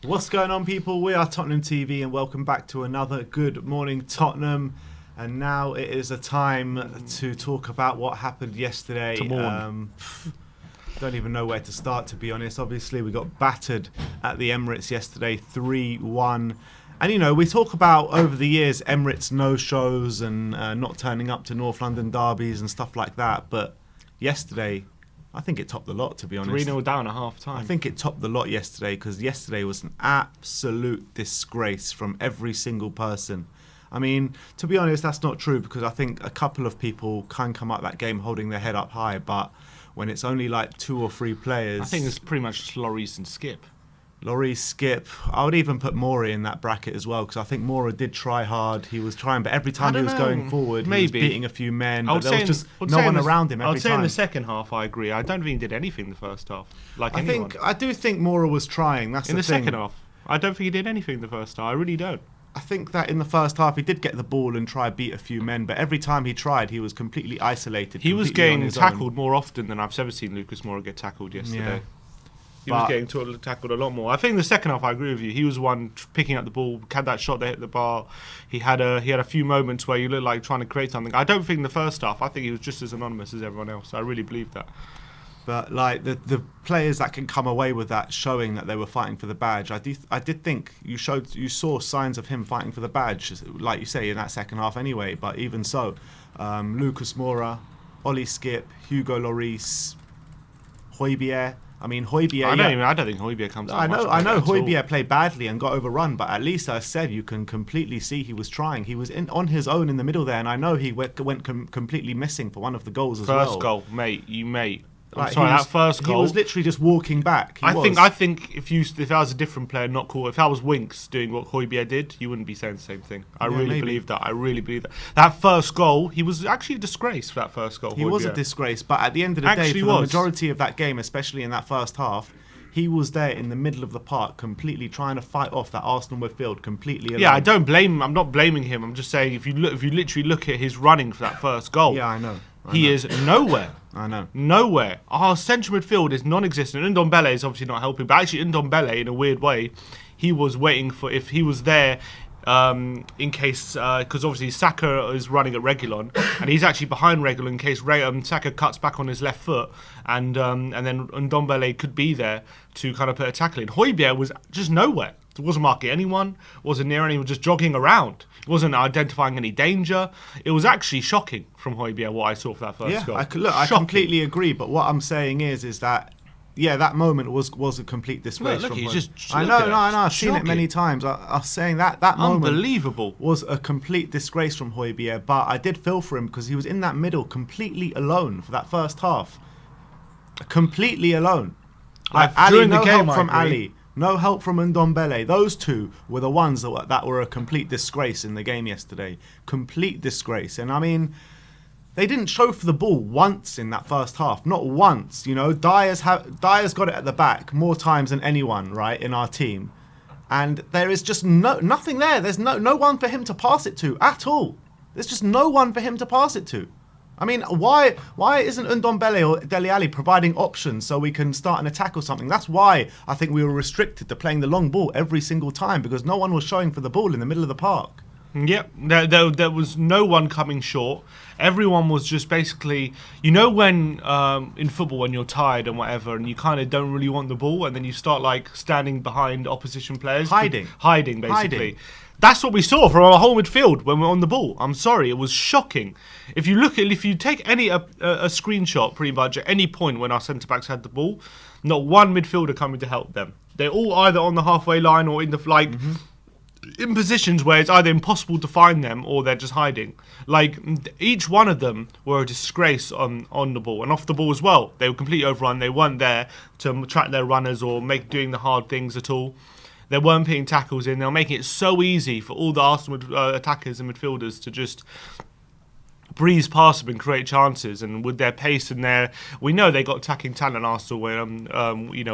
What's going on, people? We are Tottenham TV and welcome back to another Good Morning Tottenham. And now it is a time to talk about what happened yesterday. Don't even know where to start, to be honest. Obviously, we got battered at the Emirates yesterday, 3-1. And, you know, we talk about, over the years, Emirates no-shows and not turning up to North London derbies and stuff like that. But yesterday, I think it topped the lot, to be honest. 3-0 down at half-time. I think it topped the lot yesterday because yesterday was an absolute disgrace from every single person. I mean, to be honest, that's not true because I think a couple of people can come up that game holding their head up high, but when it's only like 2 or 3 players... I think it's pretty much Lloris and Skip. Lloris, Skip. I would even put Mora in that bracket as well because I think Mora did try hard. He was trying, but every time he was going forward, he was beating a few men. But there was just no one around him every time. I'd say in the second half, I agree. I don't think he did anything in the first half. I do think Mora was trying. That's in the thing. Second half. I don't think he did anything in the first half. I really don't. I think that in the first half he did get the ball and try beat a few men, but every time he tried, he was completely isolated. He was getting tackled more often than I've ever seen Lucas Moura get tackled yesterday. Yeah. He was getting tackled a lot more. I think in the second half, I agree with you. He was the one picking up the ball, had that shot that hit the bar. He had a few moments where you looked like trying to create something. I don't think in the first half, I think he was just as anonymous as everyone else. I really believe that. But like the players that can come away with that, showing that they were fighting for the badge, I did think you saw signs of him fighting for the badge, like you say in that second half anyway. But even so, Lucas Moura, Ollie Skip, Hugo Lloris, Højbjerg. I mean, Højbjerg... I don't think Højbjerg comes out. I know Højbjerg played badly and got overrun, but at least I said you can completely see he was trying. He was on his own in the middle there, and I know he went completely missing for one of the goals as well. First goal, mate. Like, that first goal. He was literally just walking back. I think if I was a different player, not cool. If I was Winks doing what Højbjerg did, you wouldn't be saying the same thing. I really believe that. I really believe that. That first goal, he was actually a disgrace for that first goal. He was a disgrace, but at the end of the day, for the majority of that game, especially in that first half, he was there in the middle of the park, completely trying to fight off that Arsenal midfield completely alone. Yeah, I don't blame him. I'm not blaming him. I'm just saying if you literally look at his running for that first goal. Yeah, I know. He is nowhere. I know. Nowhere. Our central midfield is non-existent. Ndombele is obviously not helping, but actually Ndombele, in a weird way, he was waiting for, if he was there in case, because obviously Saka is running at Reguilon, and he's actually behind Reguilon in case Saka cuts back on his left foot, and then Ndombele could be there to kind of put a tackle in. Højbjerg was just nowhere. He wasn't marking anyone, wasn't near anyone, just jogging around. He wasn't identifying any danger. It was actually shocking from Højbjerg what I saw for that first goal. I completely agree, but what I'm saying is that, yeah, that moment was a complete disgrace. Look, he's just... I know, I've seen it many times. I was saying that moment... Unbelievable. ...was a complete disgrace from Højbjerg, but I did feel for him because he was in that middle completely alone for that first half. Completely alone. Like during no the game, help from Ali. No help from Ndombele. Those two were the ones that were a complete disgrace in the game yesterday. Complete disgrace. And I mean, they didn't show for the ball once in that first half. Not once. You know, Dyer's got it at the back more times than anyone, right, in our team. And there is just nothing there. There's no one for him to pass it to at all. There's just no one for him to pass it to. I mean, why isn't Ndombele or Dele Alli providing options so we can start an attack or something? That's why I think we were restricted to playing the long ball every single time because no one was showing for the ball in the middle of the park. Yep, there was no one coming short. Everyone was just basically, you know, when in football when you're tired and whatever, and you kind of don't really want the ball, and then you start like standing behind opposition players, hiding basically. That's what we saw from our whole midfield when we're on the ball. I'm sorry, it was shocking. If you take a screenshot pretty much at any point when our centre backs had the ball, not one midfielder coming to help them. They're all either on the halfway line or in the in positions where it's either impossible to find them or they're just hiding. Like each one of them were a disgrace on the ball and off the ball as well. They were completely overrun. They weren't there to track their runners or doing the hard things at all. They weren't putting tackles in. They were making it so easy for all the Arsenal attackers and midfielders to just breeze past them and create chances. And with their pace and we know they got attacking talent. Arsenal,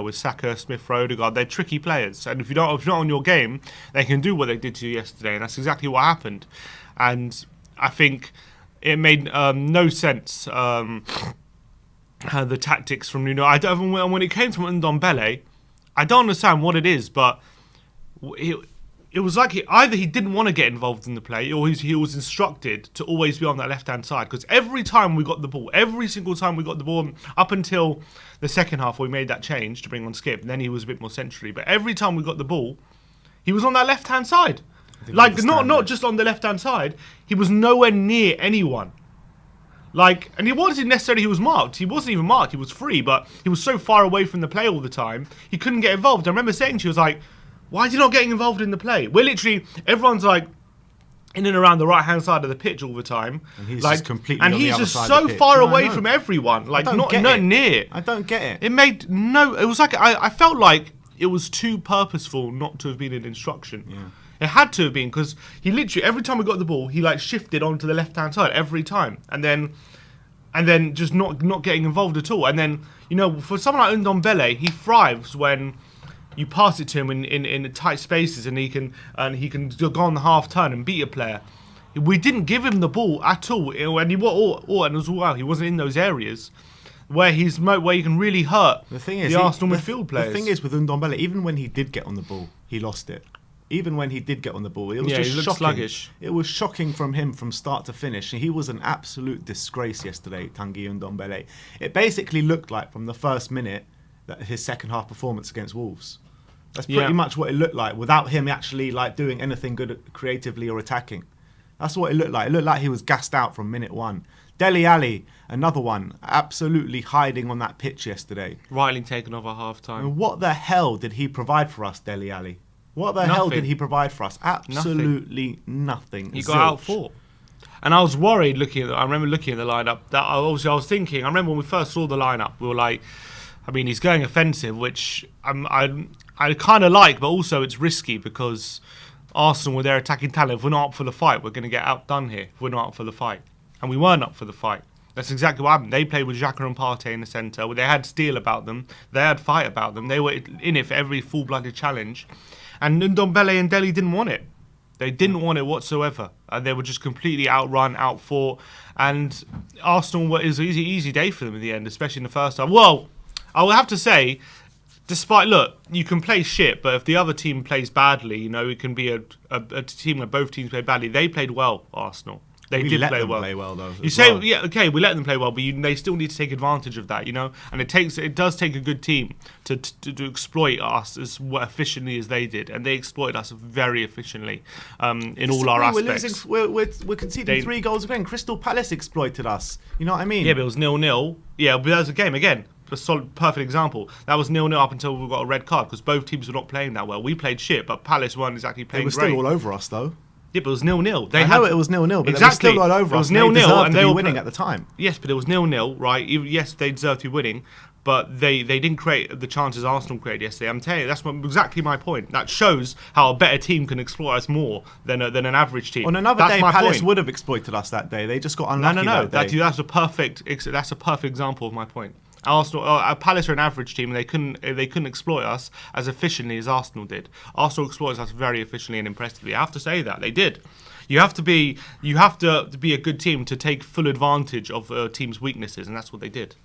with Saka, Smith Rowe, Odegaard, they're tricky players. And if you're not on your game, they can do what they did to you yesterday. And that's exactly what happened. And I think it made no sense. The tactics from Nuno. When it came from Ndombele, I don't understand what it is, but it was like either he didn't want to get involved in the play, or he was instructed to always be on that left-hand side. Because every time we got the ball, every single time we got the ball, up until the second half, we made that change to bring on Skip, and then he was a bit more centrally. But every time we got the ball, he was on that left-hand side. Like, not just on the left-hand side, he was nowhere near anyone. Like, and he wasn't necessarily he was marked. He wasn't even marked. He was free, but he was so far away from the play all the time, he couldn't get involved. I remember saying to you, I was like, why is he not getting involved in the play? We're literally, everyone's like in and around the right-hand side of the pitch all the time. And he's like, just completely and on the he's other just side so of the pitch. far No, away I know. from everyone. Like, I don't not get it. near. I don't get it. It made no, it was like, I felt like it was too purposeful not to have been an instruction. Yeah. It had to have been, because he literally, every time we got the ball, he like shifted onto the left-hand side every time. And then just not getting involved at all. And then, you know, for someone like Ndombele, he thrives when you pass it to him in tight spaces, and he can go on the half turn and beat a player. We didn't give him the ball at all, and and as well, he wasn't in those areas where you can really hurt the Arsenal midfield players. The thing is with Ndombele, even when he did get on the ball, he lost it. Even when he did get on the ball, it was just he looked shocking. sluggish. It was shocking from him from start to finish. He was an absolute disgrace yesterday, Tanguy Ndombele. It basically looked like from the first minute that his second half performance against Wolves. That's pretty much what it looked like, without him actually like doing anything good creatively or attacking. That's what it looked like. It looked like he was gassed out from minute one. Dele Alli, another one, absolutely hiding on that pitch yesterday. Rightly taken over half time. And what the hell did he provide for us, Dele Alli? What the hell did he provide for us? Absolutely nothing. He got out-fought. And I was worried I remember looking at the lineup. I was thinking, I remember when we first saw the lineup, we were like, I mean, he's going offensive, which I kind of like, but also it's risky because Arsenal, with their attacking talent, if we're not up for the fight, we're going to get outdone here if we're not up for the fight. And we weren't up for the fight. That's exactly what happened. They played with Xhaka and Partey in the centre, where they had steel about them, they had fight about them, they were in it for every full-blooded challenge. And Ndombele and Dele didn't want it. They didn't want it whatsoever. They were just completely outrun, outfought. And Arsenal, it was an easy day for them in the end, especially in the first half. Well, I will have to say, look, you can play shit, but if the other team plays badly, you know, it can be a team where both teams play badly. They played well, Arsenal. They did play well. Play well though, you say, yeah, okay, we let them play well, but they still need to take advantage of that, you know. And it does take a good team to exploit us as efficiently as they did, and they exploited us very efficiently in all our aspects. We're conceding 3 goals again. Crystal Palace exploited us. You know what I mean? Yeah, but it was 0-0. Yeah, but that was a game again. A solid, perfect example. That was 0-0 up until we got a red card because both teams were not playing that well. We played shit, but Palace weren't exactly playing great. They were still all over us though. Yeah, but it was 0-0. I know it was 0-0, but exactly. they were still all over us. It was 0-0, and they were winning at the time. Yes, but it was 0-0, right? Yes, they deserved to be winning, but they didn't create the chances Arsenal created yesterday. I'm telling you, that's exactly my point. That shows how a better team can exploit us more than an average team. On another day, Palace would have exploited us that day. They just got unlucky. No. That day. That's a perfect example of my point. Arsenal, Palace are an average team, and they couldn't exploit us as efficiently as Arsenal did. Arsenal exploited us very efficiently and impressively. I have to say that they did. You have to be a good team to take full advantage of a team's weaknesses, and that's what they did.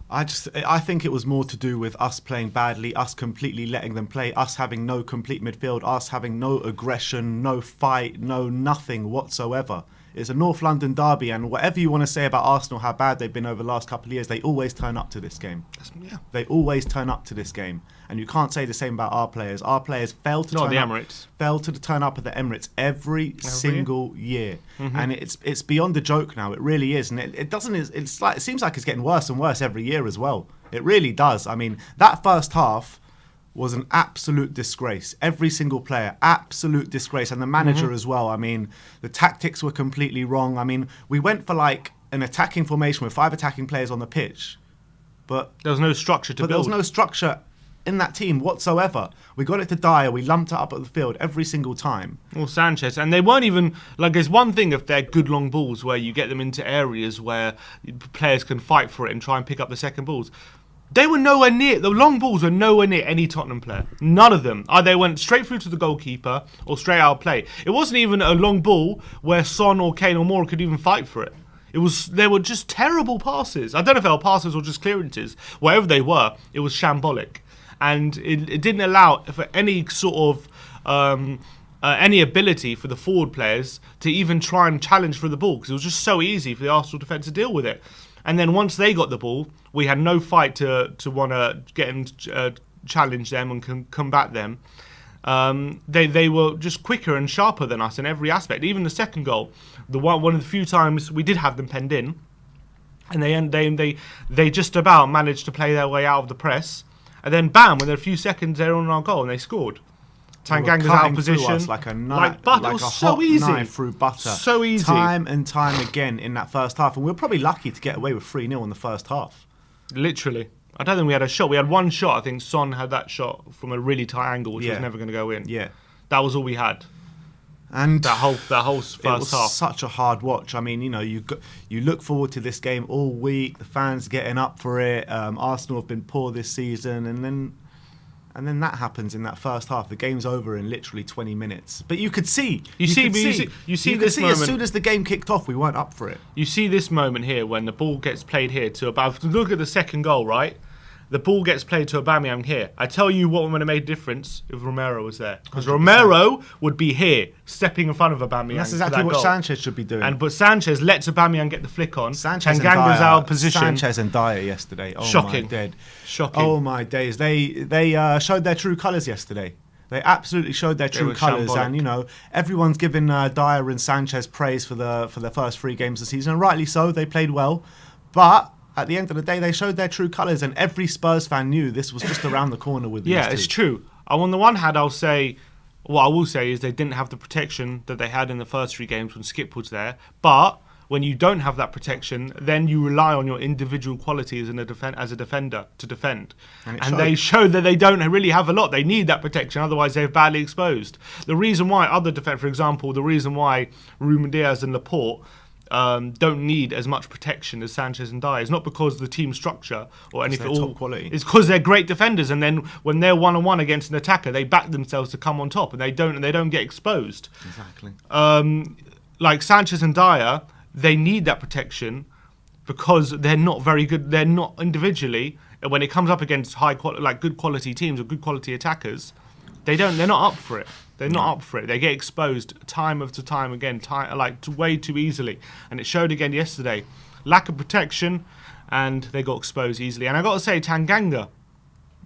I think it was more to do with us playing badly, us completely letting them play, us having no complete midfield, us having no aggression, no fight, no nothing whatsoever. It's a North London derby, and whatever you want to say about Arsenal, how bad they've been over the last couple of years, they always turn up to this game. Yeah. They always turn up to this game, and you can't say the same about our players. Our players fail to turn up at the Emirates every single year, mm-hmm. And it's beyond a joke now. It really is, and it doesn't. It seems like it's getting worse and worse every year as well. It really does. I mean, that first half was an absolute disgrace. Every single player, absolute disgrace. And the manager mm-hmm. as well. I mean, the tactics were completely wrong. I mean, we went for like an attacking formation with 5 attacking players on the pitch. But there was no structure to build. There was no structure in that team whatsoever. We got it to Dyer. We lumped it up at the field every single time. Well, Sanchez. And they weren't even... Like, there's one thing if they're good long balls where you get them into areas where players can fight for it and try and pick up the second balls. They were nowhere near, the long balls were nowhere near any Tottenham player. None of them. They went straight through to the goalkeeper or straight out of play. It wasn't even a long ball where Son or Kane or Moura could even fight for it. They were just terrible passes. I don't know if they were passes or just clearances. Wherever they were, it was shambolic. and it didn't allow for any sort of any ability for the forward players to even try and challenge for the ball, because it was just so easy for the Arsenal defence to deal with it. And then once they got the ball, we had no fight to want to get and challenge them and combat them. They were just quicker and sharper than us in every aspect. Even the second goal, one of the few times we did have them penned in, and they just about managed to play their way out of the press, and then bam, within a few seconds they're on our goal and they scored. Tanganga's out of position, like a butter. It was so easy. Knife through butter. So easy. Time and time again in that first half, and we were probably lucky to get away with 3-0 in the first half. Literally. I don't think we had a shot. We had one shot. I think Son had that shot from a really tight angle, which was never going to go in. Yeah. That was all we had. And that whole first half. It was such a hard watch. I mean, you look forward to this game all week. The fans getting up for it. Arsenal have been poor this season, and then that happens in that first half. The game's over in literally 20 minutes. But you could see. You see this moment. As soon as the game kicked off, we weren't up for it. You see this moment here when the ball gets played here to about. Look at the second goal, right? The ball gets played to Aubameyang here. I tell you what would have made a difference if Romero was there. Because Romero would be here, stepping in front of Aubameyang. And that's exactly what Sanchez should be doing. But Sanchez lets Aubameyang get the flick on. Tanganga's out of position. Sanchez and Dyer yesterday. Oh, shocking. My dead. Shocking. Oh my days. They showed their true colours yesterday. They absolutely showed their true colours, and everyone's given Dyer and Sanchez praise for their first 3 games of the season, and rightly so. They played well, but at the end of the day, they showed their true colours, and every Spurs fan knew this was just around the corner with these two. It's true. On the one hand, what I will say is they didn't have the protection that they had in the first 3 games when Skip was there. But when you don't have that protection, then you rely on your individual qualities as a defender to defend. And they showed that they don't really have a lot. They need that protection, otherwise they're badly exposed. The reason why for example, the reason why Ruben Diaz and Laporte don't need as much protection as Sanchez and Dyer. It's not because of the team structure or anything. Top quality. It's because they're great defenders, and then when they're 1-on-1 against an attacker, they back themselves to come on top, and they don't get exposed. Exactly. Like Sanchez and Dyer, they need that protection because they're not very good. They're not individually. When it comes up against good quality teams or good quality attackers, they're not up for it. They're not up for it. They get exposed time after time again, way too easily. And it showed again yesterday. Lack of protection, and they got exposed easily. And I got to say, Tanganga,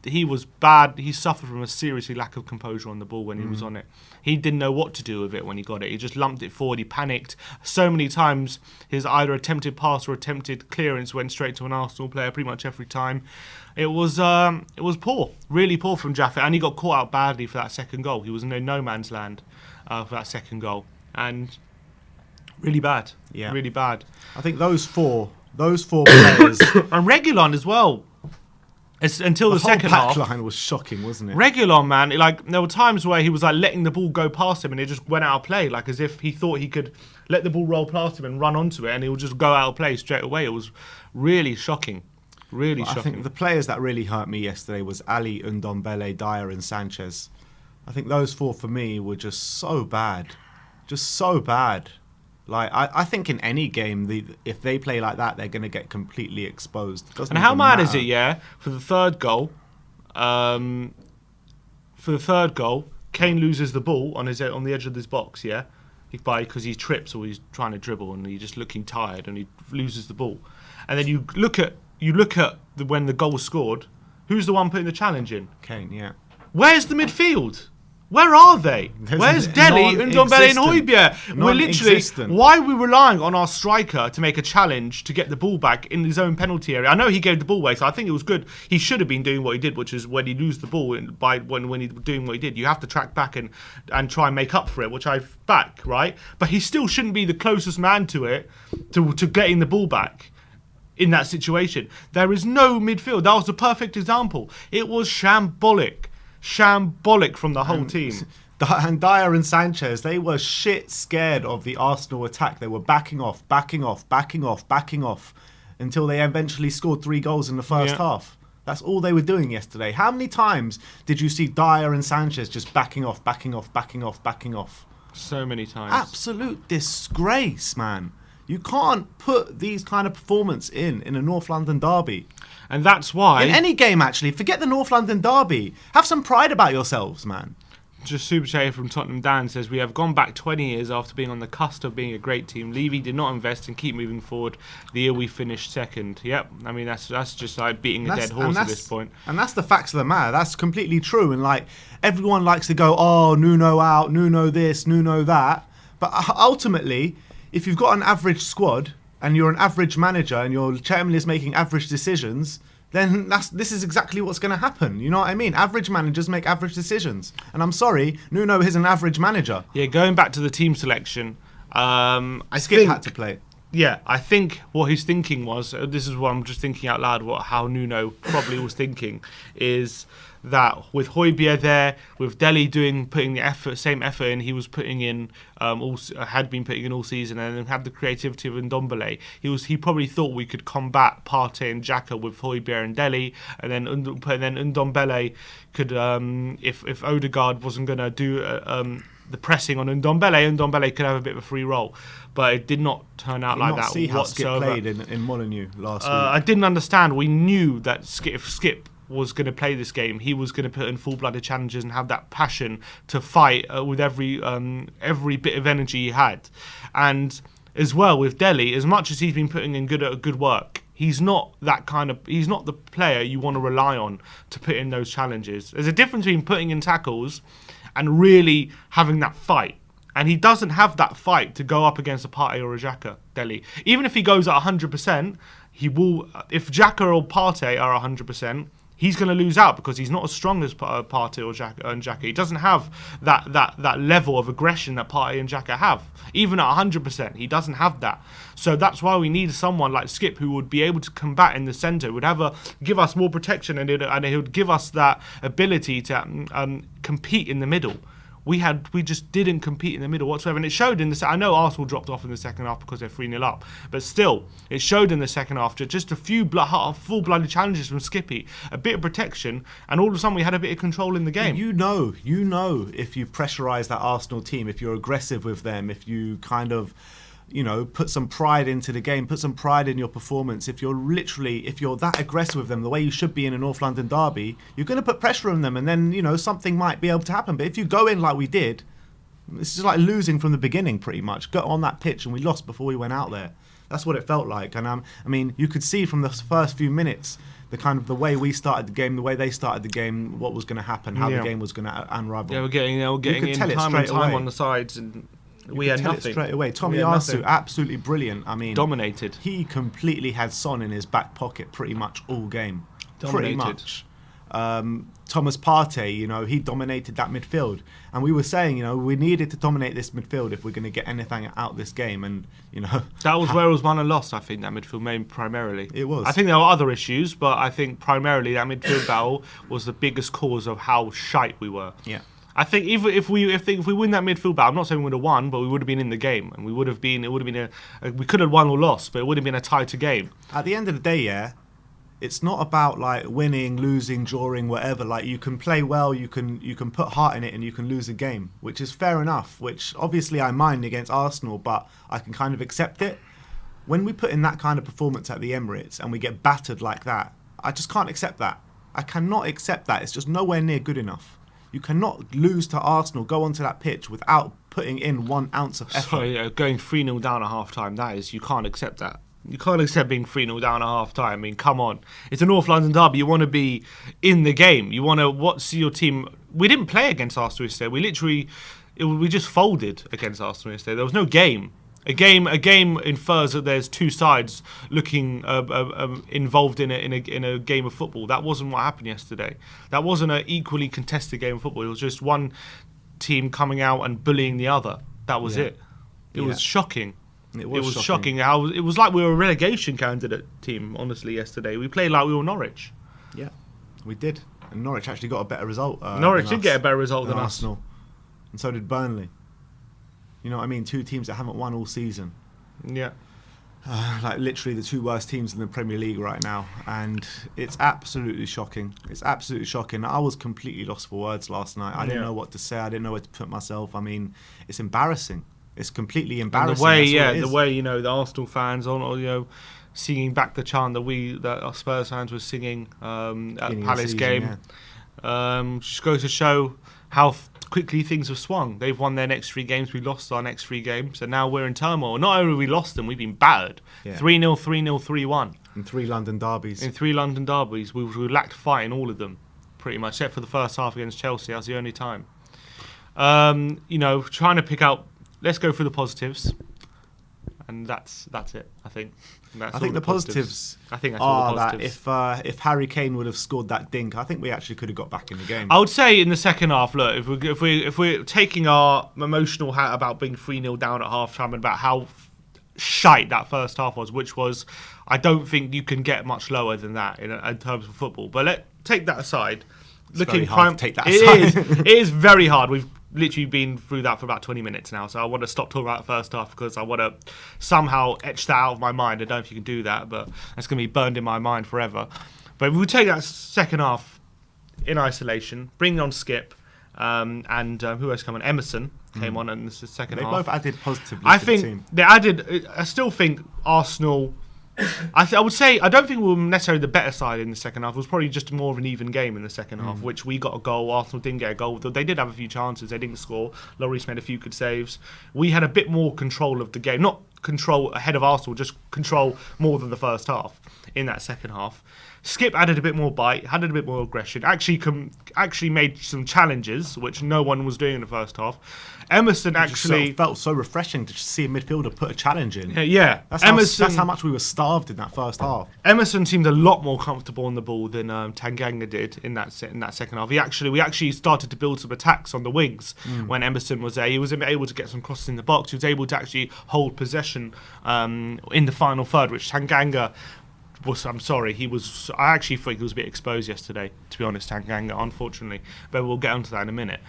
he was bad. He suffered from a seriously lack of composure on the ball when he was on it. He didn't know what to do with it when he got it. He just lumped it forward. He panicked. So many times, his either attempted pass or attempted clearance went straight to an Arsenal player pretty much every time. It was poor, really poor from Jaffa, and he got caught out badly for that second goal. He was in no man's land for that second goal, and really bad. Yeah, really bad. I think those four players and Reguilon as well. Until the second half, the line was shocking, wasn't it? Reguilon, man, there were times where he was letting the ball go past him, and it just went out of play, as if he thought he could let the ball roll past him and run onto it, and he would just go out of play straight away. It was really shocking. Really shocking. I think the players that really hurt me yesterday was Ali, Ndombele, Dyer and Sanchez. I think those 4 for me were just so bad. Just so bad. I think in any game, if they play like that, they're going to get completely exposed. And how mad is it, for the third goal, Kane loses the ball on the edge of this box, because he trips or he's trying to dribble and he's just looking tired and he loses the ball. And then you look at when the goal was scored, who's the one putting the challenge in? Kane, yeah. Where's the midfield? Where are they? Where's Dele, Ndombele and Højbjerg? We're literally, why are we relying on our striker to make a challenge to get the ball back in his own penalty area? I know he gave the ball away, so I think it was good. He should have been doing what he did, which is when he lose the ball, when he was doing what he did, you have to track back and try and make up for it, which I back, right? But he still shouldn't be the closest man to it, to getting the ball back in that situation. There is no midfield. That was the perfect example. It was shambolic from the whole team. And Dyer and Sanchez, they were shit scared of the Arsenal attack. They were backing off until they eventually scored 3 goals in the first half. That's all they were doing yesterday. How many times did you see Dyer and Sanchez just backing off? So many times. Absolute disgrace, man. You can't put these kind of performance in a North London derby. And that's why... In any game, actually. Forget the North London derby. Have some pride about yourselves, man. Just super chat from Tottenham Dan says, we have gone back 20 years after being on the cusp of being a great team. Levy did not invest and keep moving forward. The year we finished second. Yep, I mean, that's just like beating a dead horse at this point. And that's the facts of the matter. That's completely true. And like, everyone likes to go, oh, Nuno out, Nuno this, Nuno that. But ultimately, if you've got an average squad and you're an average manager and your chairman is making average decisions, then this is exactly what's going to happen. You know what I mean? Average managers make average decisions. And I'm sorry, Nuno is an average manager. Yeah, going back to the team selection, Skip had to play. Yeah, I think what his thinking was, this is what I'm just thinking out loud, how Nuno probably was thinking, is that with Højbjerg there, with Dele putting the same effort in, he was putting in, had been putting in all season, and then had the creativity of Ndombele. He probably thought we could combat Partey and Xhaka with Højbjerg and Dele, and then Ndombele could, if Odegaard wasn't going to do the pressing on Ndombele could have a bit of a free role. But it did not turn out like that see how whatsoever. Skip played in Molineux last week. I didn't understand. We knew that if Skip was going to play this game, he was going to put in full-blooded challenges and have that passion to fight with every bit of energy he had. And as well with Dele, as much as he's been putting in good work, he's not the player you want to rely on to put in those challenges. There's a difference between putting in tackles and really having that fight. And he doesn't have that fight to go up against a Partey or a Xhaka, Dele. Even if he goes at 100%, he will. If Xhaka or Partey are 100%, he's going to lose out because he's not as strong as Partey or Xhaka. He doesn't have that level of aggression that Partey and Xhaka have. Even at 100%, he doesn't have that. So that's why we need someone like Skip who would be able to combat in the centre, would give us more protection, and he would give us that ability to compete in the middle. We just didn't compete in the middle whatsoever, and it showed in the. I know Arsenal dropped off in the second half because they're 3-0 up, but still, it showed in the second half. Just a few full-blooded challenges from Skippy, a bit of protection, and all of a sudden we had a bit of control in the game. You know, if you pressurise that Arsenal team, if you're aggressive with them, if you kind of, put some pride into the game, put some pride in your performance. If you're that aggressive with them, the way you should be in a North London derby, you're going to put pressure on them, and then, something might be able to happen. But if you go in like we did, this is like losing from the beginning, pretty much. Got on that pitch and we lost before we went out there. That's what it felt like. And you could see from the first few minutes the way we started the game, the way they started the game, what was going to happen, how the game was going to unravel. Yeah, we're getting in time and time on the sides, and we had nothing straight away. Tomiyasu, absolutely brilliant. Dominated. He completely had Son in his back pocket pretty much all game. Dominated. Pretty much. Thomas Partey, he dominated that midfield, and we were saying, we needed to dominate this midfield if we're going to get anything out of this game. And that was where it was won and lost. I think that midfield primarily. It was. I think there were other issues, but I think primarily that midfield battle was the biggest cause of how shite we were. Yeah. I think if we win that midfield battle, I'm not saying we would have won, but we would have been in the game, and we could have won or lost, but it would have been a tighter game. At the end of the day, yeah, it's not about like winning, losing, drawing, whatever. Like, you can play well, you can put heart in it, and you can lose a game, which is fair enough. Which obviously I mind against Arsenal, but I can kind of accept it. When we put in that kind of performance at the Emirates and we get battered like that, I just can't accept that. I cannot accept that. It's just nowhere near good enough. You cannot lose to Arsenal, go onto that pitch without putting in 1 ounce of effort. Sorry, going 3-0 down at half-time, you can't accept that. You can't accept being 3-0 down at half-time. I mean, come on. It's a North London derby. You want to be in the game. You want to see your team. We didn't play against Arsenal yesterday. We just folded against Arsenal yesterday. There was no game. A game infers that there's two sides looking involved in a game of football. That wasn't what happened yesterday. That wasn't an equally contested game of football. It was just one team coming out and bullying the other. That was it. It was shocking. It was shocking. It was like we were a relegation candidate team, honestly, yesterday. We played like we were Norwich. Yeah, we did. And Norwich actually got a better result. Norwich did get a better result than Arsenal. And so did Burnley. You know what I mean? Two teams that haven't won all season. Yeah. Like literally the two worst teams in the Premier League right now. And it's absolutely shocking. It's absolutely shocking. I was completely lost for words last night. I didn't know what to say. I didn't know where to put myself. I mean, it's embarrassing. It's completely And embarrassing. the way, That's what it the is. way the Arsenal fans singing back the chant that our Spurs fans were singing at Beginning of the Palace season, game. yeah. Just goes to show how quickly things have swung. They've won their next 3 games. We lost our next 3 games, and now we're in turmoil. Not only have we lost them, we've been battered. Yeah. 3-0, 3-0, 3-1. In 3 London derbies. In 3 London derbies, we lacked fight in all of them, pretty much, except for the first half against Chelsea. That was the only time. Trying to pick out. Let's go through the positives, and that's it. I think. I think the positives I think that's are all the positives. that if Harry Kane would have scored that dink, I think we actually could have got back in the game. I would say in the second half, look, if we're taking our emotional hat about being 3-0 down at half time and about how shite that first half was, which was, I don't think you can get much lower than that in terms of football. But take that aside. It's very hard to take that aside. It is very hard. We've literally been through that for about 20 minutes now, so I want to stop talking about the first half because I want to somehow etch that out of my mind. I don't know if you can do that, but that's going to be burned in my mind forever. But if we take that second half in isolation, bring on Skip, and who else came on? Emerson came on in the second half. They both added positively I to think the team. they added. I still think Arsenal. I would say I don't think we were necessarily the better side in the second half. It was probably just more of an even game in the second half, which we got a goal. Arsenal didn't get a goal. They did have a few chances. They didn't score. Lloris made a few good saves. We had a bit more control of the game. Not control ahead of Arsenal, just control more than the first half in that second half. Skip added a bit more bite, added a bit more aggression, actually made some challenges, which no one was doing in the first half. Emerson actually felt so refreshing to just see a midfielder put a challenge in. Yeah. That's how much we were starved in that first half. Emerson seemed a lot more comfortable on the ball than Tanganga did in that second half. We actually started to build some attacks on the wings when Emerson was there. He was able to get some crosses in the box. He was able to actually hold possession in the final third, which Tanganga was. I actually think he was a bit exposed yesterday, to be honest, Tanganga, unfortunately. But we'll get onto that in a minute.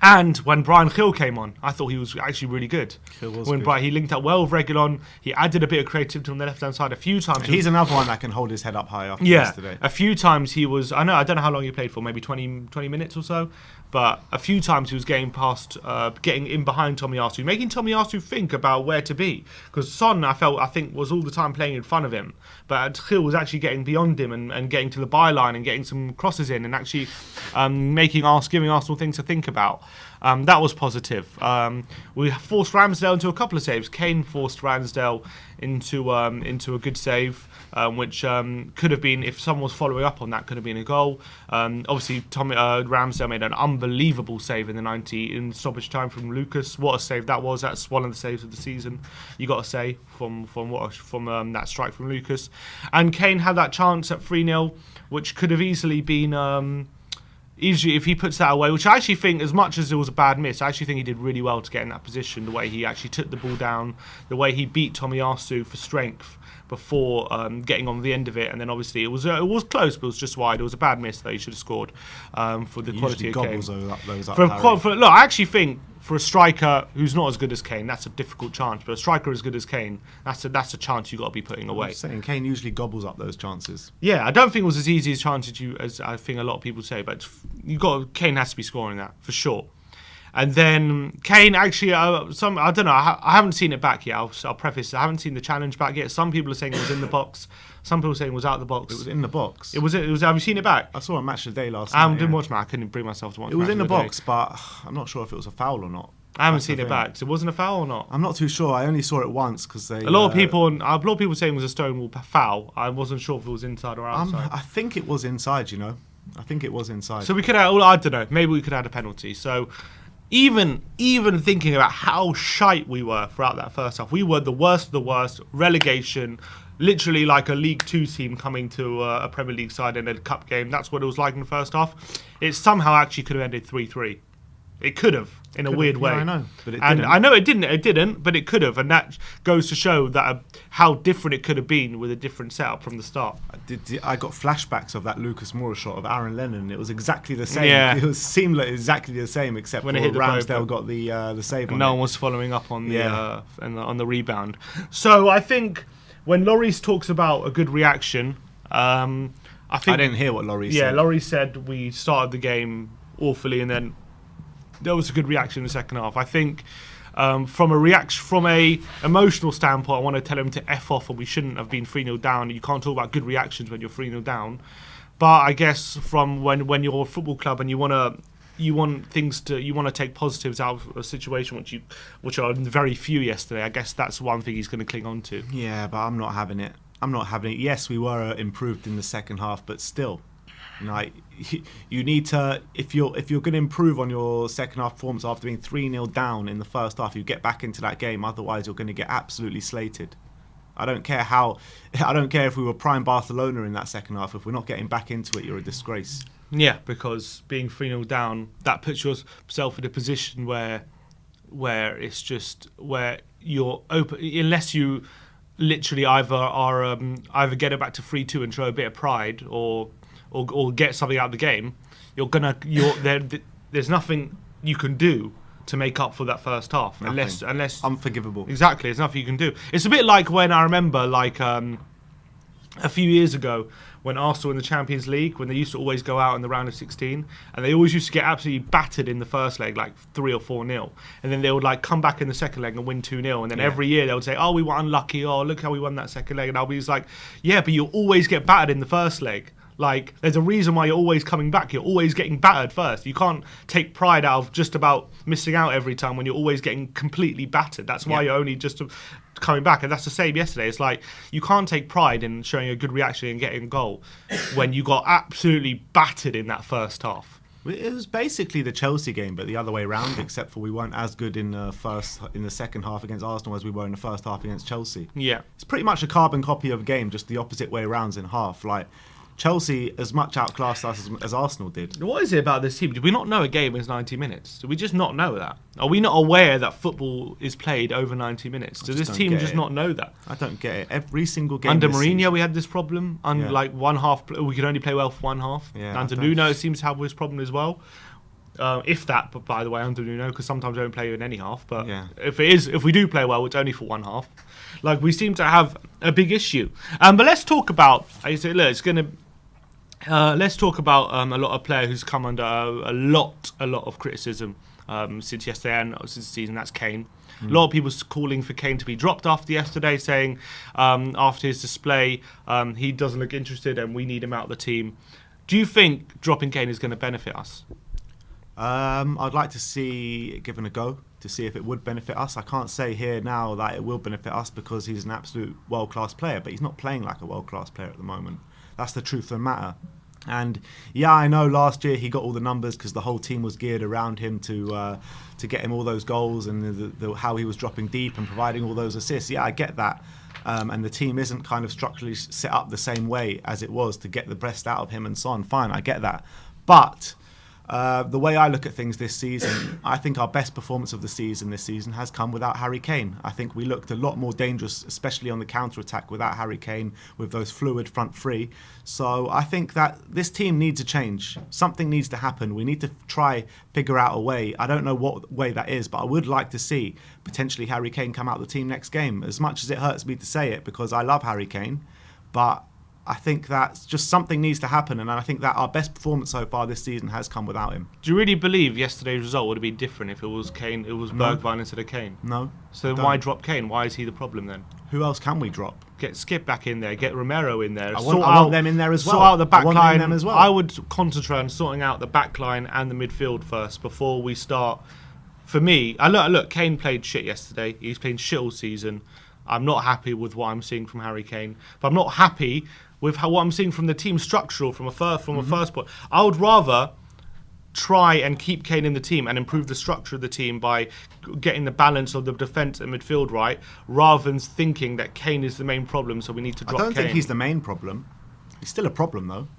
And when Brian Hill came on, I thought he was actually really good. Hill was when good. He linked up well with Reguilon. He added a bit of creativity on the left-hand side a few times. He's another one that can hold his head up high after yesterday. A few times he was. I don't know how long he played for, maybe 20 minutes or so. But a few times he was getting past, getting in behind Tomiyasu, making Tomiyasu think about where to be. Because Son, I think, was all the time playing in front of him. But Hill was actually getting beyond him and getting to the byline and getting some crosses in and actually giving Arsenal things to think about. That was positive. We forced Ramsdale into a couple of saves. Kane forced Ramsdale into a good save, which could have been, if someone was following up on that, could have been a goal. Obviously, Ramsdale made an unbelievable save in the 90 in stoppage time from Lucas. What a save that was! That's one of the saves of the season. You got to say from that strike from Lucas. And Kane had that chance at 3-0, which could have easily been. Easily, if he puts that away, which I actually think, as much as it was a bad miss, I actually think he did really well to get in that position. The way he actually took the ball down, the way he beat Tomiyasu for strength before getting on the end of it, and then obviously it was close, but it was just wide. It was a bad miss that he should have scored for the quality of Kane. Look, I actually think for a striker who's not as good as Kane, that's a difficult chance. But a striker as good as Kane, that's a chance you got to be putting away. I'm saying Kane usually gobbles up those chances. Yeah, I don't think it was as easy a chance as I think a lot of people say, but Kane has to be scoring that for sure. And then Kane actually, I don't know, I haven't seen it back yet. I'll preface, I haven't seen the challenge back yet. Some people are saying it was in the box. Some people are saying it was out of the box. It was in the box. It was. Have you seen it back? I saw a match of the day last night. I didn't watch match. I couldn't bring myself to watch. It was in the box, but I'm not sure if it was a foul or not. I haven't seen it back. So it wasn't a foul or not? I'm not too sure. I only saw it once because a lot of people saying it was a Stonewall foul. I wasn't sure if it was inside or outside. I think it was inside. I think it was inside. So we could have. I don't know. Maybe we could have a penalty. So. Even thinking about how shite we were throughout that first half, we were the worst of the worst. Relegation, literally like a League 2 team coming to a Premier League side in a cup game. That's what it was like in the first half. It somehow actually could have ended 3-3. It could have, in a weird way. I know, but it and didn't. I know it didn't, but it could have, and that goes to show that how different it could have been with a different setup from the start. I got flashbacks of that Lucas Moura shot of Aaron Lennon. It was exactly the same. Yeah. It seemed like exactly the same, except when for it hit the Ramsdale got the save. And no one was following up on the on the rebound. So I think when Lloris talks about a good reaction, I think I didn't hear what Lloris said. Yeah, Lloris said we started the game awfully and then good reaction in the second half. I think from a emotional standpoint, I want to tell him to F off, and we shouldn't have been 3-0 down. You can't talk about good reactions when you're 3-0 down. But I guess from when you're a football club and you want to take positives out of a situation which are very few yesterday. I guess that's one thing he's going to cling on to. Yeah, but I'm not having it. Yes, we were improved in the second half, but still, like, you need to, if you're going to improve on your second half performance after being 3-0 down in the first half, you get back into that game. Otherwise, you're going to get absolutely slated. I don't care if we were prime Barcelona in that second half. If we're not getting back into it, you're a disgrace. Yeah, because being 3-0 down, that puts yourself in a position where it's just where you're open, unless you literally either get it back to 3-2 and show a bit of pride, or get something out of the game. There's nothing you can do to make up for that first half. Unless unforgivable. Exactly, there's nothing you can do. It's a bit like when I remember, a few years ago, when Arsenal in the Champions League, when they used to always go out in the round of 16, and they always used to get absolutely battered in the first leg, like 3 or 4-0, and then they would come back in the second leg and win 2-0, and then every year they would say, oh, we were unlucky, oh, look how we won that second leg, and I'll be like, yeah, but you always get battered in the first leg. Like, there's a reason why you're always coming back. You're always getting battered first. You can't take pride out of just about missing out every time when you're always getting completely battered. That's why you're only just coming back. And that's the same yesterday. It's like, you can't take pride in showing a good reaction and getting a goal when you got absolutely battered in that first half. It was basically the Chelsea game, but the other way around, except for we weren't as good in the second half against Arsenal as we were in the first half against Chelsea. Yeah. It's pretty much a carbon copy of a game, just the opposite way around in half. Like, Chelsea as much outclassed us as Arsenal did. What is it about this team? Did we not know a game is 90 minutes? Did we just not know that? Are we not aware that football is played over 90 minutes? Does this team just not know that? I don't get it. Every single game under this Mourinho, season, we had this problem. Like one half, we could only play well for one half. Yeah, Under Nuno seems to have this problem as well. If that, but by the way, under Nuno, because sometimes we don't play in any half. But if we do play well, it's only for one half. Like, we seem to have a big issue. But let's talk about. I say, look, it's going to. Let's talk about a lot of player who's come under a lot of criticism since yesterday and since the season. That's Kane. A lot of people calling for Kane to be dropped after yesterday, saying after his display he doesn't look interested and we need him out of the team. Do you think dropping Kane is going to benefit us? I'd like to see it given a go to see if it would benefit us. I can't say here now that it will benefit us because he's an absolute world-class player, but he's not playing like a world-class player at the moment. That's the truth of the matter. And yeah, I know last year he got all the numbers because the whole team was geared around him to get him all those goals and how he was dropping deep and providing all those assists. Yeah, I get that. And the team isn't kind of structurally set up the same way as it was to get the best out of him and so on. Fine, I get that. But the way I look at things this season, I think our best performance of the season this season has come without Harry Kane. I think we looked a lot more dangerous, especially on the counter-attack without Harry Kane, with those fluid front three. So I think that this team needs a change. Something needs to happen. We need to try figure out a way. I don't know what way that is, but I would like to see potentially Harry Kane come out of the team next game. As much as it hurts me to say it, because I love Harry Kane, but I think that just something needs to happen, and I think that our best performance so far this season has come without him. Do you really believe yesterday's result would have been different if it was Kane? It was Bergwijn instead of Kane. No. So then why drop Kane? Why is he the problem then? Who else can we drop? Get Skip back in there. Get Romero in there. I want them in there as well. Sort out the back line. As well. I would concentrate on sorting out the back line and the midfield first before we start. For me, look. Kane played shit yesterday. He's playing shit all season. I'm not happy with what I'm seeing from Harry Kane, but I'm not happy with what I'm seeing from the team structural from a first point. I would rather try and keep Kane in the team and improve the structure of the team by getting the balance of the defence and midfield right, rather than thinking that Kane is the main problem, so we need to drop Kane. I don't think he's the main problem. He's still a problem, though.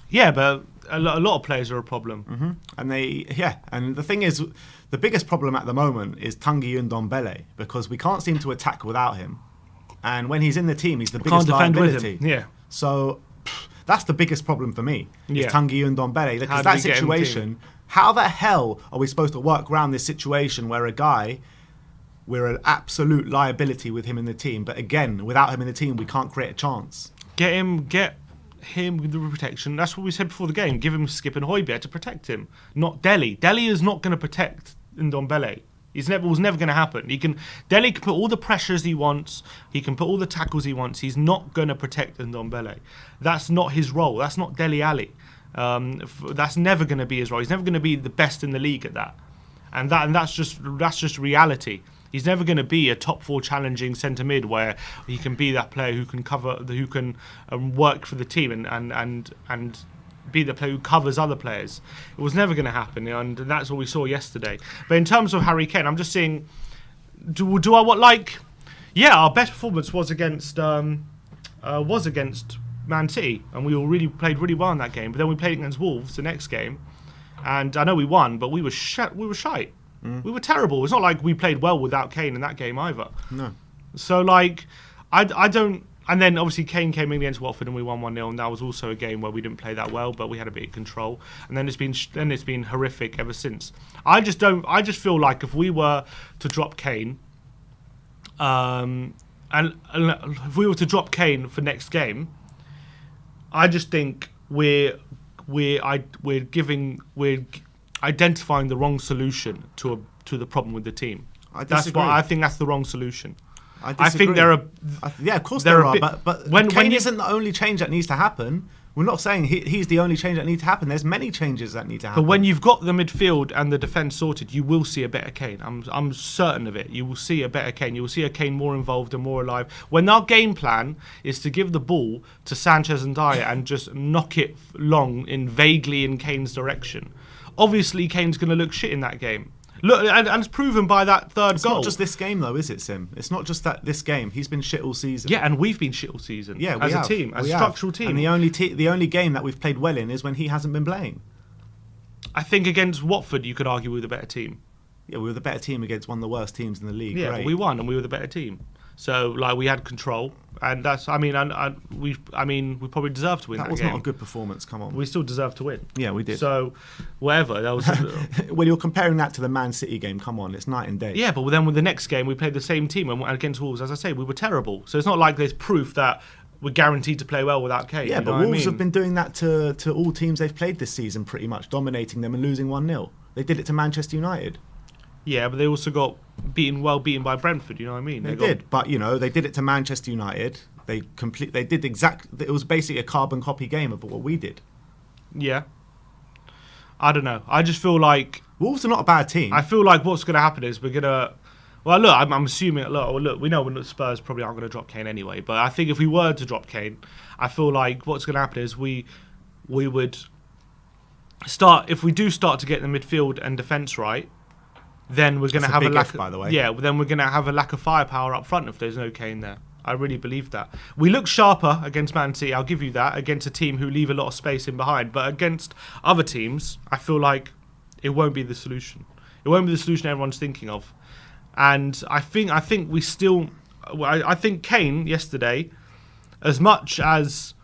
Yeah, but a lot of players are a problem. Mm-hmm. And the thing is, the biggest problem at the moment is Tanguy Ndombele, because we can't seem to attack without him. And when he's in the team, he's the biggest liability. With him. Yeah. So that's the biggest problem for me, is Tanguy Ndombele. Because that situation, how the hell are we supposed to work around this situation where we're an absolute liability with him in the team, but again, without him in the team, we can't create a chance. Get him with the protection. That's what we said before the game. Give him Skip and Højbjerg to protect him, not Dele. Dele is not going to protect Ndombele. Was never going to happen. Dele can put all the pressures he wants. He can put all the tackles he wants. He's not going to protect Ndombele. That's not his role. That's not Dele Alli. That's never going to be his role. He's never going to be the best in the league at that. And that's just reality. He's never going to be a top 4 challenging centre mid where he can be that player who can cover, who can work for the team and be the player who covers other players. It was never going to happen, and that's what we saw yesterday. But in terms of Harry Kane, I'm just saying, our best performance was against Man City, and we played really well in that game. But then we played against Wolves the next game, and I know we won, but we were shite. We were terrible. It's not like we played well without Kane in that game either. No. So I don't. And then obviously Kane came in against Watford and we won 1-0, and that was also a game where we didn't play that well, but we had a bit of control. And then it's been horrific ever since. I just feel like if we were to drop Kane, and if we were to drop Kane for next game, I just think we're identifying the wrong solution to the problem with the team. I think that's the wrong solution. I think there are. Of course there are. But Kane isn't the only change that needs to happen. We're not saying he's the only change that needs to happen. There's many changes that need to happen. But when you've got the midfield and the defence sorted, you will see a better Kane. I'm certain of it. You will see a better Kane. You will see a Kane more involved and more alive. When our game plan is to give the ball to Sanchez and Dyer and just knock it long vaguely in Kane's direction, obviously Kane's going to look shit in that game. Look, and it's proven by that third goal. It's not just this game, though, is it, Sim? It's not just this game. He's been shit all season. Yeah, and we've been shit all season. Yeah, as a team, as a structural team. And the only game that we've played well in is when he hasn't been playing. I think against Watford, you could argue we were the better team. Yeah, we were the better team against one of the worst teams in the league. Yeah, Great. But we won, and we were the better team. So, we had control, and that's. We probably deserved to win that game. That was not a good performance. Come on, we still deserved to win. Yeah, we did. So, whatever. That was. When you're comparing that to the Man City game, come on, it's night and day. Yeah, but then with the next game, we played the same team, and against Wolves, as I say, we were terrible. So it's not like there's proof that we're guaranteed to play well without Kane. Yeah, but Wolves have been doing that to all teams they've played this season, pretty much dominating them and losing 1-0. They did it to Manchester United. Yeah, but they also got beaten by Brentford. You know what I mean? They did, but they did it to Manchester United. It was basically a carbon copy game of what we did. Yeah. I don't know. I just feel like Wolves are not a bad team. I feel like what's going to happen is we're going to. Well, look, I'm assuming. Look, we know Spurs probably aren't going to drop Kane anyway. But I think if we were to drop Kane, I feel like what's going to happen is we would start. If we do start to get the midfield and defence right, then we're going to have a lack. By the way, yeah, then we're going to have a lack of firepower up front if there's no Kane there. I really believe that. We look sharper against Man City, I'll give you that, against a team who leave a lot of space in behind. But against other teams, I feel like it won't be the solution. It won't be the solution everyone's thinking of. And I think we still. I think Kane yesterday, as much as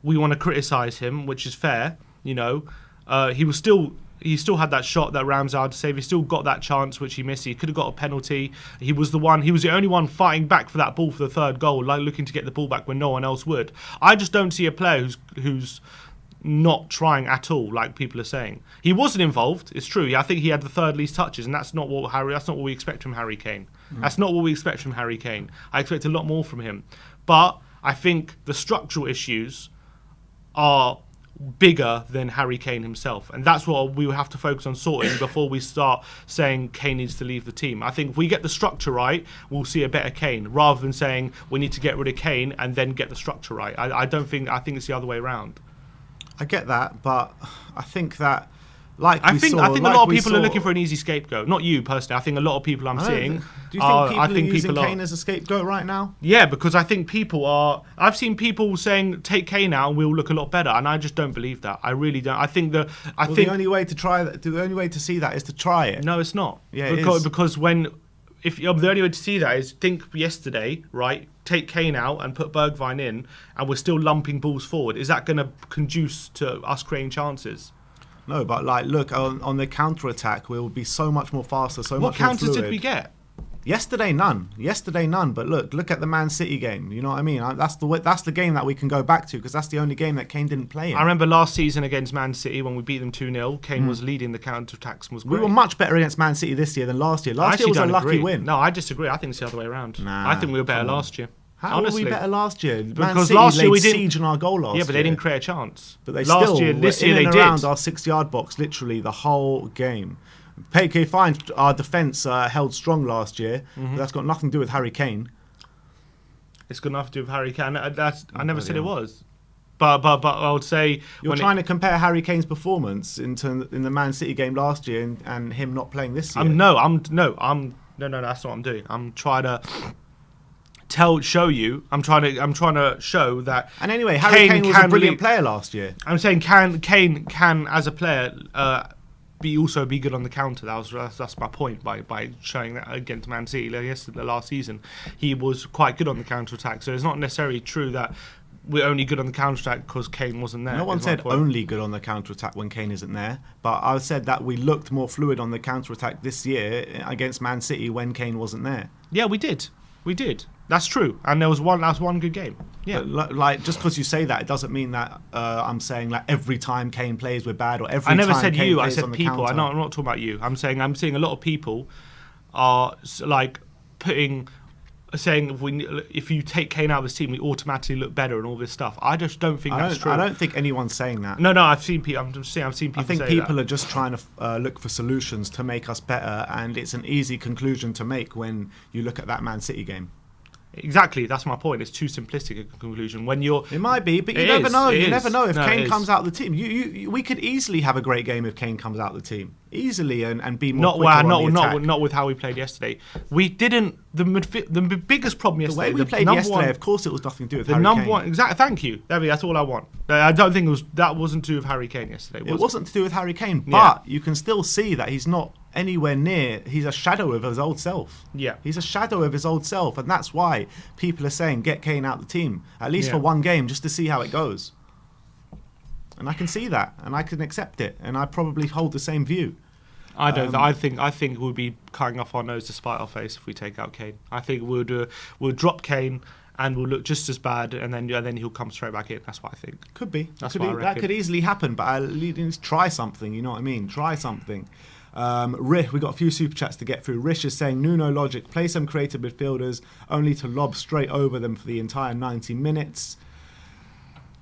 we want to criticise him, which is fair, he still had that shot that Ramsey had to save. He still got that chance which he missed. He could have got a penalty. He was the only one fighting back for that ball for the third goal, looking to get the ball back when no one else would. I just don't see a player who's not trying at all, like people are saying. He wasn't involved, it's true. I think he had the third least touches, and that's not what we expect from Harry Kane. That's not what we expect from Harry Kane. I expect a lot more from him. But I think the structural issues are bigger than Harry Kane himself, and that's what we will have to focus on sorting before we start saying Kane needs to leave the team. I think if we get the structure right, we'll see a better Kane, rather than saying we need to get rid of Kane and then get the structure right. I think it's the other way around. I get that, but I think that I think a lot of people are looking for an easy scapegoat. Not you personally. I think a lot of people I'm seeing. Do you think people are using Kane as a scapegoat right now? Yeah, because I think people are. I've seen people saying take Kane out and we'll look a lot better, and I just don't believe that. I really don't. I think the only way to try that, the only way to see that is to try it. No, it's not. Yeah, because the only way to see that is think yesterday, right? Take Kane out and put Bergwijn in, and we're still lumping balls forward. Is that going to conduce to us creating chances? No, but look, on the counter-attack, we'll be so much more faster, so much more fluid. What counters did we get? Yesterday, none. But look at the Man City game. You know what I mean? That's the game that we can go back to because that's the only game that Kane didn't play in. I remember last season against Man City when we beat them 2-0. Kane was leading the counter-attacks and was great. We were much better against Man City this year than last year. Last year was a lucky win. No, I disagree. I think it's the other way around. Nah, I think we were better last year. How were we better last year? Because last year we didn't siege on our goal last year. Yeah, but they didn't create a chance. But they this year they did. Around our 6-yard box literally the whole game. Okay, fine. Our defence held strong last year, but that's got nothing to do with Harry Kane. It's got nothing to do with Harry Kane. I never said it was. But I would say you're trying to compare Harry Kane's performance in the Man City game last year and him not playing this year. No, that's not what I'm doing. I'm trying to show you. I'm trying to show that. And anyway, Harry Kane was a brilliant player last year. I'm saying Kane can as a player also be good on the counter. That's my point by showing that against Man City yesterday, last season. He was quite good on the counter attack. So it's not necessarily true that we're only good on the counter attack because Kane wasn't there. No one said only good on the counter attack when Kane isn't there, but I said that we looked more fluid on the counter attack this year against Man City when Kane wasn't there. Yeah, we did. That's true. And there was one good game. Yeah. But like just because you say that, it doesn't mean that I'm saying like every time Kane plays we're bad or every I never time said Kane you. plays I said on the people. counter. I'm not talking about you. I'm seeing a lot of people are like saying if you take Kane out of this team, we automatically look better and all this stuff. I just don't think that's true. I don't think anyone's saying that. No, I've seen people. I'm just saying I've seen people. I think say people that. are just trying to look for solutions to make us better, and it's an easy conclusion to make when you look at that Man City game. Exactly, that's my point. It's too simplistic a conclusion. It might be, but you never know. You never know if Kane comes out of the team. We could easily have a great game if Kane comes out of the team easily and be more quicker on the attack. Not with how we played yesterday. We didn't. The biggest problem yesterday. The way we played yesterday, of course, it was nothing to do with Harry Kane. Exactly. Thank you. That's all I want. I don't think that wasn't to do with Harry Kane yesterday. It wasn't to do with Harry Kane, but you can still see that he's not anywhere near. He's a shadow of his old self. Yeah, he's a shadow of his old self, and that's why people are saying get Kane out of the team at least for one game just to see how it goes. And I can see that, and I can accept it, and I probably hold the same view. I don't. I think we'll be cutting off our nose to spite our face if we take out Kane. I think we'll drop Kane and we'll look just as bad, and then he'll come straight back in. That's what I think. Could be. That could easily happen, but at least try something. You know what I mean? Try something. Rish, we got a few super chats to get through. Rish is saying Nuno logic: play some creative midfielders, only to lob straight over them for the entire 90 minutes.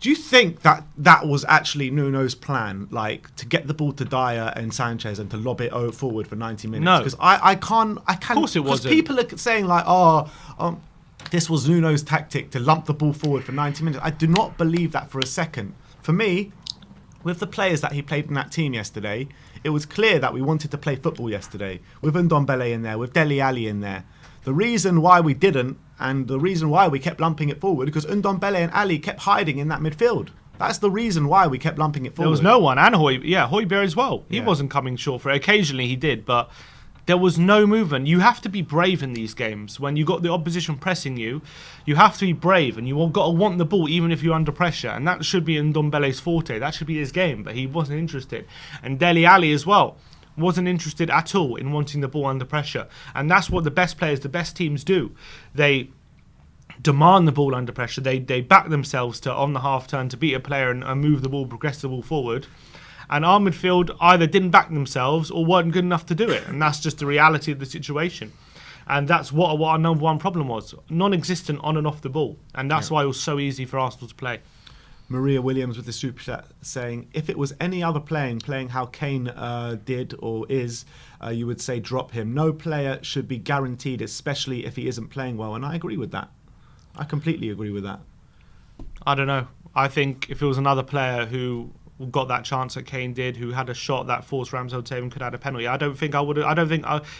Do you think that was actually Nuno's plan, like to get the ball to Dyer and Sanchez and to lob it forward for 90 minutes? No, because I can't. Of course it wasn't. People are saying like, this was Nuno's tactic to lump the ball forward for 90 minutes. I do not believe that for a second. For me, with the players that he played in that team yesterday, it was clear that we wanted to play football yesterday. With Ndombele in there, with Dele Alli in there. The reason why we didn't, and the reason why we kept lumping it forward, because Ndombele and Ali kept hiding in that midfield. That's the reason why we kept lumping it forward. There was no one, and Højbjerg as well. He wasn't coming short for it. Occasionally he did, but there was no movement. You have to be brave in these games. When you got the opposition pressing you, you have to be brave, and you got to want the ball even if you're under pressure. And that should be Ndombele's forte. That should be his game, but he wasn't interested. And Dele Alli as well wasn't interested at all in wanting the ball under pressure. And that's what the best players, the best teams do. They demand the ball under pressure. They back themselves to on the half turn to beat a player and move the ball, progress the ball forward. And our midfield either didn't back themselves or weren't good enough to do it. And that's just the reality of the situation. And that's what our number one problem was. Non-existent on and off the ball. And that's why it was so easy for Arsenal to play. Maria Williams with the super chat saying, if it was any other playing how Kane did or is, you would say drop him. No player should be guaranteed, especially if he isn't playing well. And I agree with that. I completely agree with that. I don't know. I think if it was another player who got that chance that Kane did, who had a shot that forced Ramsdale to and could have had a penalty, I don't think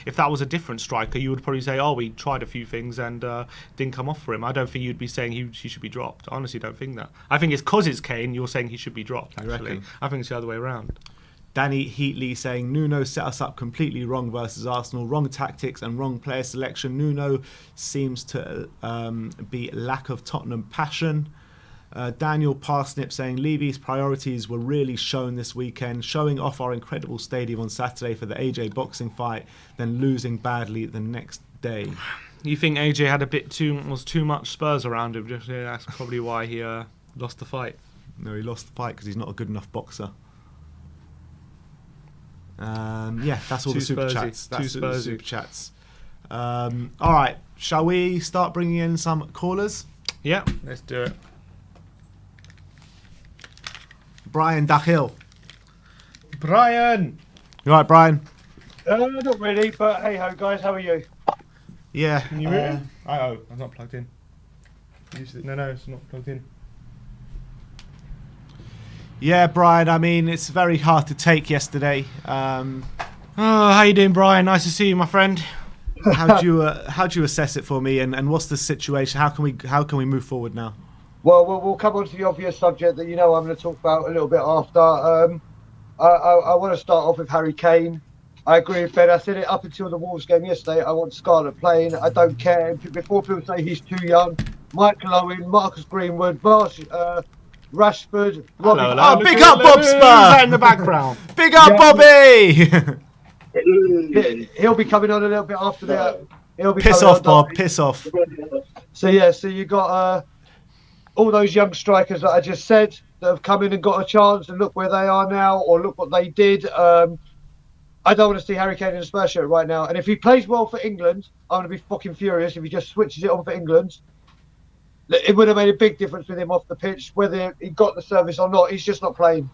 if that was a different striker, you would probably say, we tried a few things and didn't come off for him. I don't think you'd be saying he should be dropped. I honestly don't think that. I think it's because it's Kane, you're saying he should be dropped, actually. I think it's the other way around. Danny Heatley saying Nuno set us up completely wrong versus Arsenal. Wrong tactics and wrong player selection. Nuno seems to be lack of Tottenham passion. Daniel Parsnip saying Levy's priorities were really shown this weekend, showing off our incredible stadium on Saturday for the AJ boxing fight, then losing badly the next day. You think AJ had was too much Spurs around him? Just, that's probably why he lost the fight. No, he lost the fight because he's not a good enough boxer. Yeah, that's all the super chats. That's all the super chats. All right, shall we start bringing in some callers? Yeah, let's do it. Brian Dakhil. Brian! You all right, Brian? Not really, but hey ho, guys, how are you? Yeah. Can you hear it? Oh, I'm not plugged in. No, it's not plugged in. Yeah, Brian, I mean, it's very hard to take yesterday. How you doing, Brian? Nice to see you, my friend. How do you assess it for me, and what's the situation? How can we move forward now? Well, we'll come on to the obvious subject that I'm going to talk about a little bit after. I want to start off with Harry Kane. I agree with Ben. I said it up until the Wolves game yesterday. I want Scarlett playing. I don't care. Before people say he's too young, Michael Owen, Marcus Greenwood, Rashford, Robbie. Oh, big up Bob Spur in the background. Big up Bobby. He'll be coming on a little bit after that. Piss off, Bob. Piss off. So you got all those young strikers that I just said that have come in and got a chance, and look where they are now, or look what they did. I don't want to see Harry Kane in a Spurs shirt right now. And if he plays well for England, I'm going to be fucking furious if he just switches it on for England. It would have made a big difference with him off the pitch, whether he got the service or not. He's just not playing.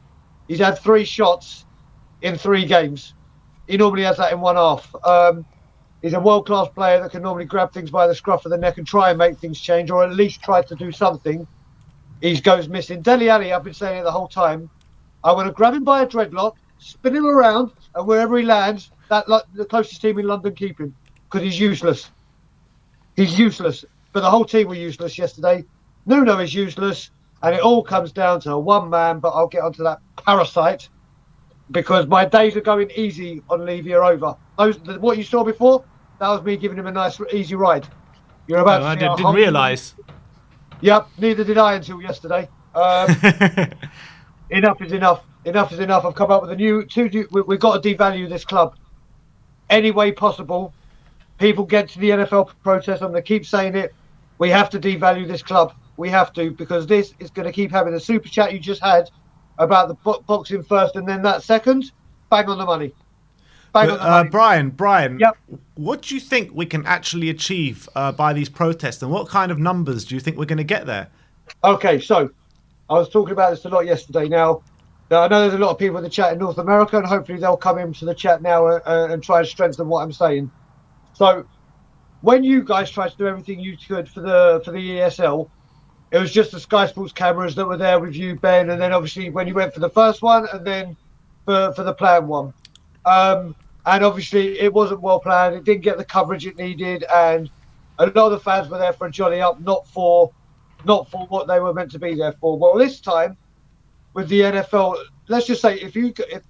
He's had 3 shots in 3 games. He normally has that in one half. He's a world-class player that can normally grab things by the scruff of the neck and try and make things change, or at least try to do something. He goes missing. Dele Alli, I've been saying it the whole time. I want to grab him by a dreadlock, spin him around, and wherever he lands, the closest team in London keep him, because he's useless. He's useless. But the whole team were useless yesterday. Nuno is useless, and it all comes down to one man, but I'll get onto that parasite, because my days are going easy on Levy are over. What you saw before, that was me giving him a nice, easy ride. You're about to I see didn't realise. Yep, neither did I until yesterday. Enough is enough. Enough is enough. I've come up with we've got to devalue this club any way possible. People get to the NFL protest. I'm going to keep saying it. We have to devalue this club. We have to, because this is going to keep having the super chat you just had about the boxing first and then that second. Bang on the money. Bang on the money. Brian, yep. What do you think we can actually achieve by these protests, and what kind of numbers do you think we're going to get there? Okay, so I was talking about this a lot yesterday. Now I know there's a lot of people in the chat in North America, and hopefully they'll come into the chat now and try and strengthen what I'm saying. So when you guys tried to do everything you could for the ESL, it was just the Sky Sports cameras that were there with you, Ben, and then obviously when you went for the first one, and then for the planned one. And obviously it wasn't well planned. It didn't get the coverage it needed, and a lot of the fans were there for a jolly up, not for what they were meant to be there for. Well, this time with the NFL, let's just say if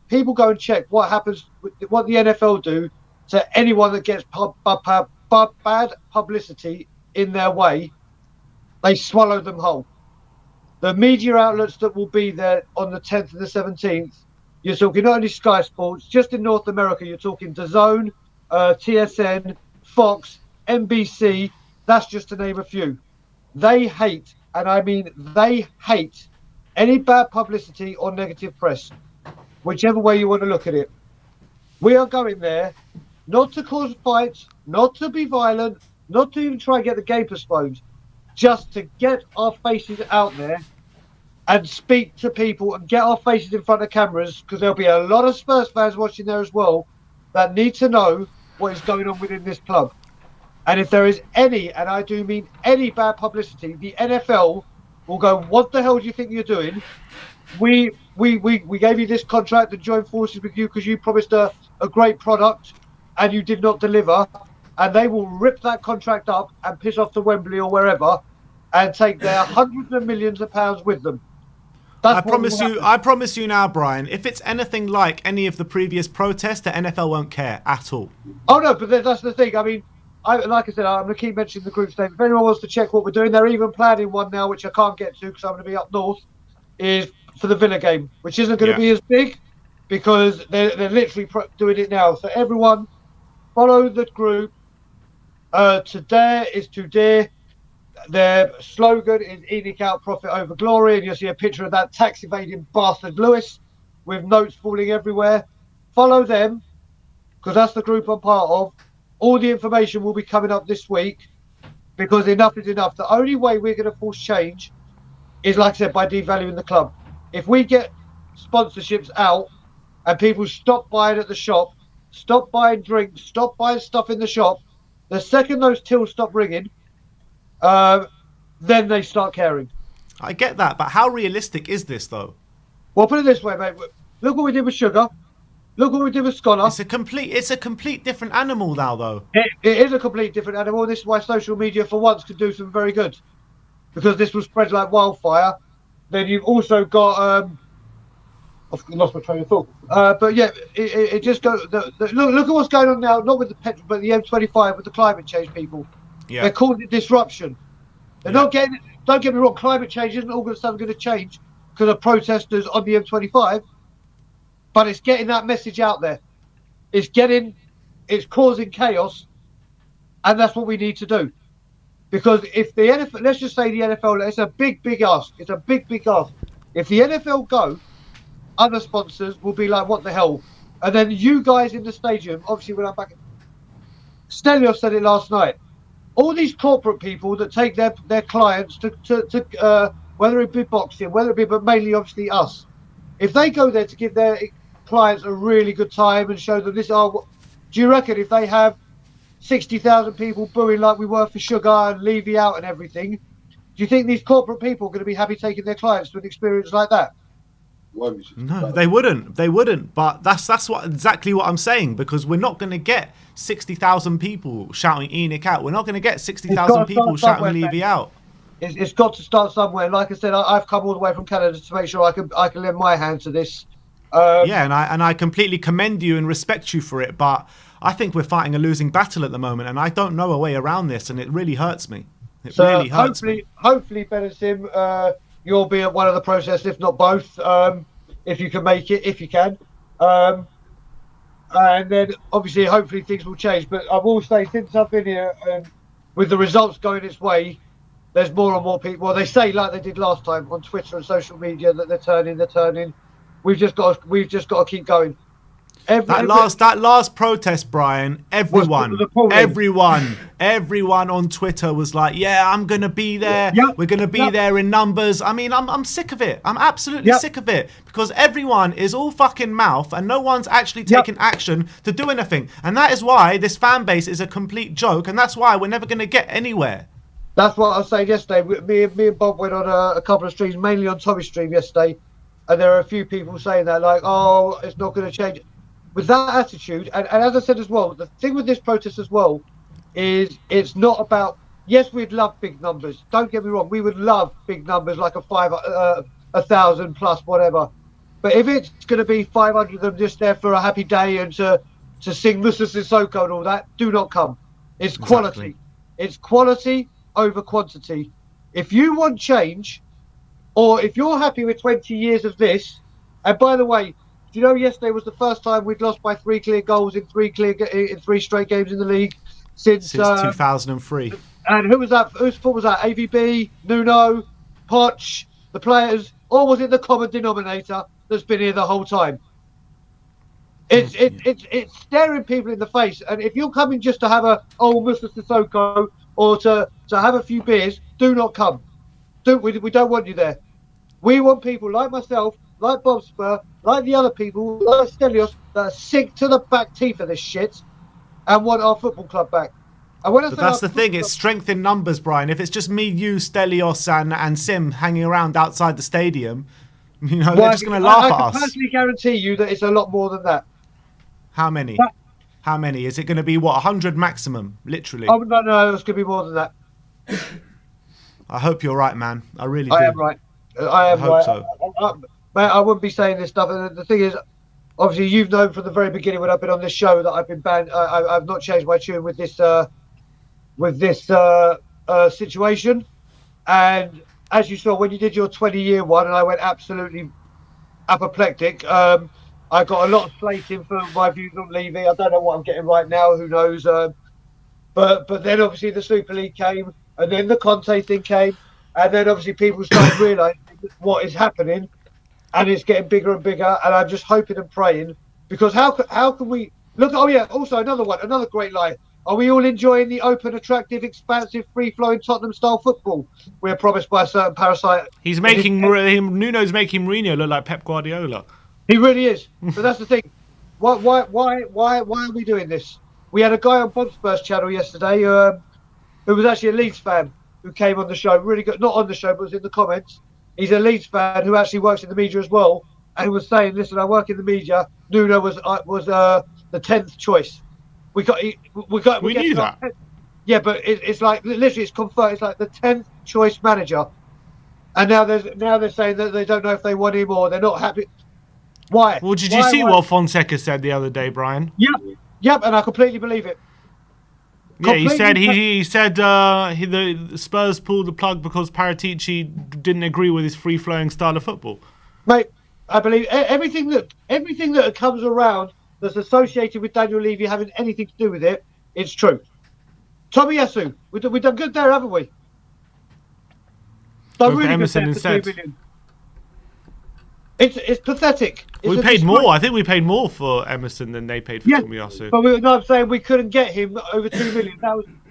people go and check what happens, what the NFL do to anyone that gets bad publicity in their way, they swallow them whole. The media outlets that will be there on the 10th and the 17th, you're talking not only Sky Sports, just in North America, you're talking DAZN, TSN, Fox, NBC, that's just to name a few. They hate, and I mean they hate, any bad publicity or negative press, whichever way you want to look at it. We are going there not to cause fights, not to be violent, not to even try and get the game postponed, just to get our faces out there and speak to people and get our faces in front of cameras, because there'll be a lot of Spurs fans watching there as well that need to know what is going on within this club. And if there is any, and I do mean any, bad publicity, the NFL will go, what the hell do you think you're doing? We gave you this contract to join forces with you because you promised a great product and you did not deliver. And they will rip that contract up and piss off to Wembley or wherever and take their hundreds of millions of pounds with them. I promise you now, Brian, if it's anything like any of the previous protests, the NFL won't care at all. Oh, no, but that's the thing. I mean, like I said, I'm going to keep mentioning the group stage. If anyone wants to check what we're doing, they're even planning one now, which I can't get to because I'm going to be up north, is for the Villa game, which isn't going to be as big because they're literally doing it now. So everyone, follow the group, To dare is to dare. Their slogan is "Eke out profit over glory," and you'll see a picture of that tax evading bastard Lewis with notes falling everywhere. Follow them because that's the group I'm part of. All the information will be coming up this week because enough is enough. The only way we're going to force change is, like I said, by devaluing the club. If we get sponsorships out and people stop buying at the shop, stop buying drinks, stop buying stuff in the shop, the second those tills stop ringing, then they start caring. I get that, but how realistic is this, though? Well, put it this way, mate. Look what we did with Sugar. Look what we did with Scholar. It's a complete different animal now, though. It is a complete different animal. This is why social media, for once, could do some very good, because this will spread like wildfire. Then you've also got I've lost my train of thought. But yeah, it just goes. Look at what's going on now. Not with the petrol, but the M25 with the climate change people. Yeah. They're causing disruption. They're not getting. Don't get me wrong. Climate change isn't all of a sudden going to change because of protesters on the M25. But it's getting that message out there. It's causing chaos, and that's what we need to do. Because if the NFL, let's just say the NFL, it's a big ask. It's a big ask. If the NFL go, other sponsors will be like, what the hell? And then you guys in the stadium, obviously when I'm back, Stelios said it last night. All these corporate people that take their clients to whether it be boxing, whether it be, but mainly obviously us. If they go there to give their clients a really good time and show them this, do you reckon if they have 60,000 people booing like we were for Sugar and Levy out and everything, do you think these corporate people are going to be happy taking their clients to an experience like that? No, they wouldn't. They wouldn't. But that's exactly what I'm saying, because we're not going to get 60,000 people shouting Enoch out. We're not going to get 60,000 people shouting Levy out. It's got to start somewhere. Like I said, I've come all the way from Canada to make sure I can lend my hand to this. Yeah, and I completely commend you and respect you for it. But I think we're fighting a losing battle at the moment, and I don't know a way around this, and it really hurts me. It really hurts me. Hopefully, Benasim, you'll be at one of the protests, if not both, if you can make it, if you can. And then, obviously, hopefully things will change. But I will say, since I've been here, with the results going its way, there's more and more people. Well, they say, like they did last time on Twitter and social media, that they're turning. We've just got to keep going. That last protest, Brian, everyone on Twitter was like, yeah, I'm going to be there. Yep. We're going to be there in numbers. I mean, I'm sick of it. I'm absolutely sick of it, because everyone is all fucking mouth and no one's actually taking action to do anything. And that is why this fan base is a complete joke, and that's why we're never going to get anywhere. That's what I was saying yesterday. Me and Bob went on a couple of streams, mainly on Tommy's stream yesterday, and there are a few people saying that, like, oh, it's not going to change. With that attitude, and as I said as well, the thing with this protest as well is it's not about, yes, we'd love big numbers. Don't get me wrong, we would love big numbers like a 1,000 plus, whatever. But if it's going to be 500 of them just there for a happy day and to sing Musa Sissoko and all that, do not come. It's quality. Exactly. It's quality over quantity. If you want change, or if you're happy with 20 years of this, and by the way, do you know yesterday was the first time we'd lost by 3 clear goals in 3 straight games in the league since 2003. And who was that? Whose fault was that? AVB, Nuno, Poch, the players, or was it the common denominator that's been here the whole time? It's staring people in the face. And if you're coming just to have Mr. Sissoko or to have a few beers, do not come. We don't want you there. We want people like myself, like Bob Spur, like the other people, like Stelios, that are sick to the back teeth of this shit and want our football club back. And when that's the thing, it's strength in numbers, Brian. If it's just me, you, Stelios and Sim hanging around outside the stadium, they're just going to laugh at us. I can personally guarantee you that it's a lot more than that. How many? How many? Is it going to be, 100 maximum, literally? Oh, no, it's going to be more than that. I hope you're right, man. I really do. I am right. I hope right. So. I wouldn't be saying this stuff. And the thing is, obviously, you've known from the very beginning when I've been on this show that I've been banned. I've not changed my tune with this situation. And as you saw, when you did your 20-year one, and I went absolutely apoplectic, I got a lot of slating for my views on Levy. I don't know what I'm getting right now. Who knows? But then obviously the Super League came, and then the Conte thing came, and then obviously people started realising what is happening, and it's getting bigger and bigger. And I'm just hoping and praying, because how can we look? Oh yeah, also another great lie. Are we all enjoying the open, attractive, expansive, free-flowing Tottenham-style football we're promised by a certain parasite? He's making Nuno's making Mourinho look like Pep Guardiola. He really is. But that's the thing. Why are we doing this? We had a guy on Bobspur's channel yesterday who was actually a Leeds fan who came on the show. Really good, not on the show, but was in the comments. He's a Leeds fan who actually works in the media as well, and he was saying, "Listen, I work in the media. Nuno was the 10th choice. We knew that. Yeah, but it's like literally it's confirmed. It's like the 10th choice manager, and now they're saying that they don't know if they want him or they're not happy. Why? Well, did you see what Fonseca said the other day, Brian? Yep, and I completely believe it. Yeah, he said the Spurs pulled the plug because Paratici didn't agree with his free-flowing style of football. Mate, I believe everything that comes around that's associated with Daniel Levy having anything to do with it, it's true. Tomiyasu, we've done good there, haven't we? Done really Emerson good there for $3 million. It's pathetic. We paid more. I think we paid more for Emerson than they paid for Tomiyasu. But I'm saying we couldn't get him over $2 million.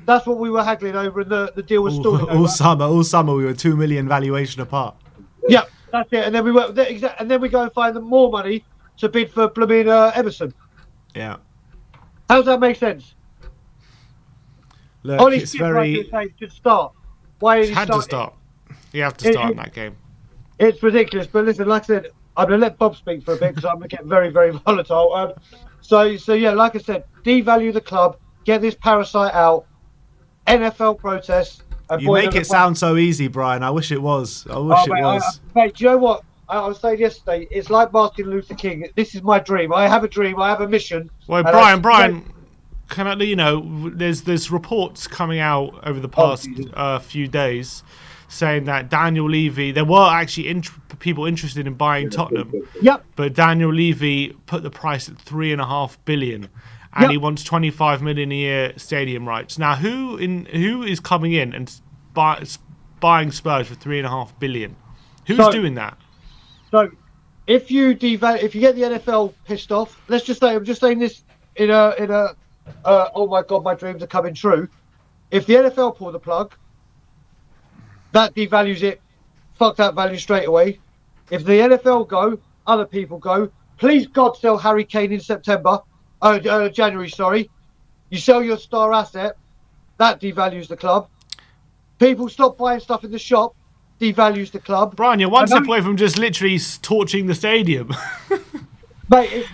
That's what we were haggling over, and the deal was stalling over. All summer we were $2 million valuation apart. Yeah, that's it. And then we go and find them more money to bid for blooming Emerson. Yeah. How does that make sense? Look, Only it's very. Should start. Why he had to start? You have to start in that game. It's ridiculous. But listen, like I said, I'm going to let Bob speak for a bit because I'm going to get very, very volatile. So yeah, like I said, devalue the club, get this parasite out, NFL protests. You make it sound so easy, Brian. I wish it was. I wish it was. Mate, do you know what? I was saying yesterday, it's like Martin Luther King. This is my dream. I have a dream. I have a mission. Well, Brian, can I, there's reports coming out over the past few days saying that Daniel Levy, there were actually people interested in buying Tottenham. Yep. But Daniel Levy put the price at $3.5 billion, and he wants 25 million a year stadium rights. Now, who is coming in and buying Spurs for $3.5 billion? Who's doing that? So, if you get the NFL pissed off, let's just say, I'm just saying this in a oh my God, my dreams are coming true. If the NFL pull the plug, that devalues it. Fuck that value straight away. If the NFL go, other people go. Please God, sell Harry Kane in January. Sorry, you sell your star asset, that devalues the club. People stop buying stuff in the shop, devalues the club. Brian, you're one step away from just literally torching the stadium. Mate,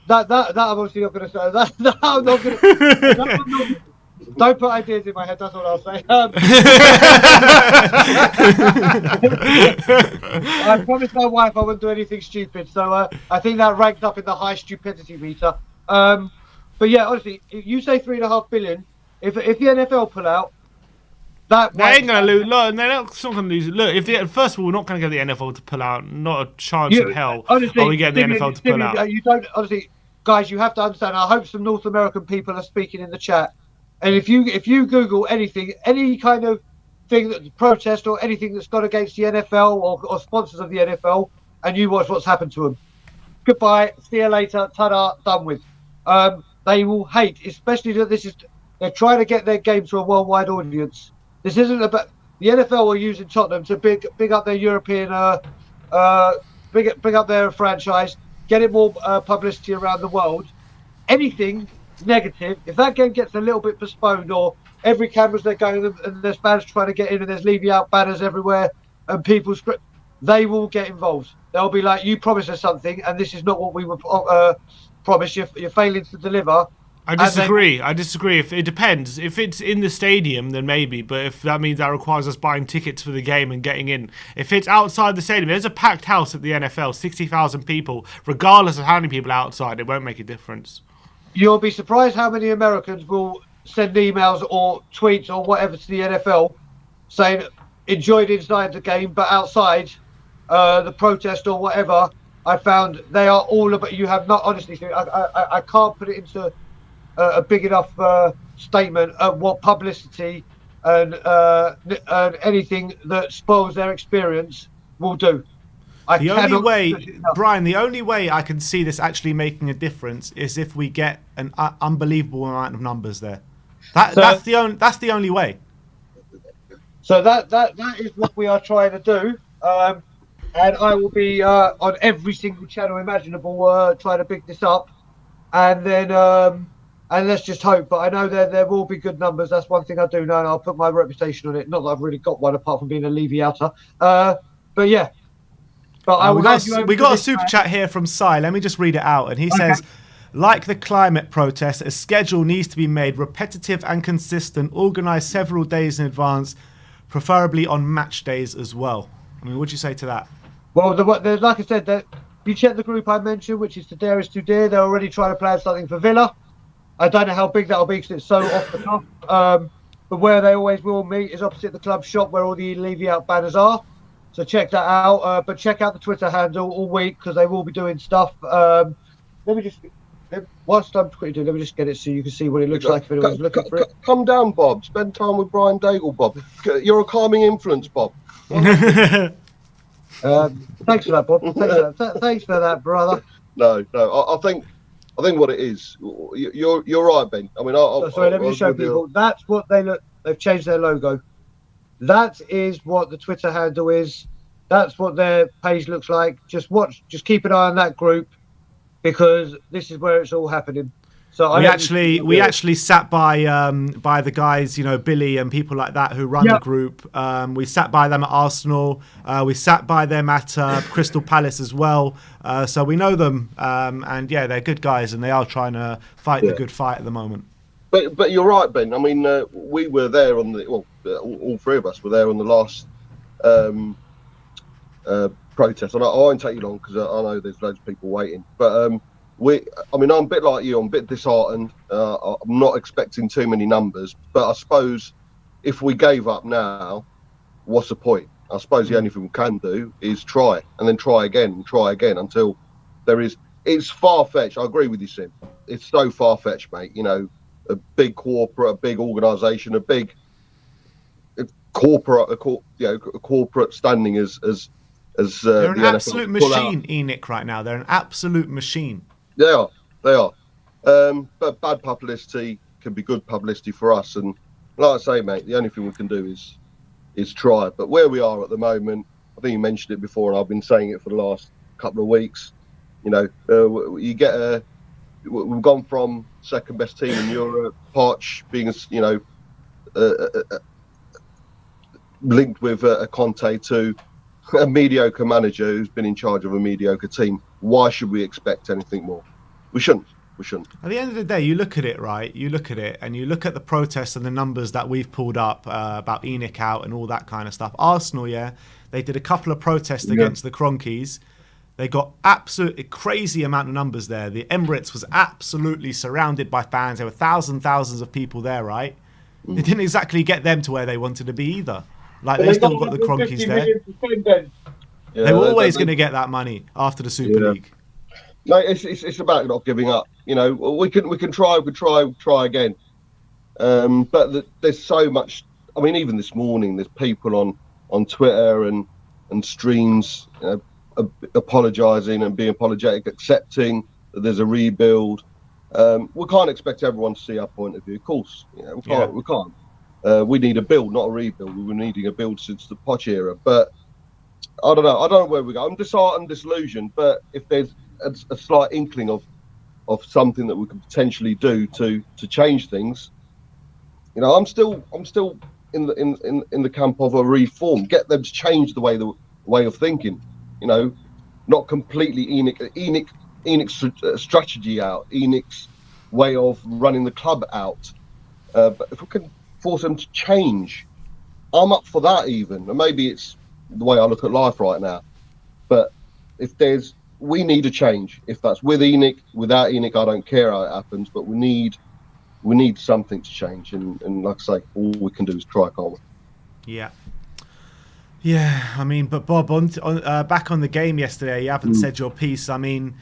that I'm obviously not going to say. That I'm not going to. Don't put ideas in my head. That's what I'll say. I promised my wife I wouldn't do anything stupid, so I think that ranked up in the high stupidity meter. But yeah, honestly, if you say $3.5 billion, if the NFL pull out, they ain't gonna lose. Look, they're not gonna lose. Look, first of all, we're not gonna get the NFL to pull out. Not a chance in hell. Honestly, are we getting the NFL to pull out? You don't. Honestly, guys, you have to understand. I hope some North American people are speaking in the chat. And if you Google anything, any kind of thing that protest or anything that's gone against the NFL or sponsors of the NFL, and you watch what's happened to them, goodbye. See you later. Ta-da. Done with. They will hate, especially that they're trying to get their game to a worldwide audience. This isn't about the NFL are using Tottenham to big up their European, big up their franchise, get it more publicity around the world. Anything negative, if that game gets a little bit postponed, or every cameras they're going and there's fans trying to get in and there's Levy out banners everywhere and people they will get involved. They'll be like, you promised us something and this is not what we were promised. You're failing to deliver. I disagree. If it depends. If it's in the stadium, then maybe. But if that means that requires us buying tickets for the game and getting in. If it's outside the stadium, there's a packed house at the NFL, 60,000 people. Regardless of how many people outside, it won't make a difference. You'll be surprised how many Americans will send emails or tweets or whatever to the NFL saying enjoyed inside the game, but outside the protest or whatever, I found they are all about. You have not honestly. I can't put it into a big enough statement of what publicity and anything that spoils their experience will do. The only way, Brian, the only way I can see this actually making a difference is if we get an unbelievable amount of numbers there. That's the only way. So that is what we are trying to do. And I will be on every single channel imaginable trying to pick this up. And then and let's just hope. But I know there will be good numbers. That's one thing I do know, and I'll put my reputation on it. Not that I've really got one apart from being a Levy outer. But yeah. But we got a super chat here from Sai. Let me just read it out. And he says, like the climate protest, a schedule needs to be made repetitive and consistent, organised several days in advance, preferably on match days as well. I mean, what would you say to that? Well, like I said, you check the group I mentioned, which is To Dare is To Dare. They're already trying to plan something for Villa. I don't know how big that'll be because it's so off the cuff. But where they always will meet is opposite the club shop where all the Levy out banners are. So check that out. But check out the Twitter handle all week because they will be doing stuff. Let me just, whilst I'm quickly doing, let me just get it so you can see what it looks like if anyone's looking for it. Come down, Bob. Spend time with Brian Daigle, Bob. You're a calming influence, Bob. Thanks for that, Bob. Thanks for that, brother. No. I think what it is. You're right, Ben. I mean, sorry. Let me just show people. That's what they look. They've changed their logo. That is what the Twitter handle is. That's what their page looks like. Just keep an eye on that group because this is where it's all happening. So we actually sat by the guys, Billy and people like that who run the group. We sat by them at Arsenal. We sat by them at Crystal Palace as well. So we know them, and yeah, they're good guys, and they are trying to fight the good fight at the moment. But you're right, Ben. I mean, we were there on all three of us were there on the last protest. I won't take you long because I know there's loads of people waiting. But I'm a bit like you. I'm a bit disheartened. I'm not expecting too many numbers. But I suppose if we gave up now, what's the point? I suppose the only thing we can do is try and then try again until there is. It's far-fetched. I agree with you, Sim. It's so far-fetched, mate. A big corporate, a big organisation, a big corporate standing as they're an absolute machine, Enoch. Right now, they're an absolute machine. They are. But bad publicity can be good publicity for us. And like I say, mate, the only thing we can do is try. But where we are at the moment, I think you mentioned it before, and I've been saying it for the last couple of weeks. You get we've gone from second best team in Europe, Poch being linked with a Conte to a mediocre manager who's been in charge of a mediocre team. Why should we expect anything more? We shouldn't. At the end of the day, you look at it, right? You look at it and you look at the protests and the numbers that we've pulled up about Enoch out and all that kind of stuff. Arsenal, they did a couple of protests against the Cronkies. They got absolutely crazy amount of numbers there. The Emirates was absolutely surrounded by fans. There were thousands of people there, right? It didn't exactly get them to where they wanted to be either. Like, they still got the Cronkies there. They were always going to get that money after the Super League. No, it's about not giving up. We can try again. But there's so much. I mean, even this morning, there's people on Twitter and streams apologising and being apologetic, accepting that there's a rebuild. We can't expect everyone to see our point of view. Of course, we can't. We need a build, not a rebuild. We were needing a build since the Poch era. But I don't know where we go. I'm disheartened, disillusioned. But if there's a slight inkling of something that we could potentially do to change things, I'm still in the camp of a reform. Get them to change the way of thinking. Not completely Enoch's strategy out, Enoch's way of running the club out. But if we can force them to change, I'm up for that even. And maybe it's the way I look at life right now. But we need a change. If that's with Enoch, without Enoch, I don't care how it happens. But we need something to change. And like I say, all we can do is try, can't we? Yeah. Yeah, I mean, but Bob, back on the game yesterday, you haven't said your piece. I mean,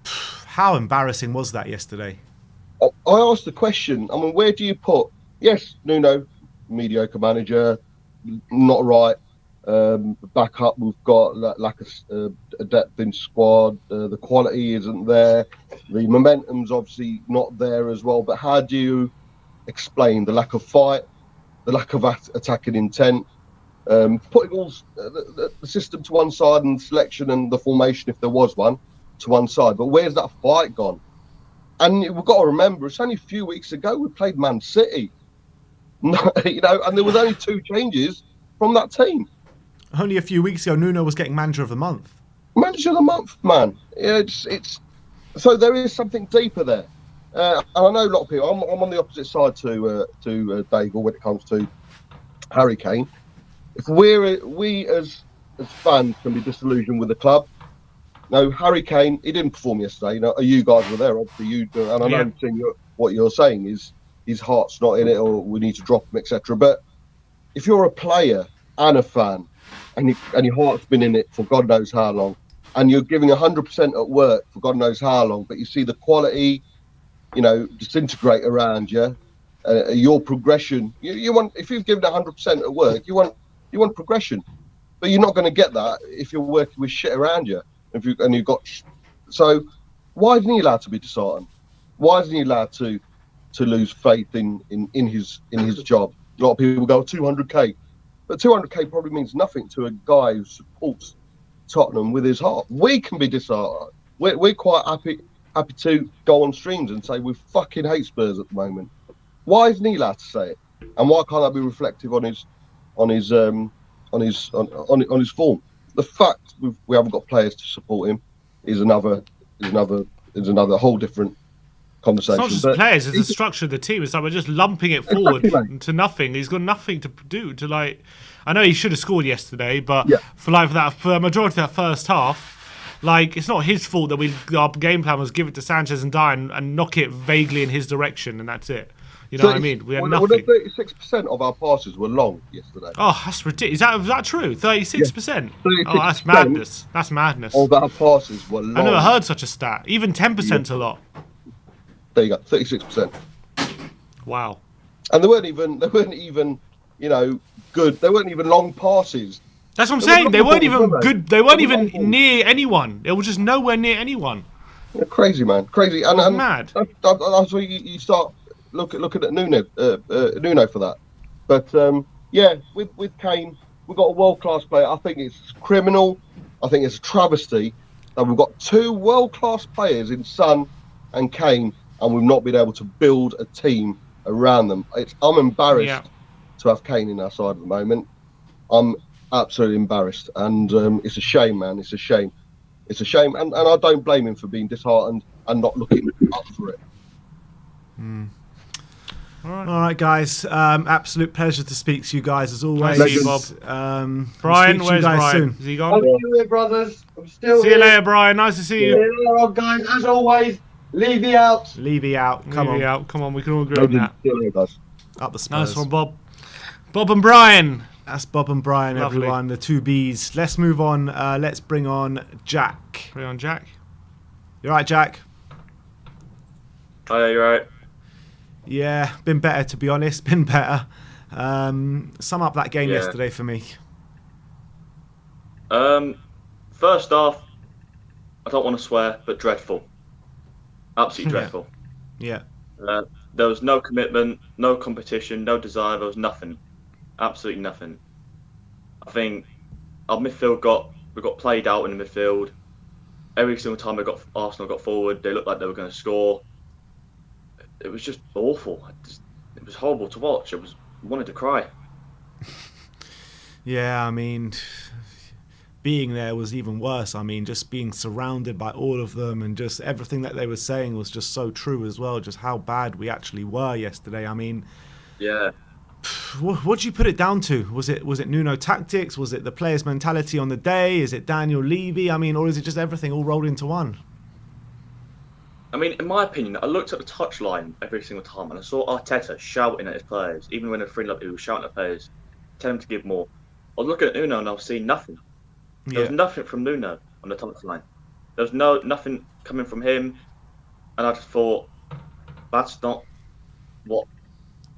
how embarrassing was that yesterday? I asked the question. I mean, where do you put? Yes, Nuno, mediocre manager, not right. Backup, we've got lack of a depth in squad. The quality isn't there. The momentum's obviously not there as well. But how do you explain the lack of fight, the lack of attacking intent, putting all the system to one side and selection and the formation, if there was one, to one side? But where's that fight gone? And we've got to remember, it's only a few weeks ago we played Man City, and there was only 2 changes from that team. Only a few weeks ago, Nuno was getting Manager of the Month. Manager of the Month, man. It's so there is something deeper there. And I know a lot of people. I'm on the opposite side to Daigle when it comes to Harry Kane. If we as fans can be disillusioned with the club. No, Harry Kane, he didn't perform yesterday. You guys were there, obviously. And I know what you're saying is his heart's not in it, or we need to drop him, etc. But if you're a player and a fan, and your heart's been in it for God knows how long, and you're giving 100% at work for God knows how long, but you see the quality, disintegrate around you, your progression. You want, if you've given 100% at work, you want progression, but you're not going to get that if you're working with shit around you. So why isn't he allowed to be disheartened? Why isn't he allowed to lose faith in his job? A lot of people go 200k, but 200k probably means nothing to a guy who supports Tottenham with his heart. We can be disheartened. We're quite happy to go on streams and say we fucking hate Spurs at the moment. Why isn't he allowed to say it? And why can't that be reflective on his form? The fact we haven't got players to support him is another whole different conversation. It's not just players; it's the structure of the team. It's like we're just lumping it forward to nothing. He's got nothing to do to like. I know he should have scored yesterday, but for the majority of that first half, like it's not his fault that our game plan was give it to Sanchez and Dyer and knock it vaguely in his direction, and that's it. You know what I mean? We had nothing. 36% of our passes were long yesterday. Oh, that's ridiculous. Is that true? 36%? Oh, that's madness. That's madness. All of our passes were long. I never heard such a stat. Even 10% a lot. There you go, 36%. Wow. And they weren't even, good. They weren't even long passes. That's what I'm saying. They weren't even good. They weren't even near anyone. They were just nowhere near anyone. Yeah, crazy, man. Crazy. And mad. That's where you start looking at Nuno for that. But with Kane, we've got a world-class player. I think it's criminal. I think it's a travesty that we've got 2 world-class players in Son and Kane, and we've not been able to build a team around them. I'm embarrassed to have Kane in our side at the moment. I'm absolutely embarrassed, and it's a shame, man. It's a shame. It's a shame, and I don't blame him for being disheartened and not looking up for it. All right, guys. Absolute pleasure to speak to you guys as always. Nice to see you, Bob. Brian, where's Brian? Soon. Is he gone? I'm still here, brothers. I'm still See here. you later, Brian. Nice to see you. Yeah, guys, as always, Levy out. Levy out. Come on. We can all agree on that. Up the Spurs. Nice one, Bob. Bob and Brian. That's Bob and Brian, Lovely. everyone. The 2 Bs. Let's move on. Let's bring on Jack. Bring on Jack. You all right, Jack? Oh, yeah, you're right. Yeah, been better, to be honest. Been better. Sum up that game yesterday for me. First off, I don't want to swear, but dreadful. Absolutely dreadful. Yeah. There was no commitment, no competition, no desire. There was nothing. Absolutely nothing. I think our midfield we got played out in the midfield. Every single time Arsenal got forward, they looked like they were going to score. It was just awful. It was horrible to watch. I wanted to cry. Yeah, I mean, being there was even worse. I mean, just being surrounded by all of them and just everything that they were saying was just so true as well. Just how bad we actually were yesterday. I mean, yeah. What do you put it down to? Was it Nuno tactics? Was it the players' mentality on the day? Is it Daniel Levy? I mean, or is it just everything all rolled into one? I mean, in my opinion, I looked at the touchline every single time and I saw Arteta shouting at his players. Even when they're 3-0, he was shouting at players, telling them to give more. I was looking at Nuno and I was seeing nothing. There was nothing from Nuno on the touchline. There was nothing coming from him. And I just thought, that's not what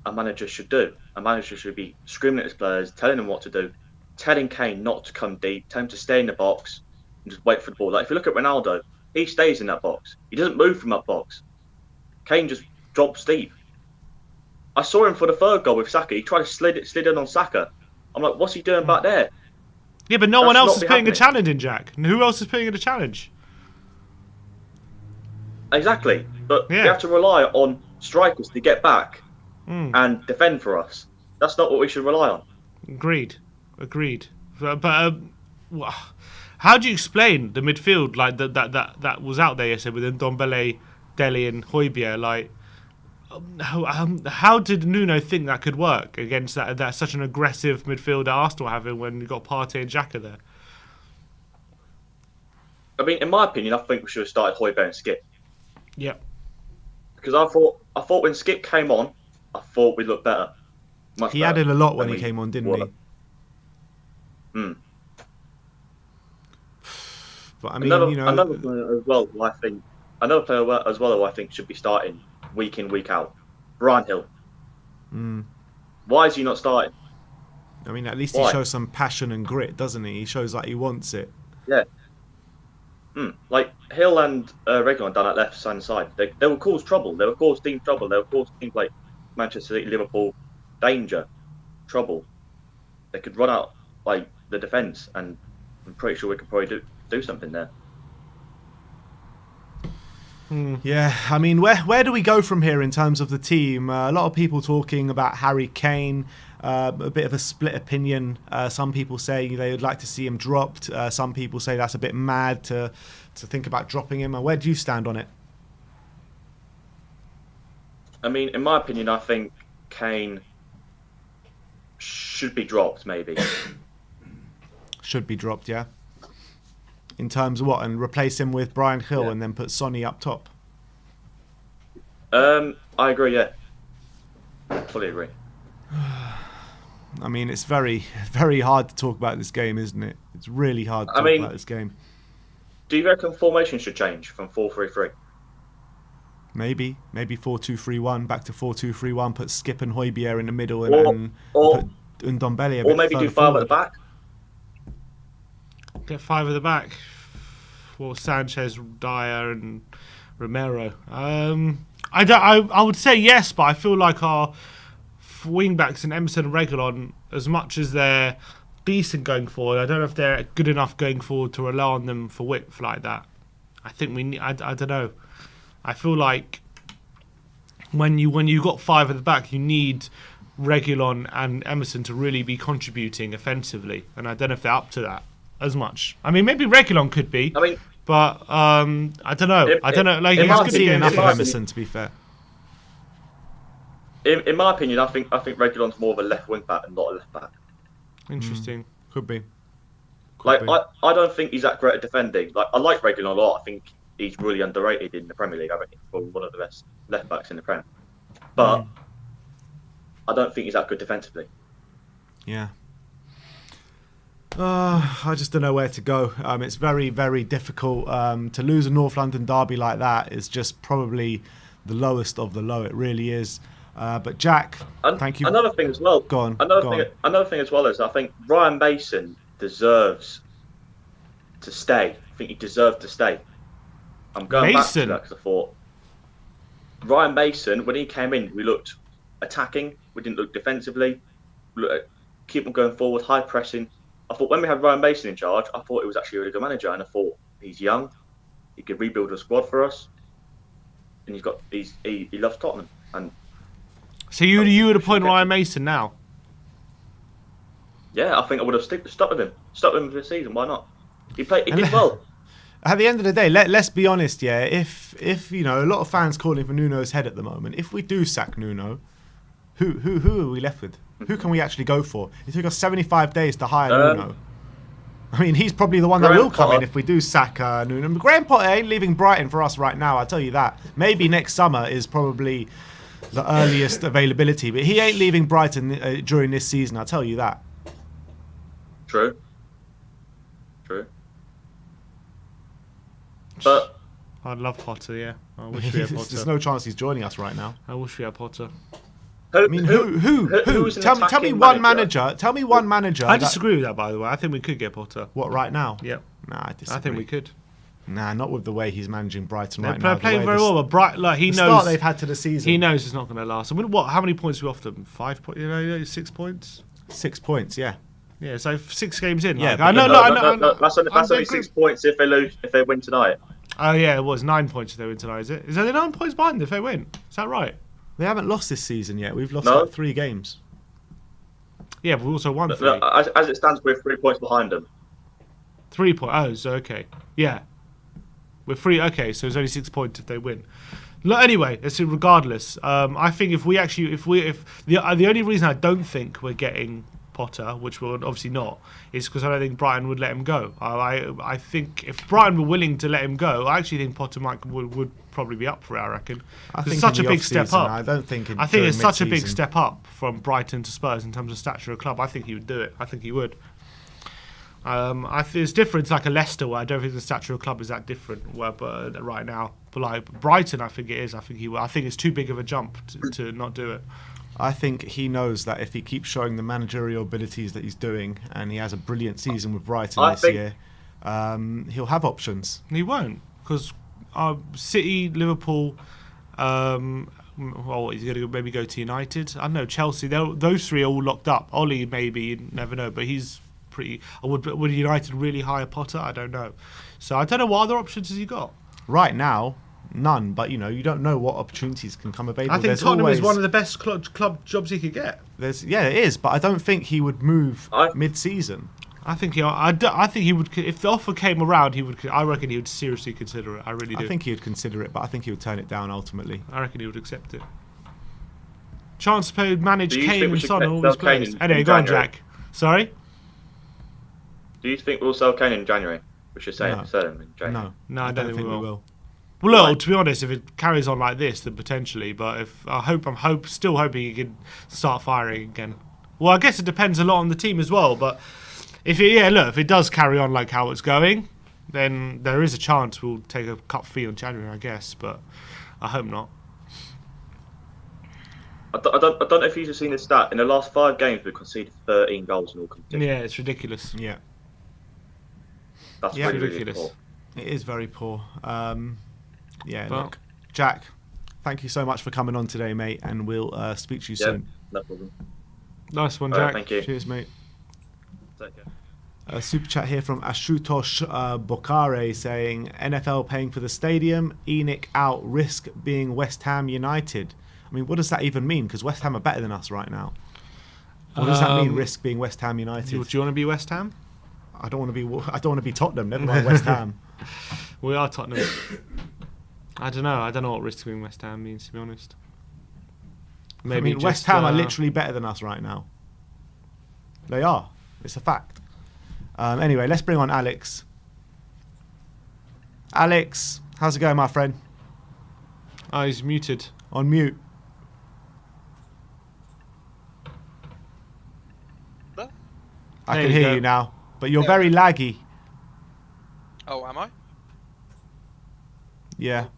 a manager should do. A manager should be screaming at his players, telling them what to do, telling Kane not to come deep, tell him to stay in the box and just wait for the ball. Like if you look at Ronaldo, he stays in that box. He doesn't move from that box. Kane just drops deep. I saw him for the third goal with Saka. He tried to slid in on Saka. I'm like, what's he doing back there? Yeah, but no one That's else not is be putting a happening. challenge in, Jack. And who else is putting in a challenge? Exactly. But Yeah. we have to rely on strikers to get back Mm. and defend for us. That's not what we should rely on. Agreed. But how do you explain the midfield like that was out there yesterday with Ndombele, Dele, and Højbjerg? Like, how did Nuno think that could work against that such an aggressive midfield that Arsenal having when you got Partey and Xhaka there? I mean, in my opinion, I think we should have started Højbjerg and Skip. Yep. Because I thought when Skip came on, I thought we looked better. Much He better added a lot when than he we came on, didn't were. he? But I mean, Another player as well who I think who I think should be starting week in, week out. Brian Hill. Why is he not starting? I mean, at least Why? he shows some passion and grit, doesn't he? He shows like he wants it. Yeah. Like Hill and Reguilon down that left side. They will cause trouble. They will cause team trouble. They will cause teams like Manchester City, Liverpool danger, trouble. They could run out like the defence, and I'm pretty sure we could probably do something there. Yeah, I mean, where do we go from here in terms of the team? A lot of people talking about Harry Kane, a bit of a split opinion. Some people say they would like to see him dropped. Some people say that's a bit mad to think about dropping him. Where do you stand on it? I mean, in my opinion, I think Kane should be dropped, maybe. Should be dropped, yeah. In terms of what? And replace him with Brian Hill Yeah. and then put Sonny up top? I agree, yeah. Fully agree. I mean, it's very, very hard to talk about this game, isn't it? It's really hard to talk about this game. Do you reckon formation should change from 4-3-3? Maybe 4-2-3-1, back to 4-2-3-1, put Skip and Højbjerg in the middle and Or put Ndombele a or bit maybe do further 5 at forward. the back? Get 5 at the back. Well, Sanchez, Dyer, and Romero. I would say yes, but I feel like our wing backs and Emerson and Reguilon, as much as they're decent going forward, I don't know if they're good enough going forward to rely on them for width like that. I think we need. I don't know. I feel like when you got 5 at the back, you need Reguilon and Emerson to really be contributing offensively, and I don't know if they're up to that as much. I mean, maybe Reguilon could be, I mean, but I don't know. I don't know. Like, in he's my Haven't good seen opinion- enough against of my us. Emerson, to be fair. in my opinion, I think Reguilon's more of a left wing back and not a left back. Interesting. Could be. Like, be. I don't think he's that great at defending. Like, I like Reguilon a lot. I think he's really underrated in the Premier League. I reckon he's probably one of the best left backs in the Prem. But I don't think he's that good defensively. Yeah. I just don't know where to go. It's very, very difficult. To lose a North London derby like that is just probably the lowest of the low. It really is. But Jack, thank you. Another thing as well. Go on. Another thing as well is I think Ryan Mason deserves to stay. I think he deserved to stay. I'm going back to Mason? that because I thought Ryan Mason, when he came in, we looked attacking. We didn't look defensively. We looked, keep on going forward, high pressing. I thought when we had Ryan Mason in charge, I thought he was actually a really good manager, and I thought he's young, he could rebuild a squad for us, and he loves Tottenham. And So you would appoint Ryan Mason now? yeah, I think I would have stuck with him for the season. Why not? He did well. At the end of the day, let's be honest, yeah. If a lot of fans calling for Nuno's head at the moment, if we do sack Nuno, who are we left with? Who can we actually go for? It took us 75 days to hire Nuno. I mean, he's probably the one that Graham will come in Potter. if we do sack Nuno. Graham Potter ain't leaving Brighton for us right now, I'll tell you that. Maybe next summer is probably the earliest availability, but he ain't leaving Brighton during this season, I'll tell you that. True. But I'd love Potter. Yeah, I wish we had Potter. There's no chance he's joining us right now. I wish we had Potter. I mean, who? Tell me one manager. Tell me one manager. I disagree with that, by the way. I think we could get Potter. What, right now? Yep. Nah, I disagree. I think we could. Nah, not with the way he's managing Brighton right now. They're playing very well, but he knows. Start they've had to the season. He knows it's not going to last. I mean, what? How many points we offered them? 5 points? 6 points? 6 points, yeah. Yeah, so 6 games in. Yeah, like, I know. That's only 6 points if they win tonight. Oh yeah, it was 9 points if they win tonight. Is it? Is there 9 points behind if they win? Is that right? They haven't lost this season yet. We've lost No. like 3 games. Yeah, but we also won 3. No, as it stands, we're 3 points behind them. 3 points. Oh, so okay. Yeah. We're 3. Okay, so it's only 6 points if they win. No, anyway, it's regardless. I think if the only reason I don't think we're getting Potter, which we're obviously not, is because I don't think Brighton would let him go. I think if Brighton were willing to let him go, I actually think Potter would probably be up for it. I reckon. It's such a big step up. I don't think. I think it's such a big step up from Brighton to Spurs in terms of stature of club. I think he would do it. I think he would. I think it's different. It's like a Leicester where I don't think the stature of club is that different. But right now, but like Brighton, I think it is. I think he will. I think it's too big of a jump to not do it. I think he knows that if he keeps showing the managerial abilities that he's doing, and he has a brilliant season with Brighton this year, he'll have options. He won't, because City, Liverpool, he's going to maybe go to United. I don't know, Chelsea. Those 3 are all locked up. Ollie, maybe, you never know, but he's pretty. Would United really hire Potter? I don't know. So I don't know what other options has he got. Right now, none. But you don't know what opportunities can come available. I think Tottenham is one of the best club jobs he could get. It is, but I don't think he would move mid-season. I think he would. If the offer came around, he would. I reckon he would seriously consider it. I really do. I think he would consider it, but I think he would turn it down ultimately. I reckon he would accept it. Chance to manage Do you Kane think we and should Son and all sell these players. Kane in Anyway, go on, January? Jack. Sorry. Do you think we'll sell Kane in January? We should sell him in January. No, I don't think we will. will. Well, to be honest, if it carries on like this, then potentially. But if I'm still hoping he can start firing again. Well, I guess it depends a lot on the team as well. But if it does carry on like how it's going, then there is a chance we'll take a cut fee on January, I guess. But I hope not. I don't know if you've seen this stat. In the last 5 games, we've conceded 13 goals in all competitions. Yeah, it's ridiculous. Yeah, That's Yeah, really ridiculous. poor. it is very poor. But- Look, Jack, thank you so much for coming on today, mate, and we'll speak to you soon. No problem. Nice one, All right, Jack. thank you. Cheers, mate. Take care. A super chat here from Ashutosh Bokare saying NFL paying for the stadium, ENIC out, risk being West Ham United. I mean, what does that even mean? Because West Ham are better than us right now. What does that mean? Risk being West Ham United? Do you want to be West Ham? I don't want to be Tottenham. Never mind West Ham. We are Tottenham. I don't know what risk being West Ham means, to be honest. I mean, West Ham are literally better than us right now. They are. It's a fact. Anyway, let's bring on Alex. Alex, how's it going, my friend? Oh, he's muted. On mute. Hello? I There can you hear go. you now, but you're Yeah. very laggy. Oh, am I? Yeah.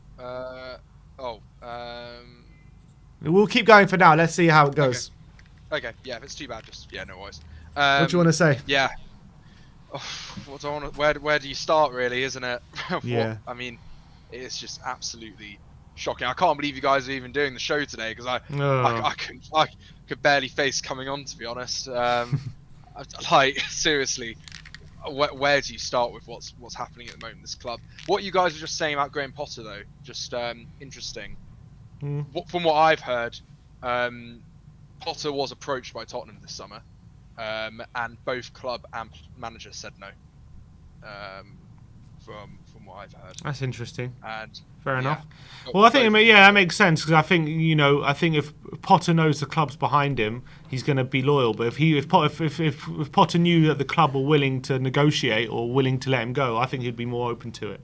Oh. We'll keep going for now. Let's see how it goes. Okay. Yeah, if it's too bad, just no worries. What do you want to say? Yeah. Oh, what do I want? Where do you start? Really, isn't it? Yeah. I mean, it's just absolutely shocking. I can't believe you guys are even doing the show today because I could barely face coming on, to be honest. Like seriously, where do you start with what's happening at the moment in this club? What you guys were just saying about Graham Potter, though, just interesting. From what I've heard, Potter was approached by Tottenham this summer, and both club and manager said no. From what I've heard. That's interesting. And Fair enough. Yeah. Well, I think that makes sense because I think if Potter knows the club's behind him, he's going to be loyal. But if Potter knew that the club were willing to negotiate or willing to let him go, I think he'd be more open to it.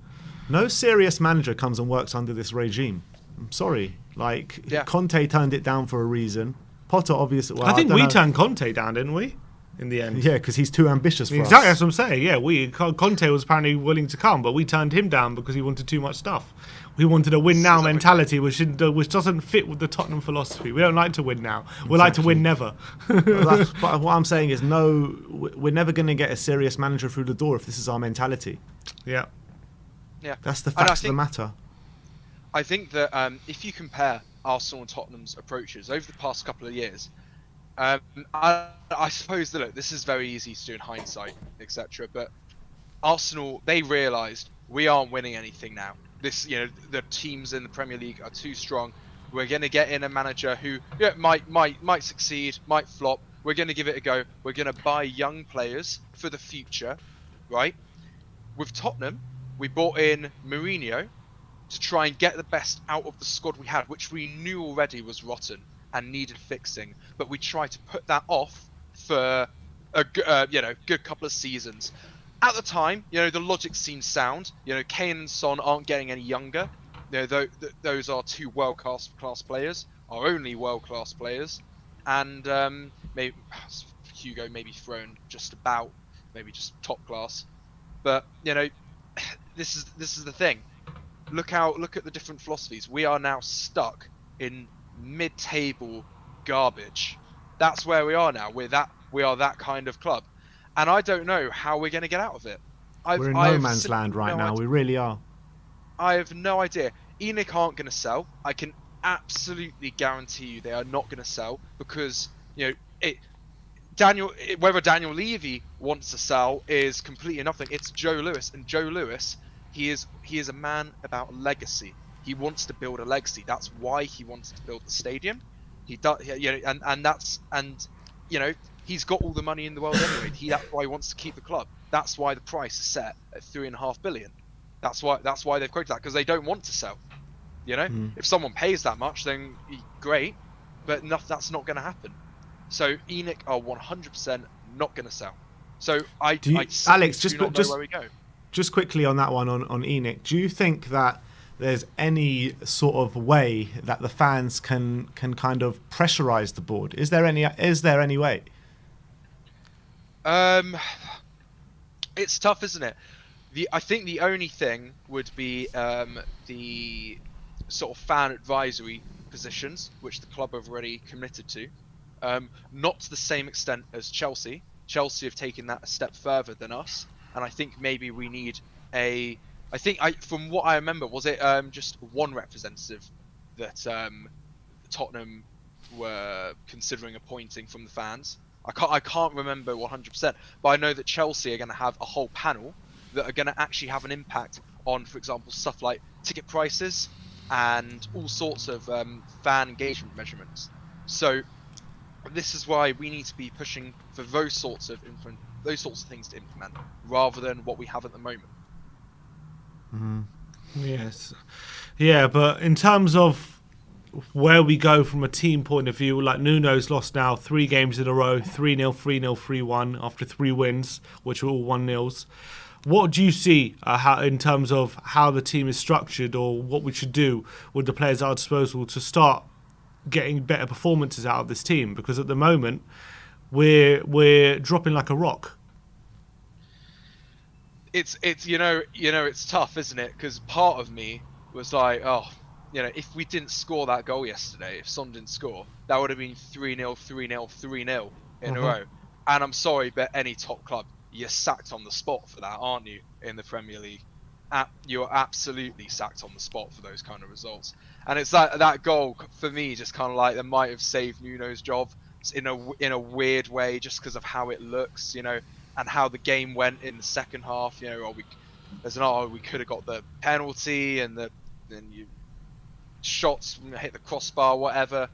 No serious manager comes and works under this regime. I'm sorry. Conte turned it down for a reason. Potter obviously. Well, I think don't we know. turned Conte down, didn't we? in the end. Yeah, because he's too ambitious for Exactly, us. that's what I'm saying. Yeah, Conte was apparently willing to come, but we turned him down because he wanted too much stuff. We wanted a win now mentality, which doesn't fit with the Tottenham philosophy. We don't like to win now. We like to win never. But what I'm saying is, no, we're never going to get a serious manager through the door if this is our mentality. Yeah. Yeah. That's the facts of the matter. I think that if you compare Arsenal and Tottenham's approaches over the past couple of years, I suppose that, look, this is very easy to do in hindsight, etc. But Arsenal, they realised we aren't winning anything now. The teams in the Premier League are too strong. We're going to get in a manager who might succeed, might flop. We're going to give it a go. We're going to buy young players for the future, right? With Tottenham, we bought in Mourinho to try and get the best out of the squad we had, which we knew already was rotten and needed fixing. But we tried to put that off for a good couple of seasons. At the time, the logic seemed sound. Kane and Son aren't getting any younger. Those are two world-class players, our only world-class players, and maybe Hugo maybe thrown just about, maybe just top class. But this is the thing. Look at the different philosophies. We are now stuck in mid-table garbage. That's where we are now. We are that kind of club. And I don't know how we're going to get out of it. We're in no man's land right now. We really are. I have no idea. ENIC aren't going to sell. I can absolutely guarantee you they are not going to sell because whether Daniel Levy wants to sell is completely nothing. It's Joe Lewis, and Joe Lewis, he is a man about legacy. He wants to build a legacy. That's why he wants to build the stadium. He does, he's got all the money in the world anyway. That's why he wants to keep the club. That's why the price is set at $3.5 billion. That's why they've quoted that, because they don't want to sell. If someone pays that much, then great, but that's not going to happen. So ENIC are 100% not going to sell. So Alex, do not know where we go. Just quickly on that one on ENIC, do you think that there's any sort of way that the fans can kind of pressurize the board? Is there any way? It's tough, isn't it? I think the only thing would be the sort of fan advisory positions, which the club have already committed to. Not to the same extent as Chelsea. Chelsea have taken that a step further than us, and I think maybe we need from what I remember, was it just one representative that Tottenham were considering appointing from the fans? I can't remember 100%, but I know that Chelsea are going to have a whole panel that are going to actually have an impact on, for example, stuff like ticket prices and all sorts of fan engagement measurements. So this is why we need to be pushing for those sorts of things to implement, rather than what we have at the moment. Mm-hmm. Yes, yeah, but in terms of where we go from a team point of view, like Nuno's lost now 3 games in a row, 3-0, 3-0, 3-1 after 3 wins, which were all 1-0s. What do you see in terms of how the team is structured, or what we should do with the players at our disposal to start getting better performances out of this team? Because at the moment, we're dropping like a rock. It's it's tough, isn't it? Because part of me was like, if we didn't score that goal yesterday, if Son didn't score, that would have been 3-0, 3-0, 3-0 in a row. And I'm sorry, but any top club, you're sacked on the spot for that, aren't you? In the Premier League, you're absolutely sacked on the spot for those kind of results. And it's that goal for me, just kind of like, that might have saved Nuno's job in a weird way, just because of how it looks, and how the game went in the second half. We could have got the penalty, and shots hit the crossbar, whatever.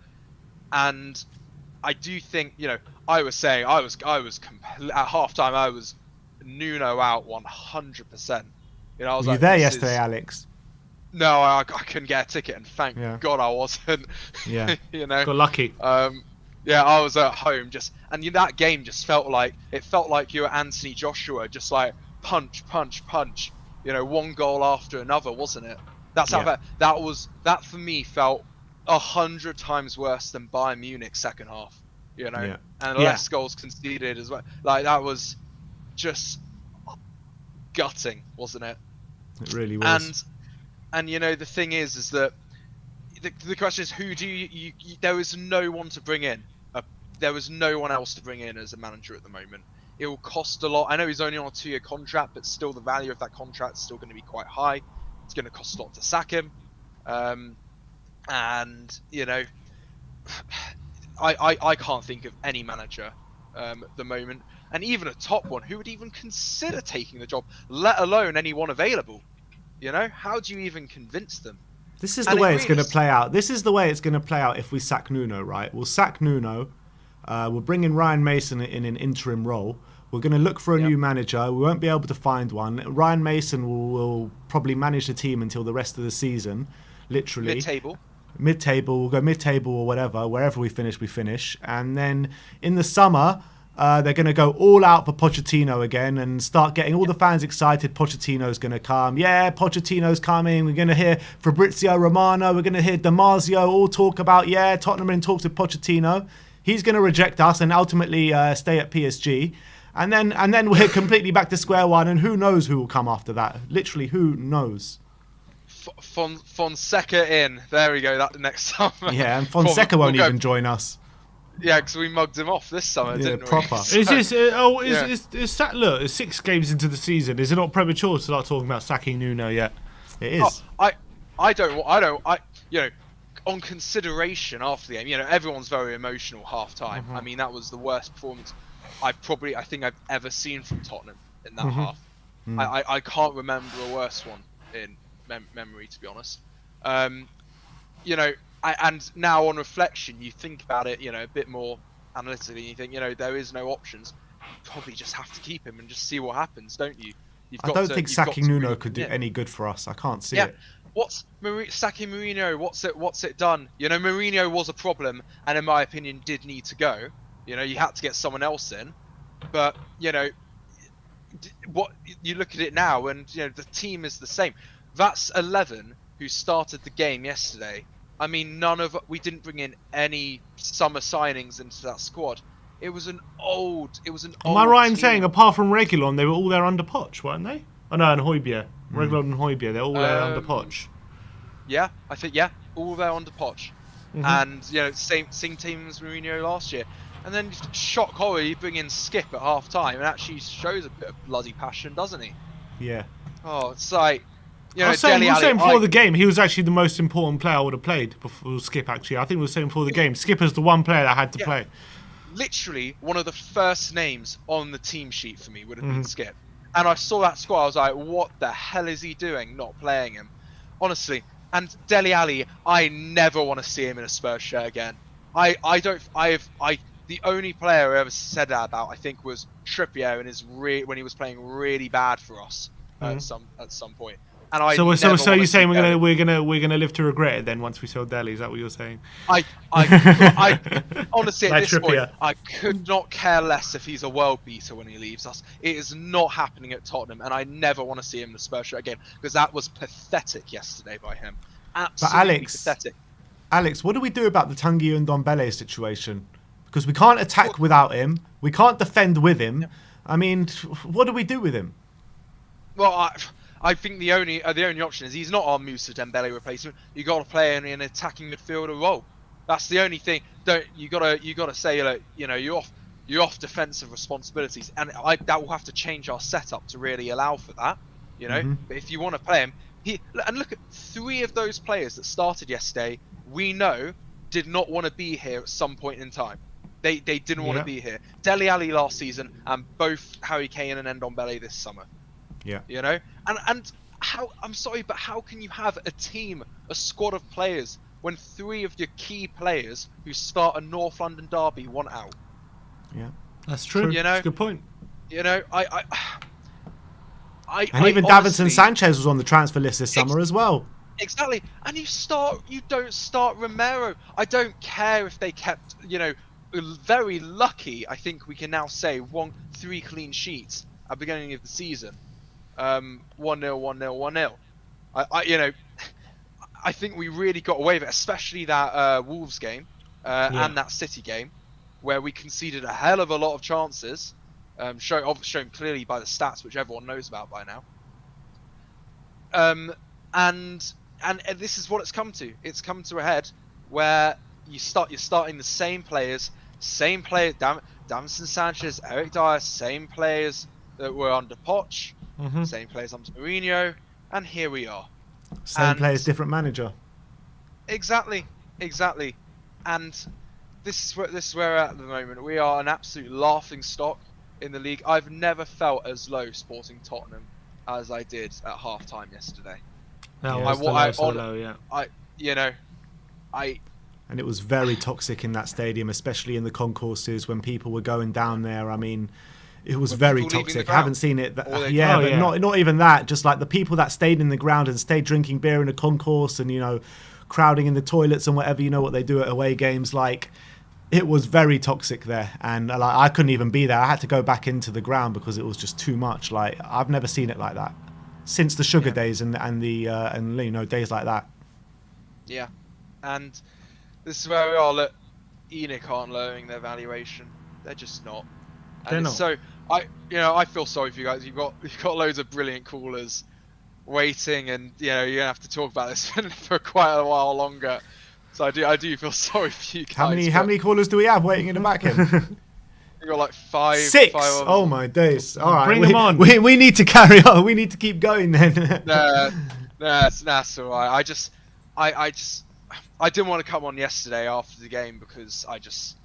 And I do think, I was saying, I was at halftime, I was Nuno out 100%. I was Were you there yesterday, Alex? No, I couldn't get a ticket, and thank God I wasn't. Yeah. Got lucky. Yeah, I was at home and that game just felt like you were Anthony Joshua, just like punch, punch, punch. One goal after another, wasn't it? That's how that for me felt 100 times worse than Bayern Munich second half. Yeah. and Yeah. less goals conceded as well. Like, that was just gutting, wasn't it? It really was. And the thing is that the question is, who do you there is no one to bring in. There was no one else to bring in as a manager at the moment. It will cost a lot. I know he's only on a 2-year contract, but still the value of that contract is still going to be quite high. It's going to cost a lot to sack him. And I can't think of any manager at the moment, and even a top one, who would even consider taking the job, let alone anyone available. How do you even convince them? This is the way it's going to play out. This is the way it's going to play out if we sack Nuno, right? We'll sack Nuno. We'll bring in Ryan Mason in an interim role. We're going to look for a new manager. We won't be able to find one. Ryan Mason will probably manage the team until the rest of the season, literally. Mid-table. We'll go mid-table or whatever. Wherever we finish. And then in the summer, they're going to go all out for Pochettino again and start getting all the fans excited. Pochettino's going to come. Yeah, Pochettino's coming. We're going to hear Fabrizio Romano. We're going to hear Damasio all talk about, Tottenham in talks with Pochettino. He's going to reject us and ultimately stay at PSG. And then we're completely back to square one. And who knows who will come after that? Literally, who knows? Fonseca in. There we go. That next summer. Yeah, and Fonseca won't even join us. Yeah, because we mugged him off this summer, didn't proper. we? Is this? Look, it's 6 games into the season. Is it not premature to start talking about sacking Nuno yet? It is. I don't. On consideration after the game, everyone's very emotional half time. I mean, that was the worst performance I think I've ever seen from Tottenham in that half. I can't remember a worse one in memory, to be honest. And now on reflection, you think about it, a bit more analytically. You think, there is no options. You probably just have to keep him and just see what happens, don't you? I don't think sacking Nuno could do any good for us. I can't see it. Sacking Mourinho? What's it done? Mourinho was a problem, and in my opinion, did need to go. You had to get someone else in, but what you look at it now, and the team is the same. That's 11 who started the game yesterday. I mean, we didn't bring in any summer signings into that squad. It was an old. Am I right in team. saying, apart from Reguilon, they were all there under Poch, weren't they? Oh no, and Højbjerg. Reguilon and Højbjerg, they're all there under Poch. Yeah, I think all there under Poch, and same team as Mourinho last year. And then shock horror, you bring in Skip at half time and actually shows a bit of bloody passion, doesn't he? Yeah. Oh, it's like, I was saying before the game, he was actually the most important player I would have played before Skip, actually. I think we were saying before the game, Skip is the one player that had to play. Literally, one of the first names on the team sheet for me would have been Skip. And I saw that squad, I was like, what the hell is he doing not playing him? Honestly. And Dele Alli, I never want to see him in a Spurs shirt again. The only player I ever said that about, I think, was Trippier when he was playing really bad for us at some point. And so you're saying we're gonna live to regret it then once we sell Dele? Is that what you're saying? I honestly at this point, I could not care less if he's a world beater when he leaves us. It is not happening at Tottenham, and I never want to see him in the Spurs shirt again, because that was pathetic yesterday by him. Absolutely pathetic. Alex, what do we do about the Tanguy and Ndombele situation? Because we can't attack without him. We can't defend with him. I mean, what do we do with him? Well, I think the only option is he's not our Moussa Dembele replacement. You got to play in an attacking midfielder role. That's the only thing. You got to say, like, you're off defensive responsibilities, and that will have to change our setup to really allow for that. But if you want to play him, and look at 3 of those players that started yesterday. We know did not want to be here at some point in time. They didn't want to be here. Dele Alli last season, and both Harry Kane and Ndombele this summer. Yeah. And how, I'm sorry, but how can you have a squad of players when 3 of your key players who start a North London derby want out? Yeah, that's true. That's a good point. Even Davinson Sanchez was on the transfer list this summer as well. Exactly, and you don't start Romero. I don't care if they kept, very lucky. I think we can now say 3 clean sheets at the beginning of the season. 1-0, 1-0, 1-0. I think we really got away with it, especially that Wolves game and that City game. where we conceded a hell of a lot of chances, shown clearly by the stats, which everyone knows about by now. And this is what it's come to. It's come to a head where you're starting the same players, Davinson Sanchez, Eric Dyer, same players that were under Poch, same players under Mourinho, and here we are. Same players, different manager. Exactly. And this is where we're at the moment. We are an absolute laughing stock in the league. I've never felt as low supporting Tottenham as I did at half-time yesterday. No, And it was very toxic in that stadium, especially in the concourses when people were going down there. I mean, it was very toxic. I haven't seen it. Not even that. Just like the people that stayed in the ground and stayed drinking beer in the concourse and, you know, crowding in the toilets and whatever, you know what they do at away games. Like, it was very toxic there, and like I couldn't even be there. I had to go back into the ground because it was just too much. Like, I've never seen it like that since the sugar days and the you know, days like that. Yeah, and this is where we are. Look, Enoch aren't lowering their valuation. They're just not. And They're not. So I feel sorry for you guys. You've got loads of brilliant callers waiting, and you're gonna have to talk about this for quite a while longer. So I do feel sorry for you guys. How many callers do we have waiting in the back end? We got like 5. 6. 5 Oh my days! All right, bring them on. We need to carry on. We need to keep going then. That's all right. I didn't want to come on yesterday after the game because I just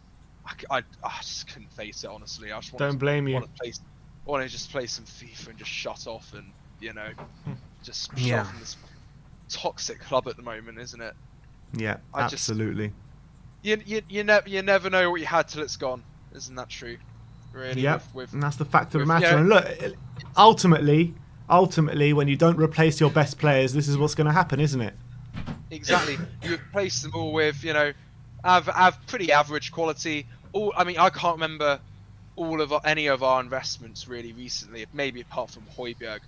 couldn't face it, honestly. I just Don't blame you. Want to just play some FIFA and just shut off and just shut off from this toxic club at the moment, isn't it? Yeah, absolutely. You never know what you had till it's gone. Isn't that true? Really? Yeah, and that's the fact of the matter. And look, ultimately, when you don't replace your best players, this is what's going to happen, isn't it? Exactly. You replace them all with, pretty average quality. I can't remember any of our investments really recently, maybe apart from Højbjerg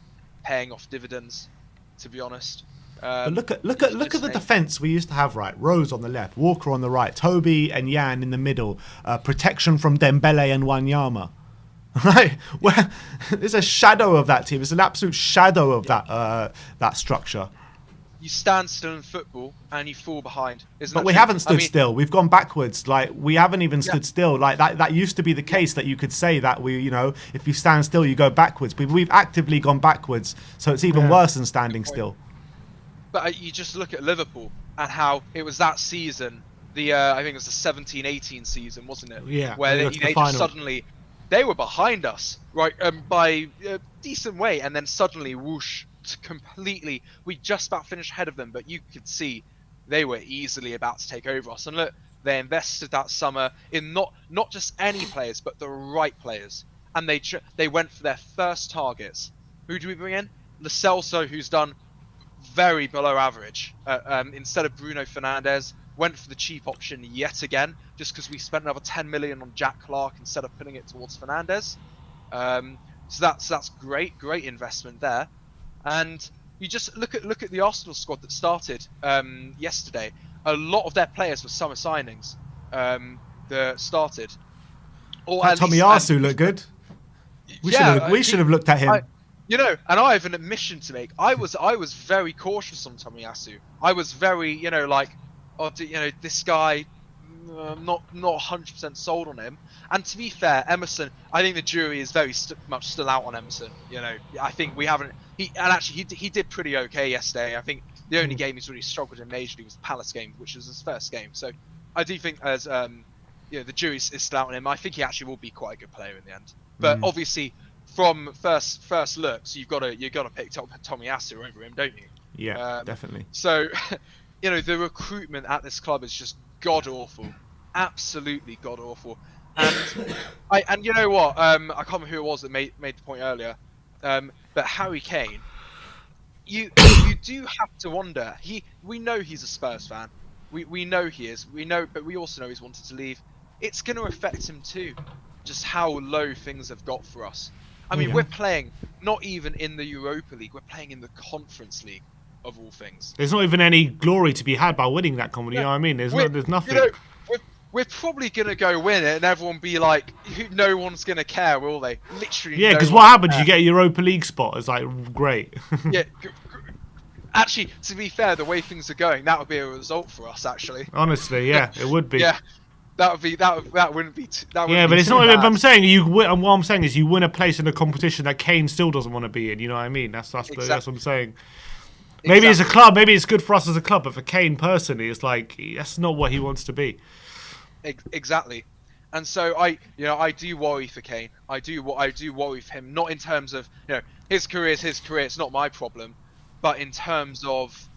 paying off dividends, to be honest. But look at the defence we used to have, right? Rose on the left, Walker on the right, Toby and Jan in the middle, protection from Dembele and Wanyama. Right? Well, there's a shadow of that team. It's an absolute shadow of that structure. You stand still in football and you fall behind. But we haven't stood still. We've gone backwards. Like, we haven't even stood still. Like that used to be the case, that you could say that if you stand still, you go backwards. We've actively gone backwards, so it's even worse than standing still. But you just look at Liverpool and how it was that season, I think it was the 17-18 season, wasn't it? Yeah. Where they just suddenly, they were behind us, right, by a decent way, and then suddenly, whoosh, completely, we just about finished ahead of them, but you could see they were easily about to take over us. And look, they invested that summer in not just any players, but the right players. And they went for their first targets. Who do we bring in? Lo Celso, who's done very below average. Instead of Bruno Fernandes, went for the cheap option yet again, just because we spent another 10 million on Jack Clark instead of putting it towards Fernandes. So that's great investment there. And you just look at the Arsenal squad that started yesterday. A lot of their players were summer signings that started. Tomiyasu looked good. We should have looked at him. And I have an admission to make. I was very cautious on Tomiyasu. I was very, this guy, not 100% sold on him. And to be fair, Emerson, I think the jury is very much still out on Emerson. I think we haven't. He did pretty okay yesterday. I think the only game he's really struggled in majorly was the Palace game, which was his first game. So I do think as the jury is still out on him. I think he actually will be quite a good player in the end. But obviously, from first looks, you've got to pick Tomiyasu over him, don't you? Yeah, definitely. So, the recruitment at this club is just god awful, absolutely god awful. And you know what? I can't remember who it was that made the point earlier. But Harry Kane, you do have to wonder. We know he's a Spurs fan. We know he is. We know, but we also know he's wanted to leave. It's going to affect him too. Just how low things have got for us. I mean, we're playing not even in the Europa League. We're playing in the Conference League, of all things. There's not even any glory to be had by winning that company. You know what I mean? There's nothing. we're probably gonna go win it, and everyone be like, no one's gonna care, will they? Literally. Yeah, no because one what will happens? care. You get a Europa League spot. It's like great. Yeah. Actually, to be fair, the way things are going, that would be a result for us. Actually. Honestly, yeah, it would be. Yeah. That wouldn't be. That wouldn't Yeah, be but it's too not. bad. I'm saying you win, and what I'm saying is you win a place in a competition that Kane still doesn't want to be in. You know what I mean? That's what I'm saying. Maybe as a club, maybe it's good for us as a club, but for Kane personally, it's like that's not what he wants to be. Exactly. And so I do worry for Kane. I do worry for him, not in terms of his career is his career. It's not my problem, but in terms of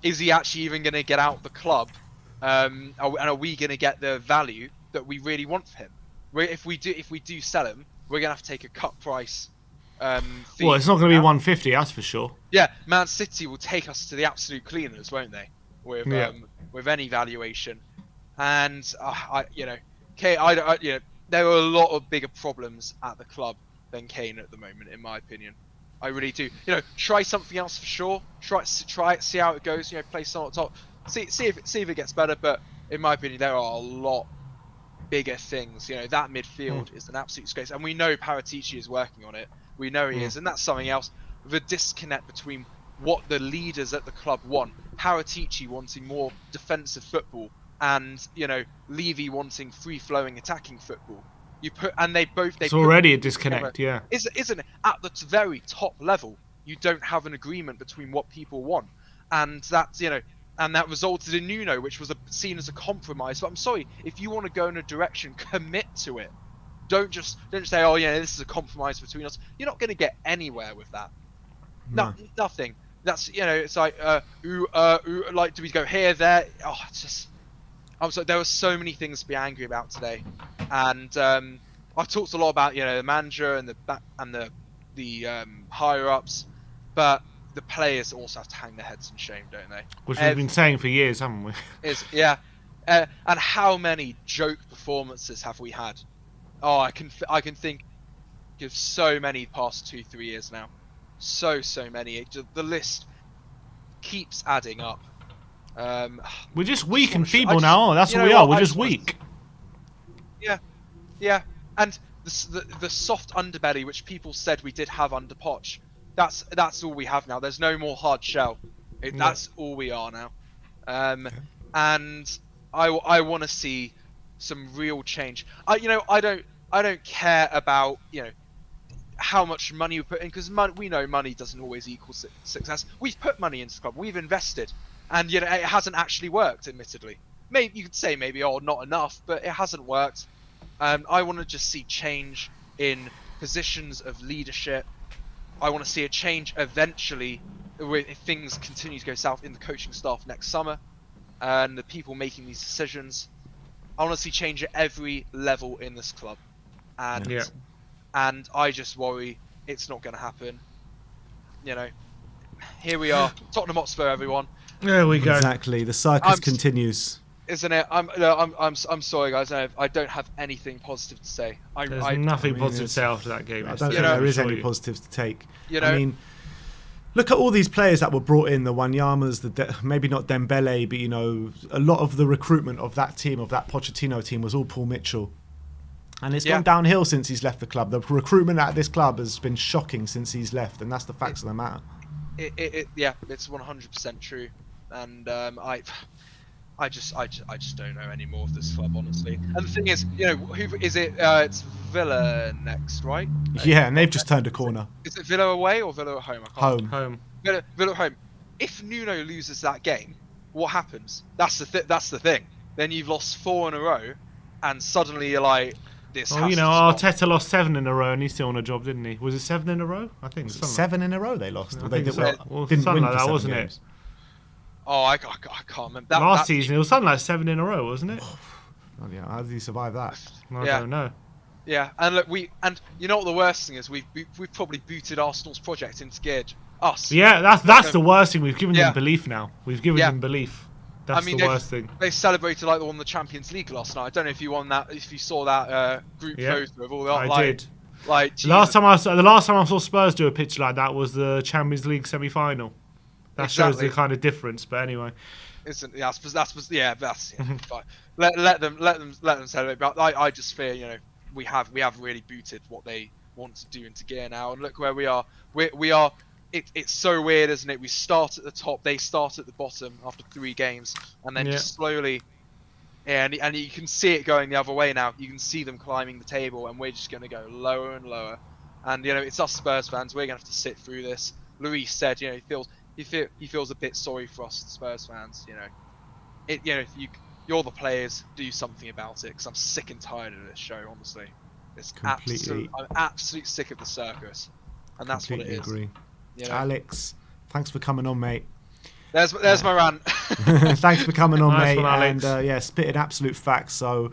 is he actually even going to get out the club? And are we going to get the value that we really want for him? If we do sell him, we're going to have to take a cut price. Fee. Well, it's not going to be 150, that's for sure. Yeah, Man City will take us to the absolute cleaners, won't they? With any valuation, and Kane. There are a lot of bigger problems at the club than Kane at the moment, in my opinion. I really do. Try something else for sure. Try it, see how it goes. Play someone at top. See if it gets better. But in my opinion, there are a lot bigger things. That midfield is an absolute disgrace, and we know Paratici is working on it. We know he is, and that's something else. The disconnect between what the leaders at the club want, Paratici wanting more defensive football, and Levy wanting free-flowing attacking football. It's already a disconnect, yeah. Isn't it? At the very top level, you don't have an agreement between what people want, and that's and that resulted in Nuno, which was seen as a compromise. But I'm sorry, if you want to go in a direction, commit to it. Don't just say, oh yeah, this is a compromise between us. You're not going to get anywhere with that. No, nothing. That's it's like like, do we go here, there? Oh, it's just. I'm sorry. There were so many things to be angry about today, and I've talked a lot about the manager and the higher ups, but the players also have to hang their heads in shame, don't they? Which we've been saying for years, haven't we? And how many joke performances have we had? Oh, I can think of so many past 2-3 years now. So many. The list keeps adding up. We're just weak and feeble now. That's what we are. We're just weak. Yeah. And the soft underbelly, which people said we did have under Poch, that's all we have now. There's no more hard shell. That's all we are now. And I want to see some real change. I don't care about how much money we put in, because we know money doesn't always equal success. We've put money into the club, we've invested, and it hasn't actually worked. Admittedly, maybe you could say not enough, but it hasn't worked. I want to just see change in positions of leadership. I want to see a change eventually if things continue to go south in the coaching staff next summer and the people making these decisions. I want to see change at every level in this club, and I just worry it's not going to happen. Here we are, Tottenham Hotspur, everyone. There we go. Exactly, the circus continues, isn't it? I'm sorry, guys. I don't have anything positive to say. There's nothing positive to say after that game. I don't think there is any positives to take. I mean, look at all these players that were brought in, the Wanyamas, maybe not Dembele, but a lot of the recruitment of that team, of that Pochettino team, was all Paul Mitchell. And it's gone downhill since he's left the club. The recruitment at this club has been shocking since he's left, and that's the facts of the matter. It's 100% true. And I just don't know anymore of this club, honestly. And the thing is, who is it? It's Villa next, right? Yeah, and they've just turned a corner. Is it Villa away or Villa at home? Home. Villa at home. If Nuno loses that game, what happens? That's the thing. Then you've lost 4 in a row, and suddenly you're like, this. Oh, Arteta lost 7 in a row, and he's still on a job, didn't he? Was it 7 in a row? I think 7 in a row they lost. I think so. Didn't win like that, wasn't games. it? Oh, I can't remember. Last season, it was something like 7 in a row, wasn't it? Oh, yeah, how did he survive that? I don't know. Yeah, and look, you know what the worst thing is? We've probably booted Arsenal's project into gear. Us. Yeah, that's the worst thing. We've given them belief now. We've given them belief. That's the worst thing. They celebrated like they won the Champions League last night. I don't know if you saw that group photo of all the. I did. Like the last time I saw Spurs do a picture like that was the Champions League semi-final. That shows the kind of difference. But anyway, Isn't that's fine. Let them celebrate. But I just fear, you know, we have really booted what they want to do into gear now, and look where we are. We are. It's so weird, isn't it? We start at the top, they start at the bottom after 3 games, and then just slowly, and you can see it going the other way now. You can see them climbing the table, and we're just going to go lower and lower. And you know, it's us Spurs fans. We're going to have to sit through this. Luis said, you know, he feels a bit sorry for us Spurs fans. You know, if you're the players, do something about it, because I'm sick and tired of this show. Honestly, I'm absolutely sick of the circus, and that's what it is. Agree. You know? Alex, thanks for coming on, mate. There's my rant. Thanks for coming on, nice mate. One, Alex. And spitting absolute facts. So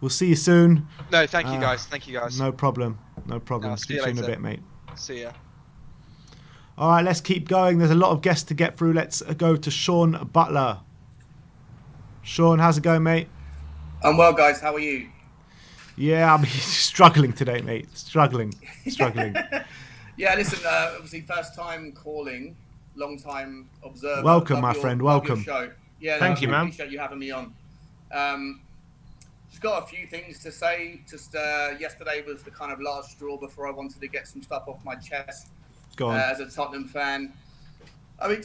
we'll see you soon. No, thank you guys. Thank you guys. No problem. See you in a later. bit, mate. See ya. All right, let's keep going. There's a lot of guests to get through. Let's go to Sean Butler. Sean, how's it going, mate? I'm well, guys. How are you? Yeah, I'm struggling today, mate. Struggling. Yeah, listen, obviously first time calling, long time observer. Welcome, my friend. Welcome. Show. Yeah, Thank you, man. Appreciate you having me on. Just got a few things to say. Just yesterday was the kind of last straw before I wanted to get some stuff off my chest. Go on. As a Tottenham fan. I mean,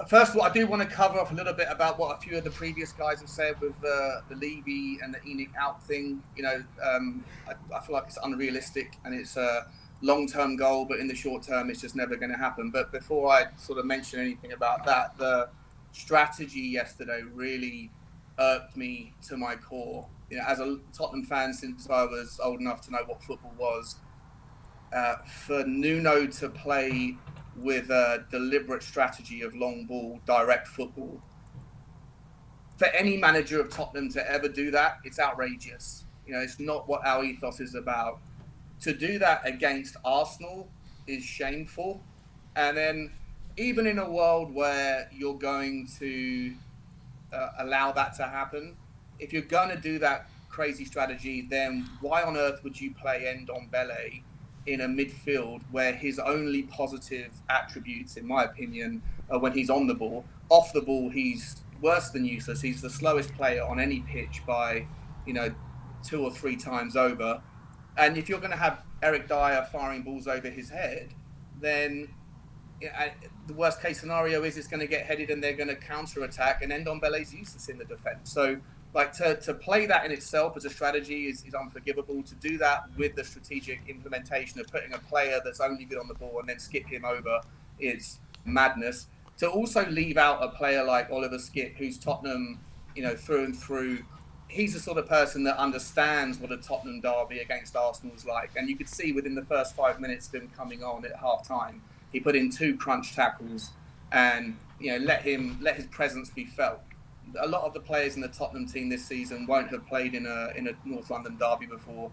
first of all, I do want to cover off a little bit about what a few of the previous guys have said with the Levy and the ENIC out thing. You know, I feel like it's unrealistic and it's a long-term goal, but in the short term, it's just never going to happen. But before I sort of mention anything about that, the strategy yesterday really irked me to my core. You know, as a Tottenham fan since I was old enough to know what football was, for Nuno to play with a deliberate strategy of long ball, direct football, for any manager of Tottenham to ever do that, it's outrageous. You know, it's not what our ethos is about. To do that against Arsenal is shameful. And then even in a world where you're going to allow that to happen, if you're going to do that crazy strategy, then why on earth would you play Ndombele in a midfield where his only positive attributes, in my opinion, are when he's on the ball? Off the ball, he's worse than useless. He's the slowest player on any pitch by, 2 or 3 times over. And if you're going to have Eric Dyer firing balls over his head, then the worst case scenario is it's going to get headed and they're going to counter attack, and Ndombele's useless in the defence. So, to play that in itself as a strategy is unforgivable. To do that with the strategic implementation of putting a player that's only good on the ball and then skip him over is madness. To also leave out a player like Oliver Skipp, who's Tottenham, through and through. He's the sort of person that understands what a Tottenham derby against Arsenal is like. And you could see within the first 5 minutes of him coming on at half-time, he put in 2 crunch tackles and, let his presence be felt. A lot of the players in the Tottenham team this season won't have played in a North London derby before,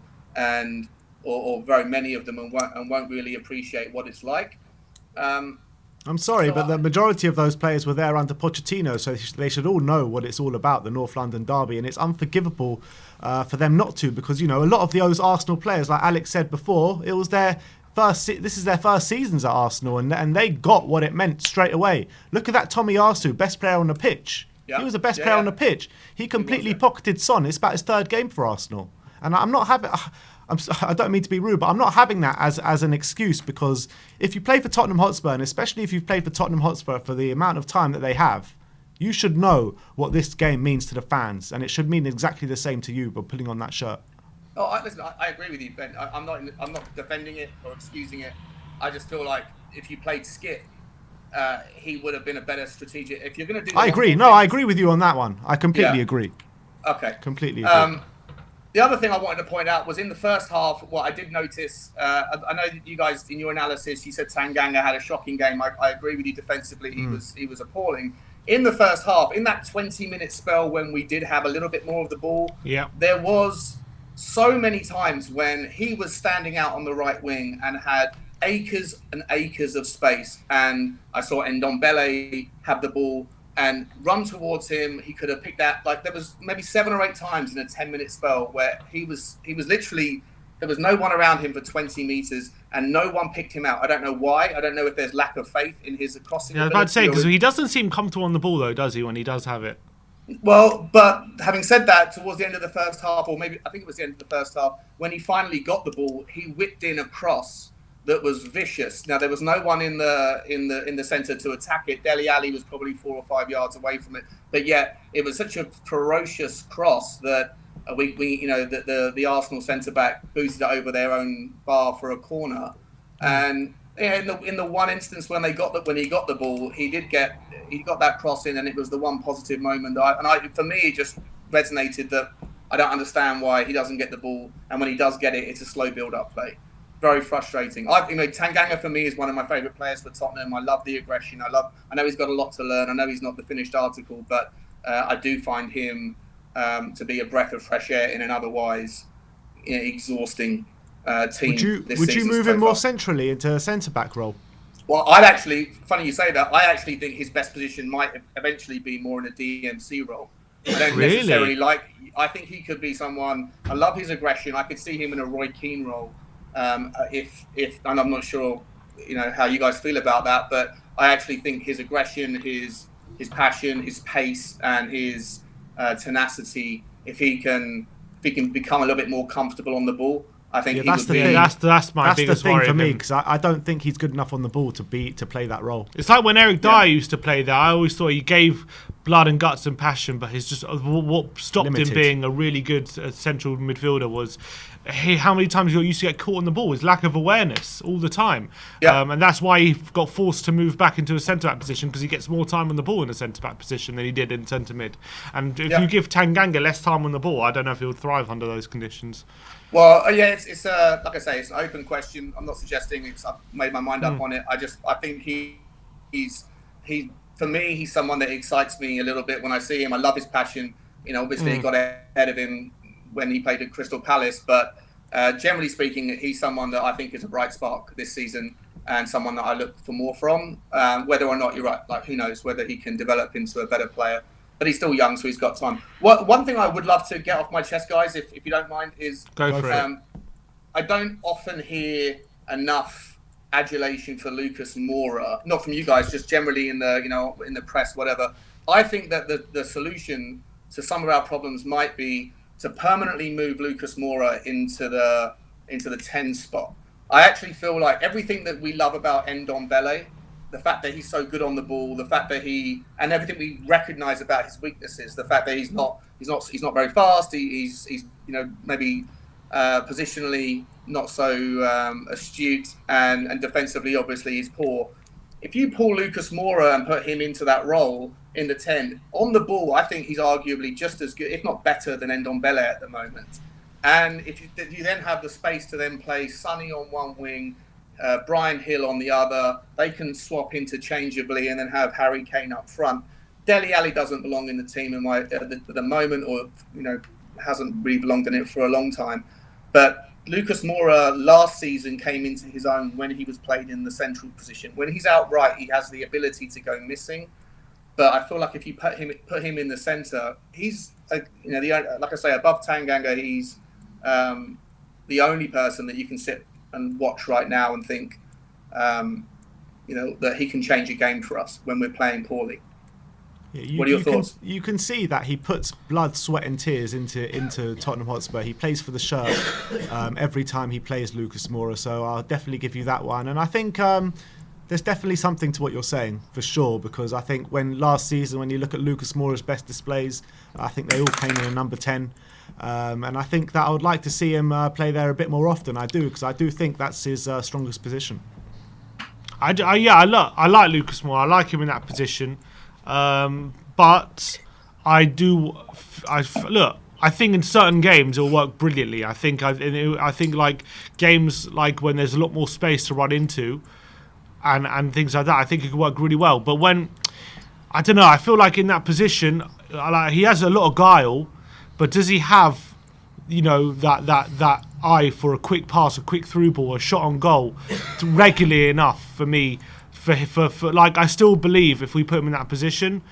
or very many of them, and won't really appreciate what it's like. I'm sorry, but the majority of those players were there under Pochettino, so they should all know what it's all about, the North London derby, and it's unforgivable for them not to, because, a lot of those Arsenal players, like Alex said before, it was their this is their first seasons at Arsenal, and they got what it meant straight away. Look at that Tomiyasu, best player on the pitch. Yeah. He was the best player on the pitch. He completely pocketed Son. It's about his 3rd game for Arsenal. And I'm not having... I don't mean to be rude, but I'm not having that as an excuse, because if you play for Tottenham Hotspur, and especially if you've played for Tottenham Hotspur for the amount of time that they have, you should know what this game means to the fans, and it should mean exactly the same to you by putting on that shirt. Oh, listen, I agree with you, Ben. I'm not defending it or excusing it. I just feel like if you played Skip, he would have been a better strategic. If you're going to do, I agree. No, I agree with you on that one. I completely agree. Okay, completely agree. The other thing I wanted to point out was in the first half, what I did notice, I know that you guys, in your analysis, you said Tanganga had a shocking game. I agree with you defensively. He was appalling. In the first half, in that 20-minute spell when we did have a little bit more of the ball, there was so many times when he was standing out on the right wing and had acres and acres of space. And I saw Ndombele have the ball and run towards him. He could have picked that. Like, there was maybe 7 or 8 times in a 10-minute spell where he was literally There was no one around him for 20 meters, and no one picked him out. I don't know why. I don't know if there's lack of faith in his crossing. Yeah, I was about to say, because he doesn't seem comfortable on the ball, though, does he? When he does have it. Well, but having said that, towards the end of the first half, or maybe I think it was the end of the first half, when he finally got the ball, he whipped in a cross that was vicious. Now there was no one in the centre to attack it. Dele Alli was probably 4 or 5 yards away from it, but yet it was such a ferocious cross that the Arsenal centre back boosted it over their own bar for a corner. And in the one instance when he got the ball, he got that cross in, and it was the one positive moment. For me, it just resonated that I don't understand why he doesn't get the ball, and when he does get it, it's a slow build-up play. Very frustrating. Tanganga for me is one of my favourite players for Tottenham. I love the aggression. I know he's got a lot to learn. I know he's not the finished article, but I do find him to be a breath of fresh air in an otherwise exhausting team. Would you move him more centrally into a centre-back role? Well, funny you say that, I actually think his best position might eventually be more in a DMC role. I don't necessarily I think he could be someone, I love his aggression. I could see him in a Roy Keane role. And I'm not sure, how you guys feel about that, but I actually think his aggression, his passion, his pace, and his tenacity, if he can become a little bit more comfortable on the ball, I think that's the thing. That's my biggest thing worry for me, because I don't think he's good enough on the ball to play that role. It's like when Eric Dyer used to play there. I always thought he gave blood and guts and passion, but he's just what stopped him being a really good central midfielder was how many times he used to get caught on the ball. His lack of awareness all the time, and that's why he got forced to move back into a centre back position, because he gets more time on the ball in a centre back position than he did in centre mid. And if you give Tanganga less time on the ball, I don't know if he would thrive under those conditions. Well, it's like I say, it's an open question. I'm not suggesting I've made my mind up on it. I think he's for me, he's someone that excites me a little bit when I see him. I love his passion. Obviously he got ahead of him when he played at Crystal Palace, but generally speaking, he's someone that I think is a bright spark this season, and someone that I look for more from. Whether or not you're right, who knows whether he can develop into a better player. But he's still young, so he's got time. One thing I would love to get off my chest, guys, if you don't mind, is go for it. I don't often hear enough adulation for Lucas Moura, not from you guys, just generally in the press, whatever. I think that the solution to some of our problems might be to permanently move Lucas Moura into the 10 spot. I actually feel like everything that we love about Ndombele, the fact that he's so good on the ball, the fact that and everything we recognise about his weaknesses, the fact that he's not very fast, he's maybe positionally not so astute, and defensively obviously he's poor. If you pull Lucas Moura and put him into that role in the 10 on the ball, I think he's arguably just as good, if not better, than Ndombele at the moment. And if you then have the space to then play Sonny on one wing, Brian Hill on the other, they can swap interchangeably and then have Harry Kane up front. Dele Alli doesn't belong in the team at the moment, or hasn't really belonged in it for a long time. But Lucas Moura last season came into his own when he was played in the central position. When he's outright, he has the ability to go missing. But I feel like if you put him in the centre, he's like I say, above Tanganga, he's the only person that you can sit and watch right now and think, that he can change a game for us when we're playing poorly. Yeah, what are your thoughts? You can see that he puts blood, sweat and tears into Tottenham Hotspur. He plays for the shirt every time he plays Lucas Moura, so I'll definitely give you that one. And I think there's definitely something to what you're saying, for sure, because I think last season, when you look at Lucas Moura's best displays, I think they all came in a number 10. And I think that I would like to see him play there a bit more often. I do, because I do think that's his strongest position. I like Lucas Moura. I like him in that position. But I think in certain games it'll work brilliantly. I think like games like when there's a lot more space to run into and things like that, I think it could work really well. But when, I don't know, I feel like in that position, he has a lot of guile, but does he have, that eye for a quick pass, a quick through ball, a shot on goal regularly enough for me? For I still believe if we put him in that position,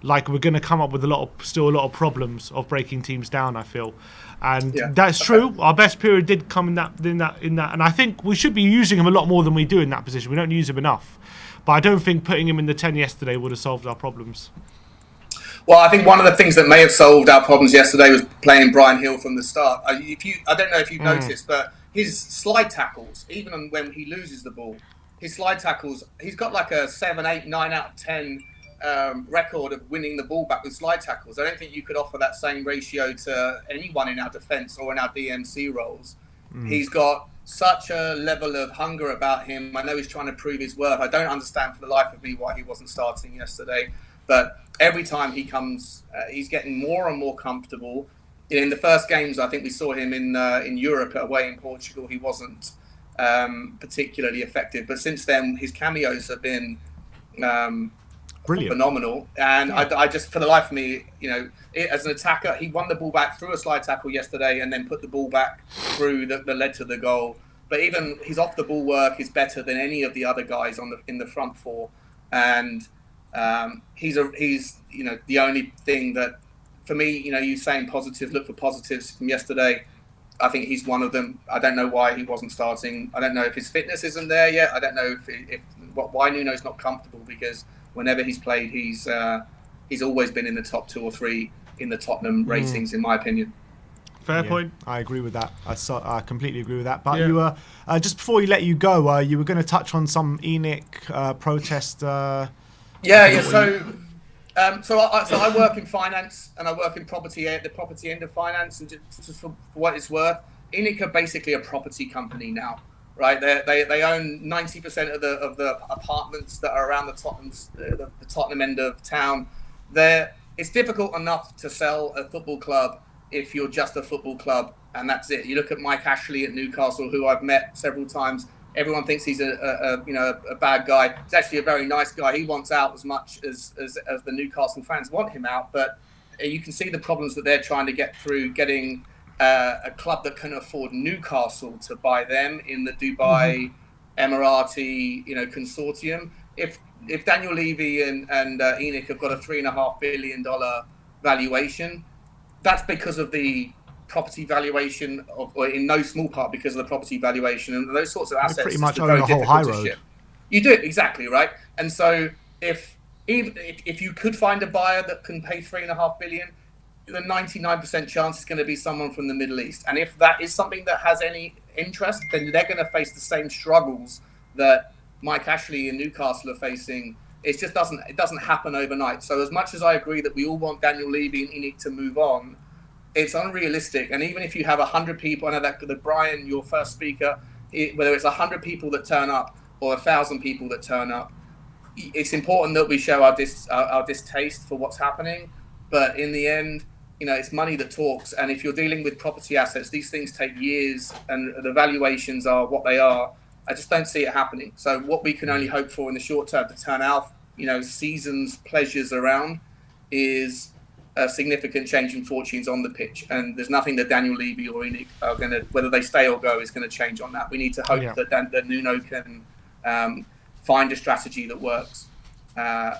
like we're going to come up with still a lot of problems of breaking teams down, I feel. And Yeah. that's true. Our best period did come in that, and I think we should be using him a lot more than we do in that position. We don't use him enough, but I don't think putting him in the 10 yesterday would have solved our problems. Well, I think one of the things that may have solved our problems yesterday was playing Brian Hill from the start. I don't know if you've noticed, but his slide tackles, even when he loses the ball, his slide tackles, he's got like a 7, 8, 9 out of 10 record of winning the ball back with slide tackles. I don't think you could offer that same ratio to anyone in our defence or in our DMC roles. He's got such a level of hunger about him. I know he's trying to prove his worth. I don't understand for the life of me why he wasn't starting yesterday. But every time he comes, he's getting more and more comfortable. In the first games, I think we saw him in Europe away in Portugal. He wasn't particularly effective. But since then, his cameos have been brilliant, phenomenal. And I just, for the life of me, as an attacker, he won the ball back through a slide tackle yesterday and then put the ball back through that led to the goal. But even his off the ball work is better than any of the other guys in the front four. And he's the only thing that, for me, you saying positive, look for positives from yesterday. I think he's one of them. I don't know why he wasn't starting. I don't know if his fitness isn't there yet. I don't know why Nuno's not comfortable, because whenever he's played, he's always been in the top 2 or 3 in the Tottenham ratings, in my opinion. Fair point. I agree with that. I completely agree with that. But you were just before we let you go, you were going to touch on some ENIC protest. So I work in finance and I work in the property end of finance. And just for what it's worth, ENIC are basically a property company now, right? They own 90% of the apartments that are around the Tottenham end of town. It's difficult enough to sell a football club if you're just a football club and that's it. You look at Mike Ashley at Newcastle, who I've met several times. Everyone thinks he's a bad guy. He's actually a very nice guy. He wants out as much as the Newcastle fans want him out. But you can see the problems that they're trying to get through getting a club that can afford Newcastle to buy them in the Dubai Emirati consortium. If Daniel Levy and ENIC have got a $3.5 billion valuation, that's because of the property valuation, or in no small part because of the property valuation, and those sorts of assets. You pretty much own the whole high road. You do, exactly right. And so if you could find a buyer that can pay $3.5 billion, the 99% chance is going to be someone from the Middle East. And if that is something that has any interest, then they're going to face the same struggles that Mike Ashley and Newcastle are facing. It just doesn't happen overnight. So as much as I agree that we all want Daniel Levy and ENIC to move on, it's unrealistic. And even if you have 100 people, I know that Brian, your first speaker, whether it's 100 people that turn up or 1,000 people that turn up, it's important that we show our distaste for what's happening. But in the end, it's money that talks. And if you're dealing with property assets, these things take years and the valuations are what they are. I just don't see it happening. So what we can only hope for in the short term to turn our season's pleasures around is a significant change in fortunes on the pitch. And there's nothing that Daniel Levy or ENIC are going to, whether they stay or go, is going to change on that. We need to hope that Nuno can find a strategy that works, or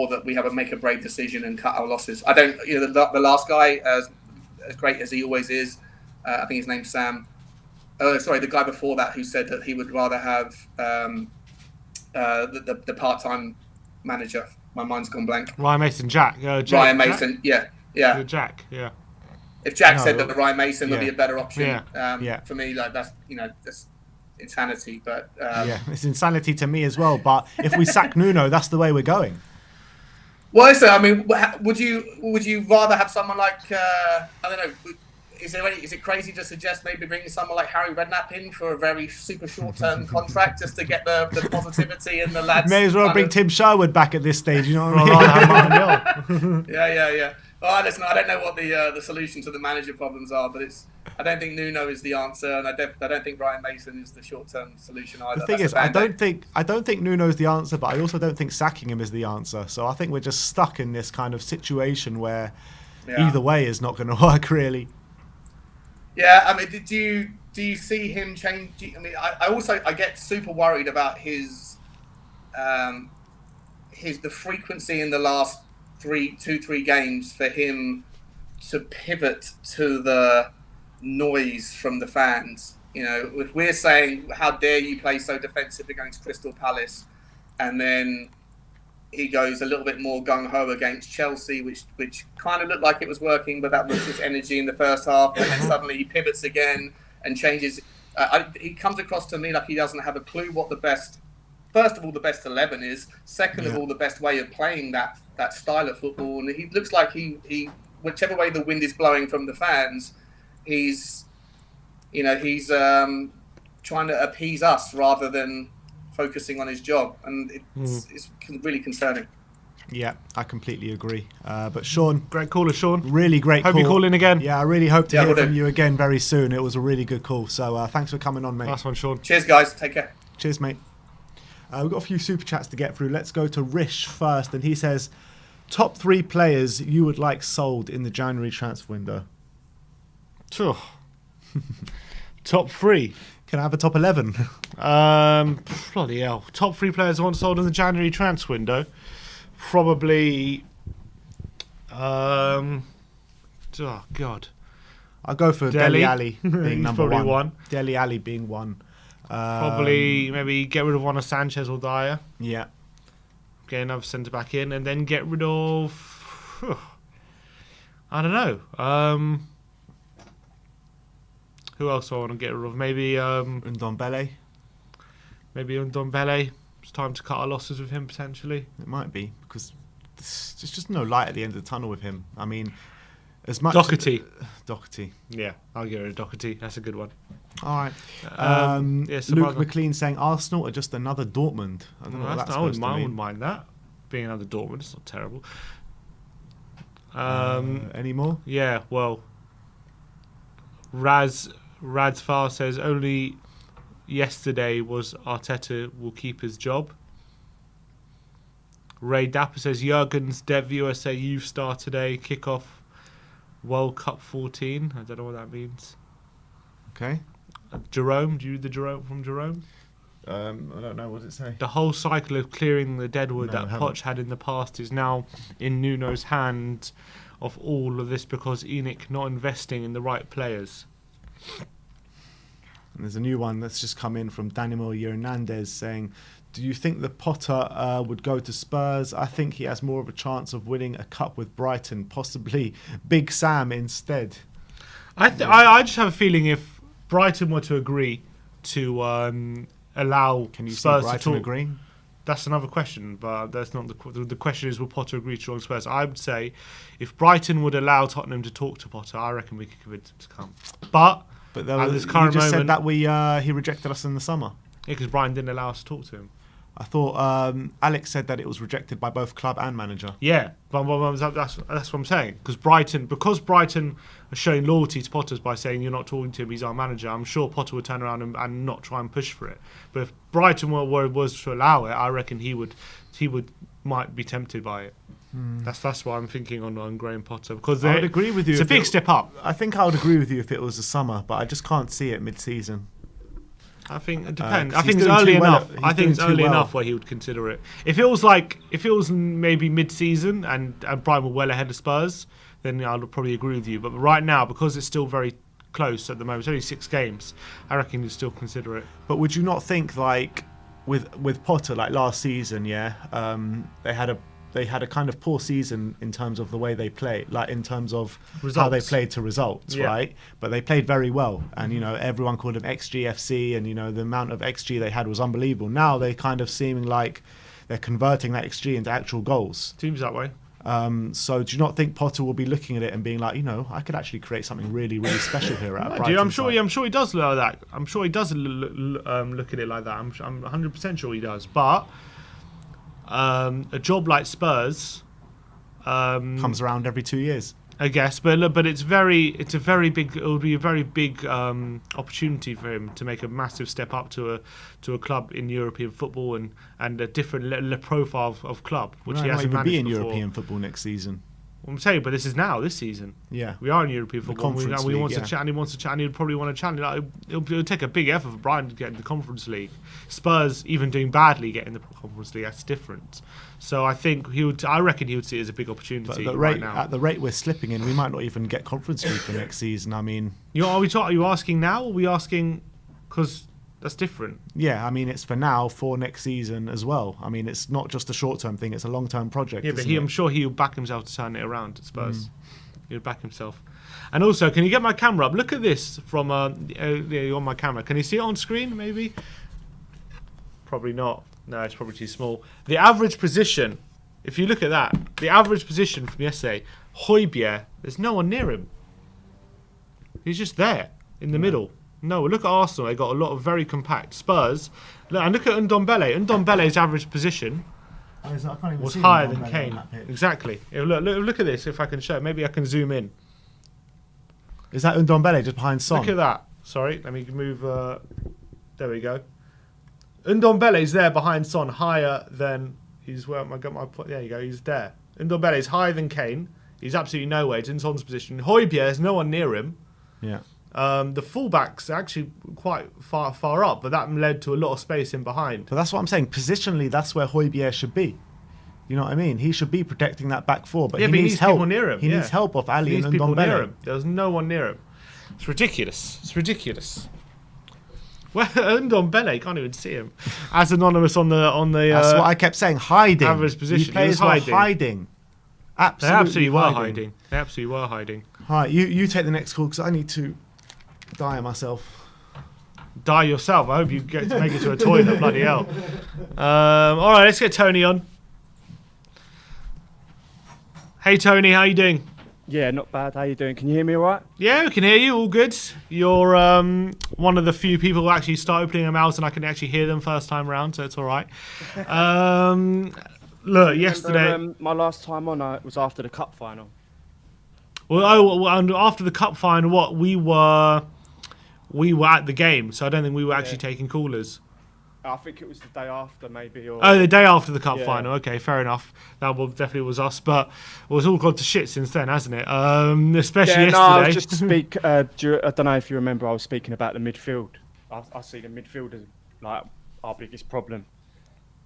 that we have to make a brave decision and cut our losses. I don't, the last guy, as great as he always is, I think his name's Sam. The guy before that who said that he would rather have the part-time manager. My mind's gone blank. Ryan Mason, Jack. Ryan Mason, Jack, yeah. If Jack said that Ryan Mason would be a better option, for me, like that's insanity. But it's insanity to me as well. But if we sack Nuno, that's the way we're going. Well, so I mean, would you rather have someone like I don't know? Is it crazy to suggest maybe bringing someone like Harry Redknapp in for a very super short-term contract just to get the positivity and the lads? May as well bring Tim Sherwood back at this stage, you know what I mean? Yeah. Well, listen, I don't know what the solution to the manager problems are, but I don't think Nuno is the answer, and I don't think Ryan Mason is the short-term solution either. The thing is, I don't think Nuno's the answer, but I also don't think sacking him is the answer. So I think we're just stuck in this kind of situation where either way is not going to work really. Yeah, I mean, do you see him change? I mean, I get super worried about his the frequency in the last 3 games for him to pivot to the noise from the fans. If we're saying, how dare you play so defensive against Crystal Palace, and then he goes a little bit more gung-ho against Chelsea, which kind of looked like it was working, but that was his energy in the first half, and then suddenly he pivots again and changes. He comes across to me like he doesn't have a clue what first of all, the best 11 is, second of all, the best way of playing that style of football, and he looks like he whichever way the wind is blowing from the fans, he's trying to appease us rather than focusing on his job, and it's really concerning. Yeah, I completely agree. But Sean, Great caller, Sean. really great Hope call. you call in again. Yeah, I really hope to hear we'll from do. you again very soon. It was a really good call. So thanks for coming on, mate. Last one, Sean. Cheers, guys. Take care. Cheers, mate. We've got a few super chats to get through. Let's go to Rish first, and he says, top 3 players you would like sold in the January transfer window. Phew. Top 3. Can I have a top 11? Bloody hell. Top 3 players I want sold in the January transfer window. Probably. Oh God. I'll go for Dele Alli being He's number probably 1. one. Dele Alli being 1. Probably maybe get rid of one of Sanchez or Dyer. Yeah. Get another centre back in, and then get rid of. I don't know. Who else do I want to get rid of? Maybe Ndombele. Maybe Ndombele. It's time to cut our losses with him potentially. It might be, because there's just no light at the end of the tunnel with him. I mean, as much Doherty. Doherty. Yeah, I'll get rid of Doherty. That's a good one. All right. Yeah, some Luke other- McLean saying Arsenal are just another Dortmund. I don't know what that's I wouldn't supposed to mean. mind that. Being another Dortmund, it's not terrible. Any more? Yeah, well, Radfar says only yesterday was Arteta will keep his job. Ray Dapper says Jurgen's Dev USA Youth Star today, kickoff World Cup 14. I don't know what that means. Okay. Jerome, do you read the Jerome from Jerome? I don't know. What does it say? The whole cycle of clearing the deadwood No, I that haven't. Poch had in the past is now in Nuno's hand of all of this because Enoch not investing in the right players. And there's a new one that's just come in from Daniel Hernandez saying, do you think that Potter would go to Spurs? I think he has more of a chance of winning a cup with Brighton, possibly Big Sam instead. I just have a feeling if Brighton were to agree to allow Can you see Spurs to Brighton talk, agreeing? that's another question, but that's not the question. Is will Potter agree to join Spurs? I would say if Brighton would allow Tottenham to talk to Potter, I reckon we could convince him to come. But But at this you current just moment, said that he rejected us in the summer. because Brighton didn't allow us to talk to him. I thought Alex said that it was rejected by both club and manager. Yeah, but that's what I'm saying. Because Brighton are showing loyalty to Potter by saying you're not talking to him, he's our manager. I'm sure Potter would turn around and not try and push for it. But if Brighton was to allow it, I reckon he might be tempted by it. That's what I'm thinking on Graham Potter, because I would agree with you. It's a if big step up. I think I would agree with you if it was the summer, but I just can't see it mid-season. I think it depends. 'cause I think he's it's doing early too well enough. at- I he's think it's doing too early well. enough where he would consider it. If it was maybe mid-season and Brighton were well ahead of Spurs, then I'll probably agree with you. But right now, because it's still very close at the moment, it's only 6 games, I reckon you'd still consider it. But would you not think, like, with Potter, like last season, they had a kind of poor season in terms of the way they play, like in terms of how they Results. played to results, Yeah. right? But they played very well, and everyone called them XGFC, and the amount of XG they had was unbelievable. Now they kind of seeming like they're converting that XG into actual goals. Seems that way. So do you not think Potter will be looking at it and being like, I could actually create something really, really special here at Brighton? Dude, I'm sure he does look like that. I'm sure he does look at it like that. I'm 100% sure he does. But a job like Spurs comes around every 2 years. I guess, but it would be a very big opportunity for him to make a massive step up to a club in European football and a different profile of club, which he Might not hasn't even managed be in before. European football next season. I'm saying, but this is now, this season. Yeah. We are in European football. Conference and we League, want yeah. to chat, and he wants to chat, and he'd probably want to challenge. Like, it'll take a big effort for Brighton to get in the Conference League. Spurs, even doing badly, get in the Conference League. That's different. So I think I reckon he would see it as a big opportunity But right now. at the rate we're slipping in, we might not even get Conference League for next season. I mean, Are you asking now, or are we asking because that's different? yeah, I mean, it's for now, for next season as well. I mean, it's not just a short-term thing; it's a long-term project. Yeah, but isn't I'm it? sure he would back himself to turn it around at Spurs. He would back himself. And also, can you get my camera up? Look at this from on my camera. Can you see it on screen? Maybe. Probably not. No, it's probably too small. The average position. If you look at that, the average position from yesterday, Højbjerg, there's no one near him. He's just there in the middle. No, look at Arsenal. They got a lot of very compact. Spurs, and look at Ndombele. Ndombele's average position was higher than Kane. Exactly. Look at this. If I can show, maybe I can zoom in. Is that Ndombele just behind Son? Look at that. Sorry, let me move. There we go. Ndombele's there behind Son, higher than he's where I got my point. There you go. He's there. Ndombele's higher than Kane. He's absolutely nowhere. He's in Son's position. Højbjerg, there's no one near him. Yeah. The fullbacks are actually quite far up, but that led to a lot of space in behind. So that's what I'm saying. Positionally, that's where Højbjerg should be. You know what I mean? He should be protecting that back four, but he needs help. People near him. He needs help off Ali and people near Ndombele. him. There's no one near him. It's ridiculous. It's ridiculous. Well, Ndombele, can't even see him. As anonymous on the. That's what I kept saying. Hiding. Average position. These players were hiding. They absolutely were hiding. hiding. They absolutely were hiding. All right, you take the next call because I need to die myself. Die yourself. I hope you get to make it to a toilet. Bloody hell. All right, let's get Tony on. Hey Tony, how you doing? Yeah, not bad. How you doing? Can you hear me all right? Yeah, we can hear you. All good. You're one of the few people who actually start opening their mouths and I can actually hear them first time round, so it's all right. Look, yesterday... my last time on was after the cup final. And after the cup final, we were at the game, so I don't think we were actually taking callers. I think it was the day after, maybe. Or... Oh, the day after the cup final. Okay, fair enough. That definitely was us, but it's all gone to shit since then, hasn't it? Especially yesterday. No, I was just to speak. I don't know if you remember, I was speaking about the midfield. I see the midfield as like our biggest problem.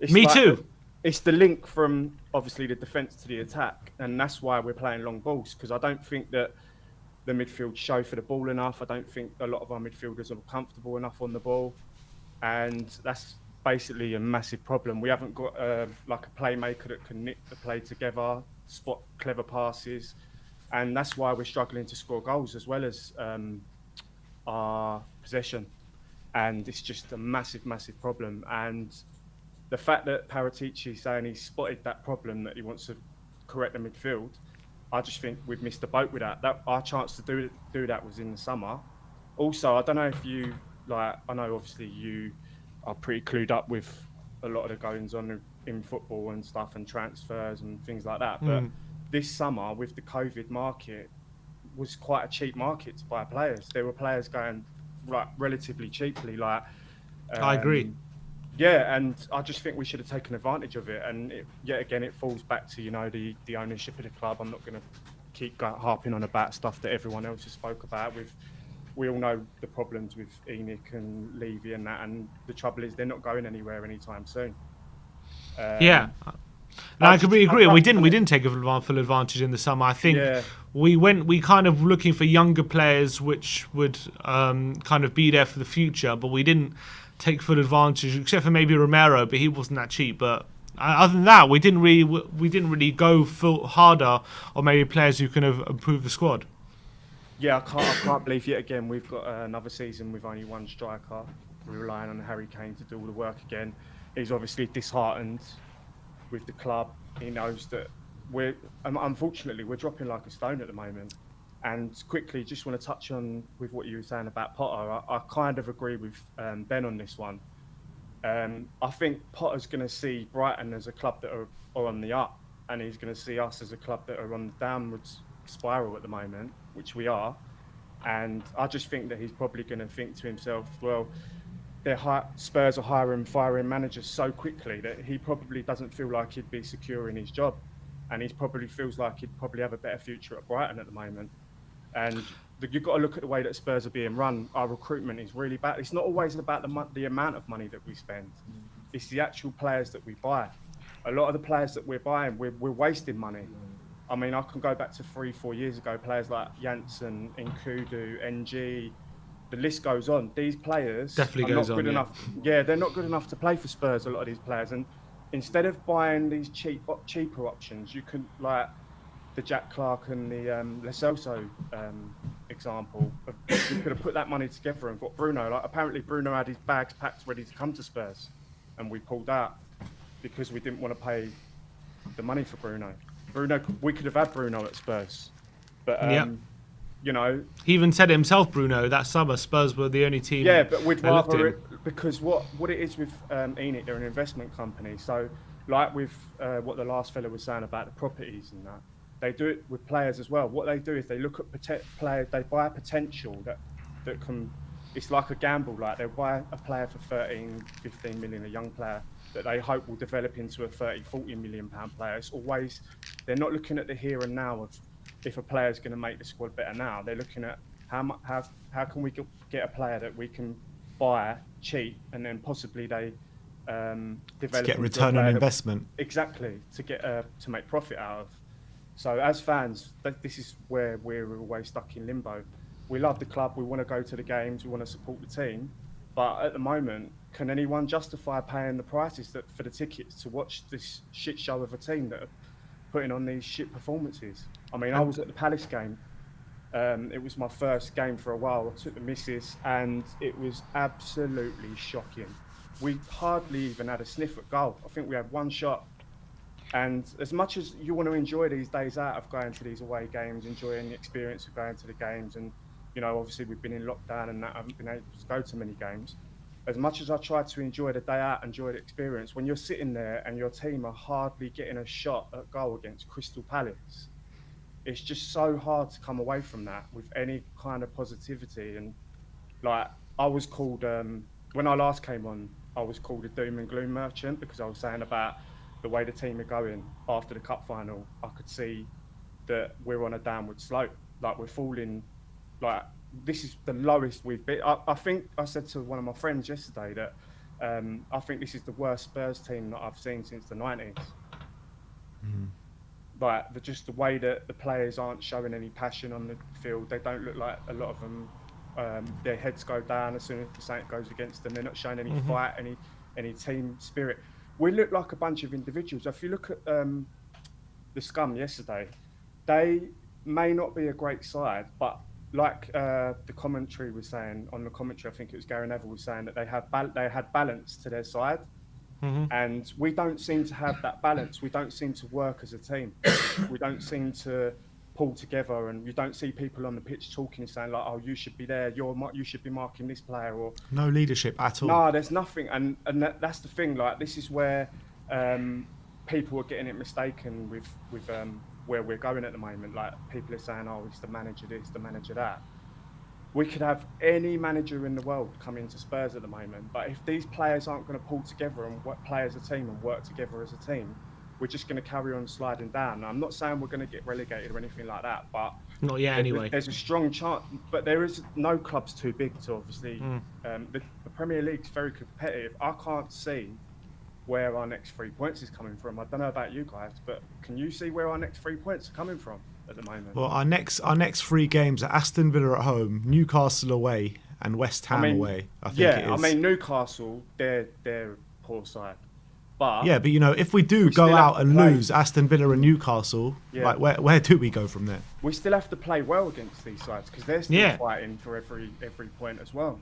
Me too. It's the link from obviously the defence to the attack, and that's why we're playing long balls. Because I don't think that the midfield show for the ball enough. I don't think a lot of our midfielders are comfortable enough on the ball. And that's basically a massive problem. We haven't got like a playmaker that can knit the play together, spot clever passes, and that's why we're struggling to score goals as well as our possession. And it's just a massive, massive problem. And the fact that Paratici's saying he's spotted that problem, that he wants to correct the midfield, I just think we've missed the boat with that. Our chance to do that was in the summer. Also, I don't know if you. I know obviously you are pretty clued up with a lot of the goings on in football and stuff and transfers and things like that. But this summer with the COVID market was quite a cheap market to buy players. There were players going relatively cheaply. I agree. Yeah, and I just think we should have taken advantage of it. And yet again, it falls back to the ownership of the club. I'm not going to keep harping on about stuff that everyone else has spoke about with. We all know the problems with Enoch and Levy and that, and the trouble is they're not going anywhere anytime soon. Yeah, I completely agree. We didn't take a full advantage in the summer. I think we kind of looking for younger players which would kind of be there for the future, but we didn't take full advantage, except for maybe Romero, but he wasn't that cheap. But other than that, we didn't really go full harder on maybe players who can have improved the squad. Yeah, I can't believe yet again we've got another season with only one striker. We're relying on Harry Kane to do all the work again. He's obviously disheartened with the club. He knows that unfortunately, we're dropping like a stone at the moment. And quickly, just want to touch on with what you were saying about Potter. I kind of agree with Ben on this one. I think Potter's going to see Brighton as a club that are on the up, and he's going to see us as a club that are on the downwards spiral at the moment, which we are. And I just think that he's probably going to think to himself, well, Spurs are firing managers so quickly that he probably doesn't feel like he'd be secure in his job. and he probably feels like he'd probably have a better future at Brighton at the moment. And you've got to look at the way that Spurs are being run. Our recruitment is really bad. It's not always about the amount of money that we spend. It's the actual players that we buy. A lot of the players that we're buying, we're wasting money. I mean, I can go back to 3-4 years ago, players like Janssen, Nkudu, NG, the list goes on. These players Definitely are goes not good on, yeah. enough. Yeah, they're not good enough to play for Spurs, a lot of these players. And instead of buying these cheaper options, you can, like the Jack Clark and the Lo Celso example, we could have put that money together and got Bruno. Like, apparently Bruno had his bags packed ready to come to Spurs, and we pulled out because we didn't want to pay the money for Bruno. We could have had Bruno at Spurs, but you know, he even said it himself, Bruno, that summer Spurs were the only team. Yeah, but we'd rather it, because what it is with ENIC, they're an investment company. So, like with what the last fella was saying about the properties and that, they do it with players as well. What they do is they look at players, they buy a potential that can. It's like a gamble. Like they'll buy a player for 13, 15 million, a young player that they hope will develop into a 30, 40 million pound player. It's always, they're not looking at the here and now of if a player's going to make the squad better now. They're looking at how can we get a player that we can buy cheap and then possibly they develop to get return on investment. Exactly, to get to make profit out of. So as fans, this is where we're always stuck in limbo. We love the club, we want to go to the games, we want to support the team, but at the moment, can anyone justify paying the prices for the tickets to watch this shit show of a team that are putting on these shit performances? I mean, I was at the Palace game. It was my first game for a while. I took the missus, and it was absolutely shocking. We hardly even had a sniff at goal. I think we had one shot. And as much as you want to enjoy these days out of going to these away games, enjoying the experience of going to the games, and you know, obviously we've been in lockdown and that, I haven't been able to go to many games. As much as I try to enjoy the day out, enjoy the experience, when you're sitting there and your team are hardly getting a shot at goal against Crystal Palace, it's just so hard to come away from that with any kind of positivity. And like, I was called, when I last came on, I was called a doom and gloom merchant because I was saying about the way the team are going after the cup final. I could see that we're on a downward slope. Like, we're falling, like, this is the lowest we've been. I think I said to one of my friends yesterday that I think this is the worst Spurs team that I've seen since the 90s. Like, just the way that the players aren't showing any passion on the field. They don't look like, a lot of them, their heads go down as soon as something goes against them. They're not showing any fight, any team spirit. We look like a bunch of individuals. If you look at the Scum yesterday, they may not be a great side, but like the commentary was saying, on the commentary, I think it was Gary Neville was saying that they had balance to their side. And we don't seem to have that balance. We don't seem to work as a team. We don't seem to pull together, and you don't see people on the pitch talking and saying like, "Oh, you should be there. You should be marking this player." Or no leadership at all. No, there's nothing, and that's the thing. Like, this is where people are getting it mistaken with where we're going at the moment. Like, people are saying, "Oh, it's the manager this, the manager that." We could have any manager in the world come into Spurs at the moment, but if these players aren't going to pull together and play as a team and work together as a team, we're just going to carry on sliding down. Now, I'm not saying we're going to get relegated or anything like that, but not yet anyway. There's a strong chance, but there is no club's too big to obviously. The Premier League's very competitive. I can't see where our next 3 points is coming from. I don't know about you guys, but can you see where our next 3 points are coming from at the moment? Well, our next 3 games are Aston Villa at home, Newcastle away, and West Ham away. I think it is. I mean, Newcastle, they're a poor side. But yeah, but you know, if we do go out and lose Aston Villa and Newcastle, like where do we go from there? We still have to play well against these sides because they're still fighting for every point as well.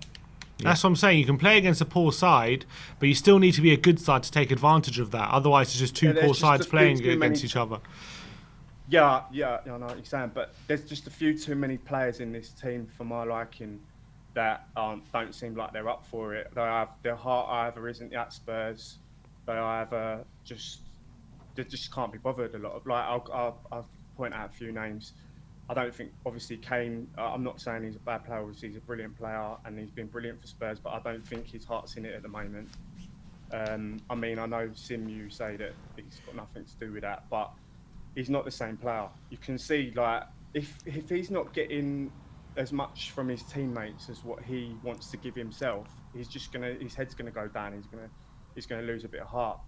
That's what I'm saying. You can play against a poor side, but you still need to be a good side to take advantage of that. Otherwise, it's just two poor sides playing against each other. Yeah, I know what you're saying, but there's just a few too many players in this team for my liking that don't seem like they're up for it. Their heart either isn't at Spurs. They just can't be bothered a lot of. Like, I'll point out a few names. I don't think, obviously, Kane, I'm not saying he's a bad player, obviously he's a brilliant player and he's been brilliant for Spurs, but I don't think his heart's in it at the moment. I mean, I know, Sim, you say that he's got nothing to do with that, but he's not the same player. You can see, like, if he's not getting as much from his teammates as what he wants to give himself, his head's gonna go down. He's gonna lose a bit of heart.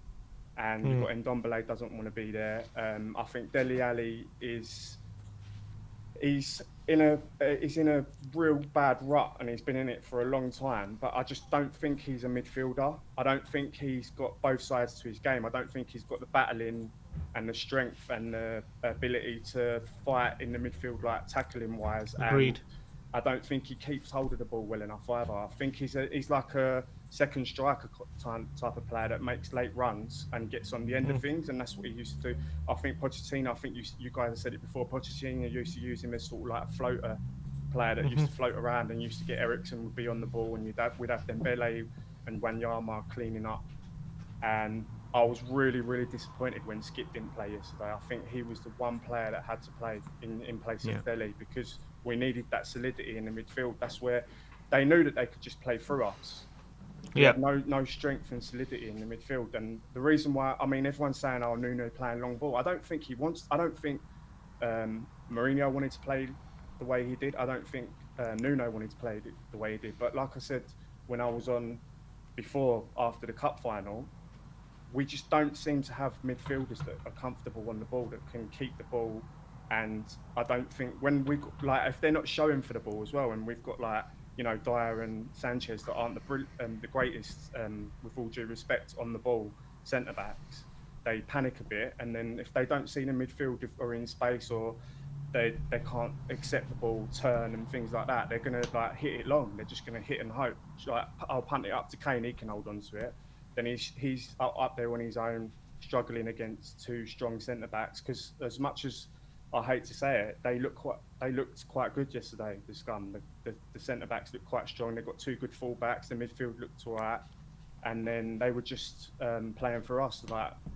And you've got Ndombele doesn't want to be there. I think Dele Alli he's in a real bad rut, and he's been in it for a long time. But I just don't think he's a midfielder. I don't think he's got both sides to his game. I don't think he's got the battling and the strength and the ability to fight in the midfield, like tackling wise. Agreed. And I don't think he keeps hold of the ball well enough either. I think he's like a second striker type of player that makes late runs and gets on the end of things, and that's what he used to do. I think Pochettino, I think you guys have said it before, Pochettino used to use him as sort of like a floater player that used to float around and used to get Eriksen would be on the ball, and we'd have Dembele and Wanyama cleaning up. And I was really, really disappointed when Skip didn't play yesterday. I think he was the one player that had to play in place of Dele, because we needed that solidity in the midfield. That's where they knew that they could just play through us. We had no strength and solidity in the midfield. And the reason why, I mean, everyone's saying, oh, Nuno playing long ball. I don't think Mourinho wanted to play the way he did. I don't think Nuno wanted to play the way he did. But like I said, when I was on before, after the cup final, we just don't seem to have midfielders that are comfortable on the ball, that can keep the ball. And I don't think when if they're not showing for the ball as well, and we've got Dyer and Sanchez that aren't the greatest, with all due respect, on the ball centre backs, they panic a bit. And then if they don't see the midfield or in space, or they can't accept the ball, turn and things like that, they're going to hit it long. They're just going to hit and hope. I'll punt it up to Kane, he can hold on to it. Then he's up there on his own, struggling against two strong centre backs. Because as much as I hate to say it, they looked quite good yesterday. The scum, the centre backs looked quite strong. They've got two good full backs. The midfield looked alright, and then they were just playing for us.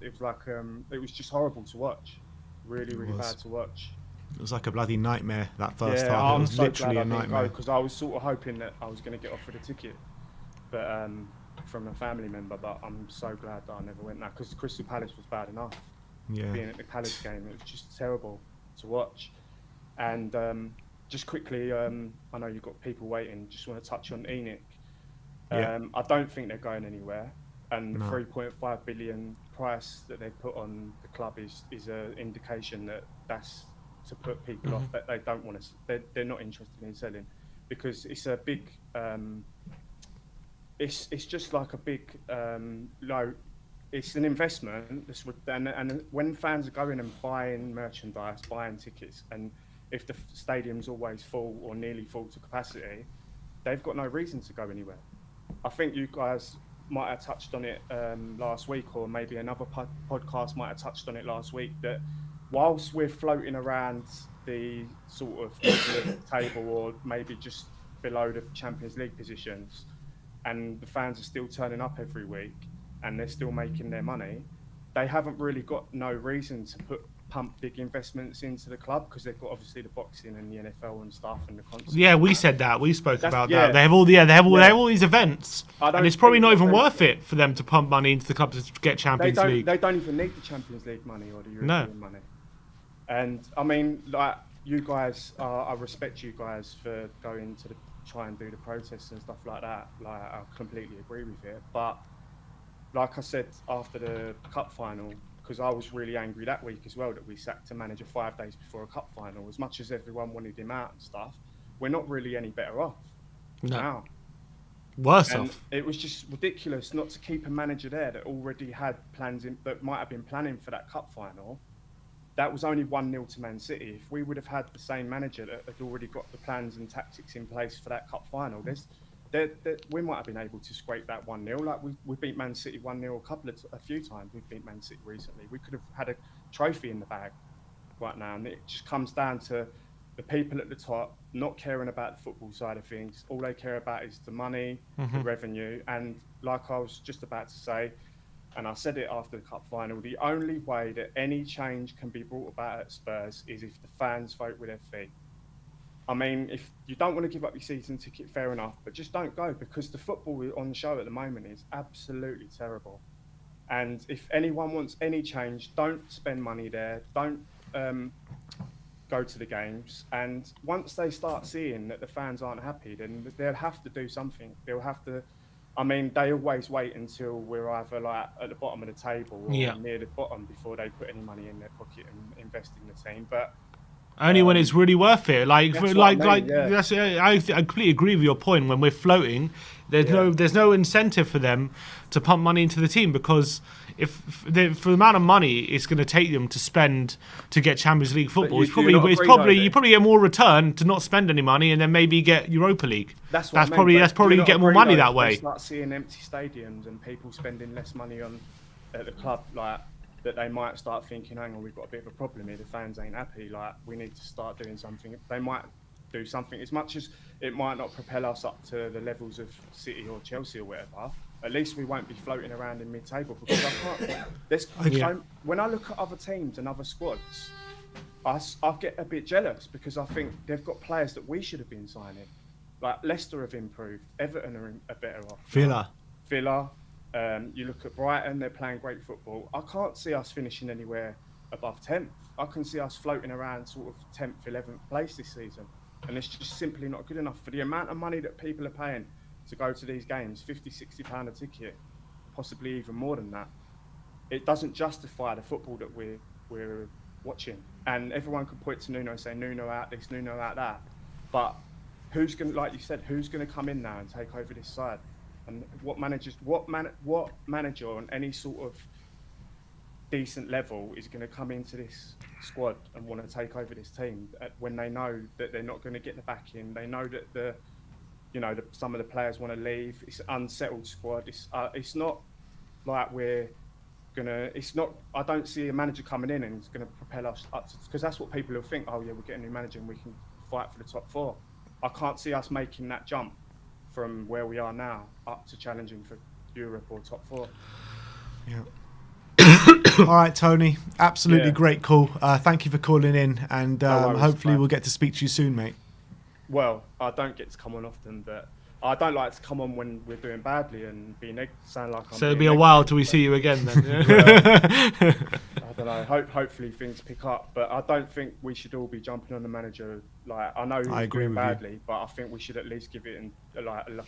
It was just horrible to watch. Really, really bad to watch. It was like a bloody nightmare, that first half. I'm It was so literally glad a nightmare. Because I was sort of hoping that I was going to get offered a ticket, but from a family member. But I'm so glad that I never went now, because the Crystal Palace was bad enough. Yeah. Being at the Palace game, it was just terrible to watch. And just quickly, I know you've got people waiting. Just want to touch on ENIC. I don't think they're going anywhere. And the 3.5 billion price that they've put on the club is an indication that that's to put people off, that they don't want to. They're not interested in selling, because it's a big. It's just like a big it's an investment. And when fans are going and buying merchandise, buying tickets, and if the stadium's always full or nearly full to capacity, they've got no reason to go anywhere. I think you guys might have touched on it last week, or maybe another podcast might have touched on it last week, that whilst we're floating around the sort of middle of the table, or maybe just below the Champions League positions, and the fans are still turning up every week and they're still making their money, they haven't really got no reason to pump big investments into the club, because they've got obviously the boxing and the NFL and stuff and the concerts. Yeah, we said that. We spoke about that. They have all these events, and it's probably not even worth it for them to pump money into the club to get Champions League. They don't even need the Champions League money or the European money. And I mean, you guys, I respect you guys for going to try and do the protests and stuff like that. I completely agree with it. But like I said, after the cup final, because I was really angry that week as well that we sacked a manager 5 days before a cup final. As much as everyone wanted him out and stuff, we're not really any better off now. Worse off. It was just ridiculous not to keep a manager there that already had plans that might have been planning for that cup final. That was only 1-0 to Man City. If we would have had the same manager that had already got the plans and tactics in place for that cup final, we might have been able to scrape that 1-0. Like we beat Man City 1-0 a few times. We've beat Man City recently. We could have had a trophy in the bag right now. And it just comes down to the people at the top not caring about the football side of things. All they care about is the money, the revenue. And like I was just about to say, and I said it after the cup final, the only way that any change can be brought about at Spurs is if the fans vote with their feet. I mean, if you don't want to give up your season ticket, fair enough, but just don't go, because the football on the show at the moment is absolutely terrible. And if anyone wants any change, don't spend money there. Don't go to the games, and once they start seeing that the fans aren't happy, then they'll have to do something. They'll have to. I mean, they always wait until we're either like at the bottom of the table or near the bottom before they put any money in their pocket and invest in the team. But only when it's really worth it. I completely agree with your point. When we're floating, there's no incentive for them to pump money into the team, because for the amount of money it's going to take them to spend to get Champions League football, you probably get more return to not spend any money and then maybe get Europa League. That's probably you get more money that way. Start seeing empty stadiums and people spending less money at the club, like that they might start thinking, hang on, we've got a bit of a problem here. The fans ain't happy. Like, we need to start doing something. They might do something, as much as it might not propel us up to the levels of City or Chelsea or whatever. At least we won't be floating around in mid-table, because when I look at other teams and other squads, I get a bit jealous, because I think they've got players that we should have been signing. Like Leicester have improved, Everton are better off. Villa. You look at Brighton, they're playing great football. I can't see us finishing anywhere above 10th. I can see us floating around sort of 10th, 11th place this season. And it's just simply not good enough for the amount of money that people are paying to go to these games, £50, £60 a ticket, possibly even more than that. It doesn't justify the football that we're watching. And everyone can point to Nuno and say, Nuno out this, Nuno out that. But who's going to, like you said, who's going to come in now and take over this side? And what manager on any sort of decent level is going to come into this squad and want to take over this team when they know that they're not going to get the backing? They know that some of the players want to leave. It's an unsettled squad. It's not like I don't see a manager coming in and it's going to propel us up, because that's what people will think. Oh yeah, we're getting a new manager and we can fight for the top four. I can't see us making that jump from where we are now up to challenging for Europe or top four. Yeah. All right, Tony. Absolutely great call. Thank you for calling in, and hopefully we'll get to speak to you soon, mate. Well, I don't get to come on often, but I don't like to come on when we're doing badly and sound like I'm. So it'll be a while till we see you again, then. I don't know. Hopefully things pick up, but I don't think we should all be jumping on the manager. Like, I know he's doing badly, but I think we should at least give it a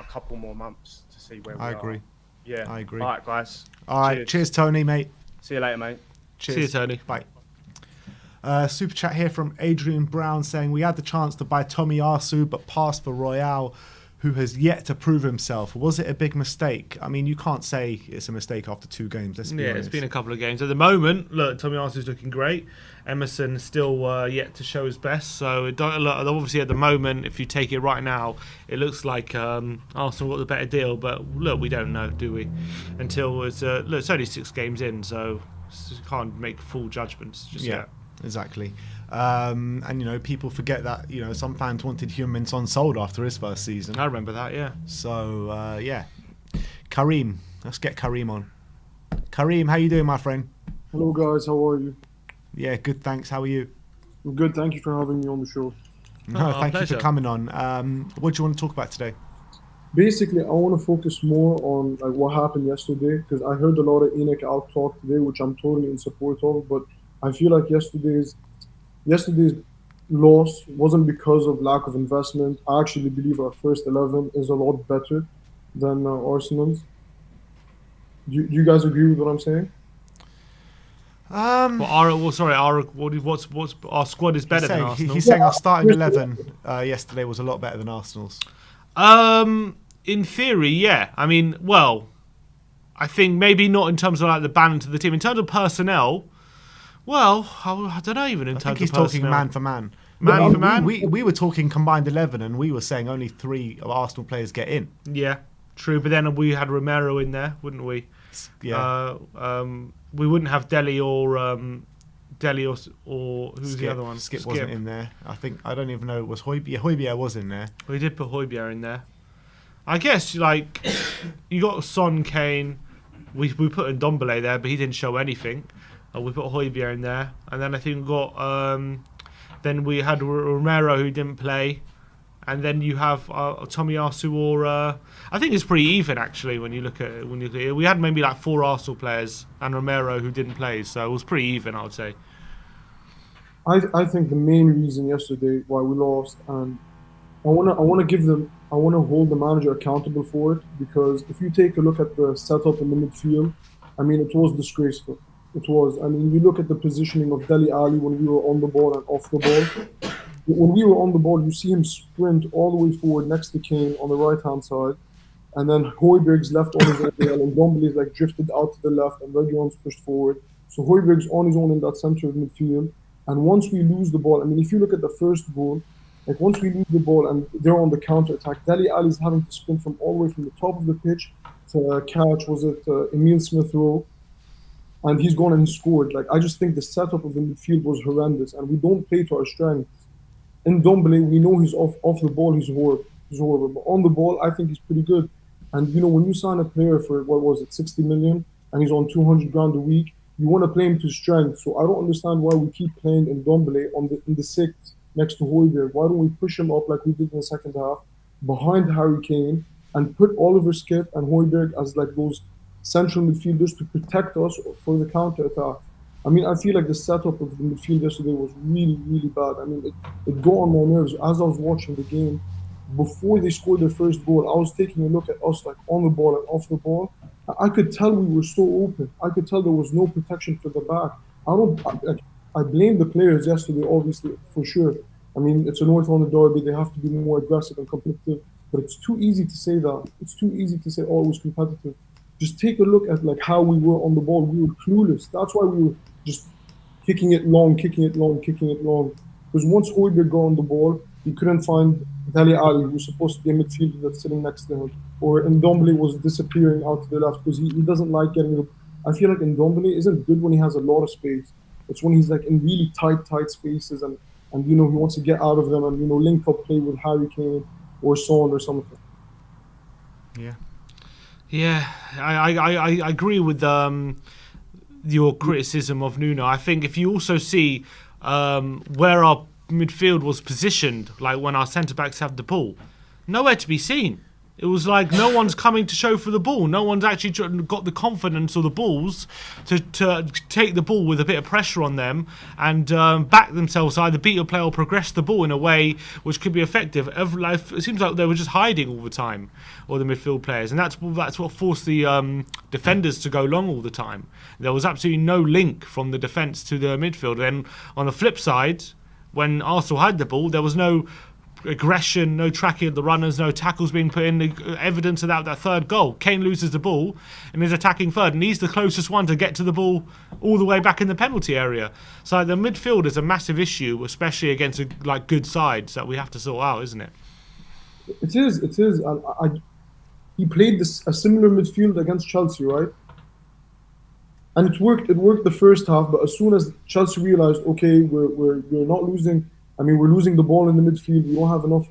couple more months to see where we are. I agree. Yeah, I agree. All right, guys. All right, cheers, Tony, mate. See you later, mate. Cheers. See you, Tony. Bye. Super chat here from Adrian Brown saying, we had the chance to buy Tommy Arsu but passed for Royale, who has yet to prove himself. Was it a big mistake? I mean, you can't say it's a mistake after 2 games. Let's be honest. It's been a couple of games. At the moment, look, Tommy Arsu's looking great. Emerson still yet to show his best. So obviously at the moment, if you take it right now, it looks like Arsenal got the better deal. But look, we don't know, do we? Until it's only 6 games in, so you can't make full judgments just yet. Exactly. And people forget that some fans wanted Heung-min Son sold after his first season. I remember that. Yeah. So Kareem, let's get Kareem on. Kareem, how you doing, my friend? Hello guys, how are you? Yeah, good, thanks. How are you? I'm good, thank you for having me on the show. No, thank you for coming on. What do you want to talk about today? Basically, I want to focus more on what happened yesterday, because I heard a lot of Enoch out talk today, which I'm totally in support of, but I feel like yesterday's loss wasn't because of lack of investment. I actually believe our first 11 is a lot better than Arsenal's. Do you guys agree with what I'm saying? Our squad is better than Arsenal. He's saying our starting 11 yesterday was a lot better than Arsenal's. In theory, yeah. I mean, I think maybe not in terms of like the balance of the team. In terms of personnel, I don't know even in terms of personnel. I think he's talking man for man. Man for man? We were talking combined 11 and we were saying only 3 of Arsenal players get in. Yeah, true. But then we had Romero in there, wouldn't we? Yeah. We wouldn't have Dele or who's Skip. the other one? Skip wasn't in there. I don't even know. Was Højbjerg? Højbjerg was in there. We did put Højbjerg in there. I guess you got Son, Kane. We put in Ndombele there, but he didn't show anything. We put Højbjerg in there, and then I think we got. Then we had Romero who didn't play, and then you have Tommy Arsu or. I think it's pretty even actually when you look at it. We had maybe like 4 Arsenal players and Romero who didn't play, so it was pretty even, I would say. I think the main reason yesterday why we lost, and I want to hold the manager accountable for it, because if you take a look at the setup in the midfield, I mean, it was disgraceful. It was. I mean, you look at the positioning of Dele Alli when we were on the ball and off the ball. When we were on the ball, you see him sprint all the way forward next to Kane on the right hand side, and then Højbjerg's left on his own, and Dombele's like drifted out to the left, and Reguilon's pushed forward. So Højbjerg's on his own in that center of midfield. And once we lose the ball, I mean, if you look at the first goal, like once we lose the ball and they're on the counter attack, Dele Alli's having to sprint from all the way from the top of the pitch to catch, was it Emil Smith Rowe, and he's gone and he scored. Like, I just think the setup of the midfield was horrendous, and we don't play to our strengths. In Dombele, we know he's off the ball, he's horrible. He's horrible. But on the ball, I think he's pretty good. And you know, when you sign a player for what was it, 60 million, and he's on 200 grand a week, you want to play him to strength. So I don't understand why we keep playing in Dombele in the sixth next to Højbjerg. Why don't we push him up like we did in the second half, behind Harry Kane, and put Oliver Skip and Højbjerg as like those central midfielders to protect us for the counter attack. I mean, I feel like the setup of the midfield yesterday was really, really bad. I mean, it got on my nerves as I was watching the game. Before they scored their first goal, I was taking a look at us, like on the ball and off the ball. I could tell we were so open. I could tell there was no protection for the back. I blame the players yesterday, obviously, for sure. I mean, it's a North London derby. They have to be more aggressive and competitive. But it's too easy to say that. It's too easy to say, oh, it was competitive. Just take a look at like how we were on the ball. We were clueless. That's why we were just kicking it long. Because once Højbjerg got on the ball, he couldn't find Dele Alli, who's supposed to be a midfielder that's sitting next to him. Or Ndombele was disappearing out to the left because he doesn't like getting the... I feel like Ndombele isn't good when he has a lot of space. It's when he's like in really tight spaces and you know, he wants to get out of them and, you know, link up play with Harry Kane or Son or something. Yeah, I agree with your criticism of Nuno. I think if you also see where our midfield was positioned, like when our centre-backs have the ball, nowhere to be seen. It was like no one's coming to show for the ball. No one's actually got the confidence or the balls to take the ball with a bit of pressure on them and back themselves, either beat a player or progress the ball in a way which could be effective. It seems like they were just hiding all the time, or the midfield players, and that's what forced the defenders to go long all the time. There was absolutely no link from the defence to the midfield. Then on the flip side, when Arsenal had the ball, there was no aggression, no tracking of the runners, no tackles being put in. The evidence of that third goal, Kane loses the ball and is attacking third, and he's the closest one to get to the ball all the way back in the penalty area. So the midfield is a massive issue, especially against like good sides, that we have to sort out, isn't it? It is. He played a similar midfield against Chelsea, right? And it worked. It worked the first half, but as soon as Chelsea realized, okay, we're not losing. I mean, we're losing the ball in the midfield. We don't have enough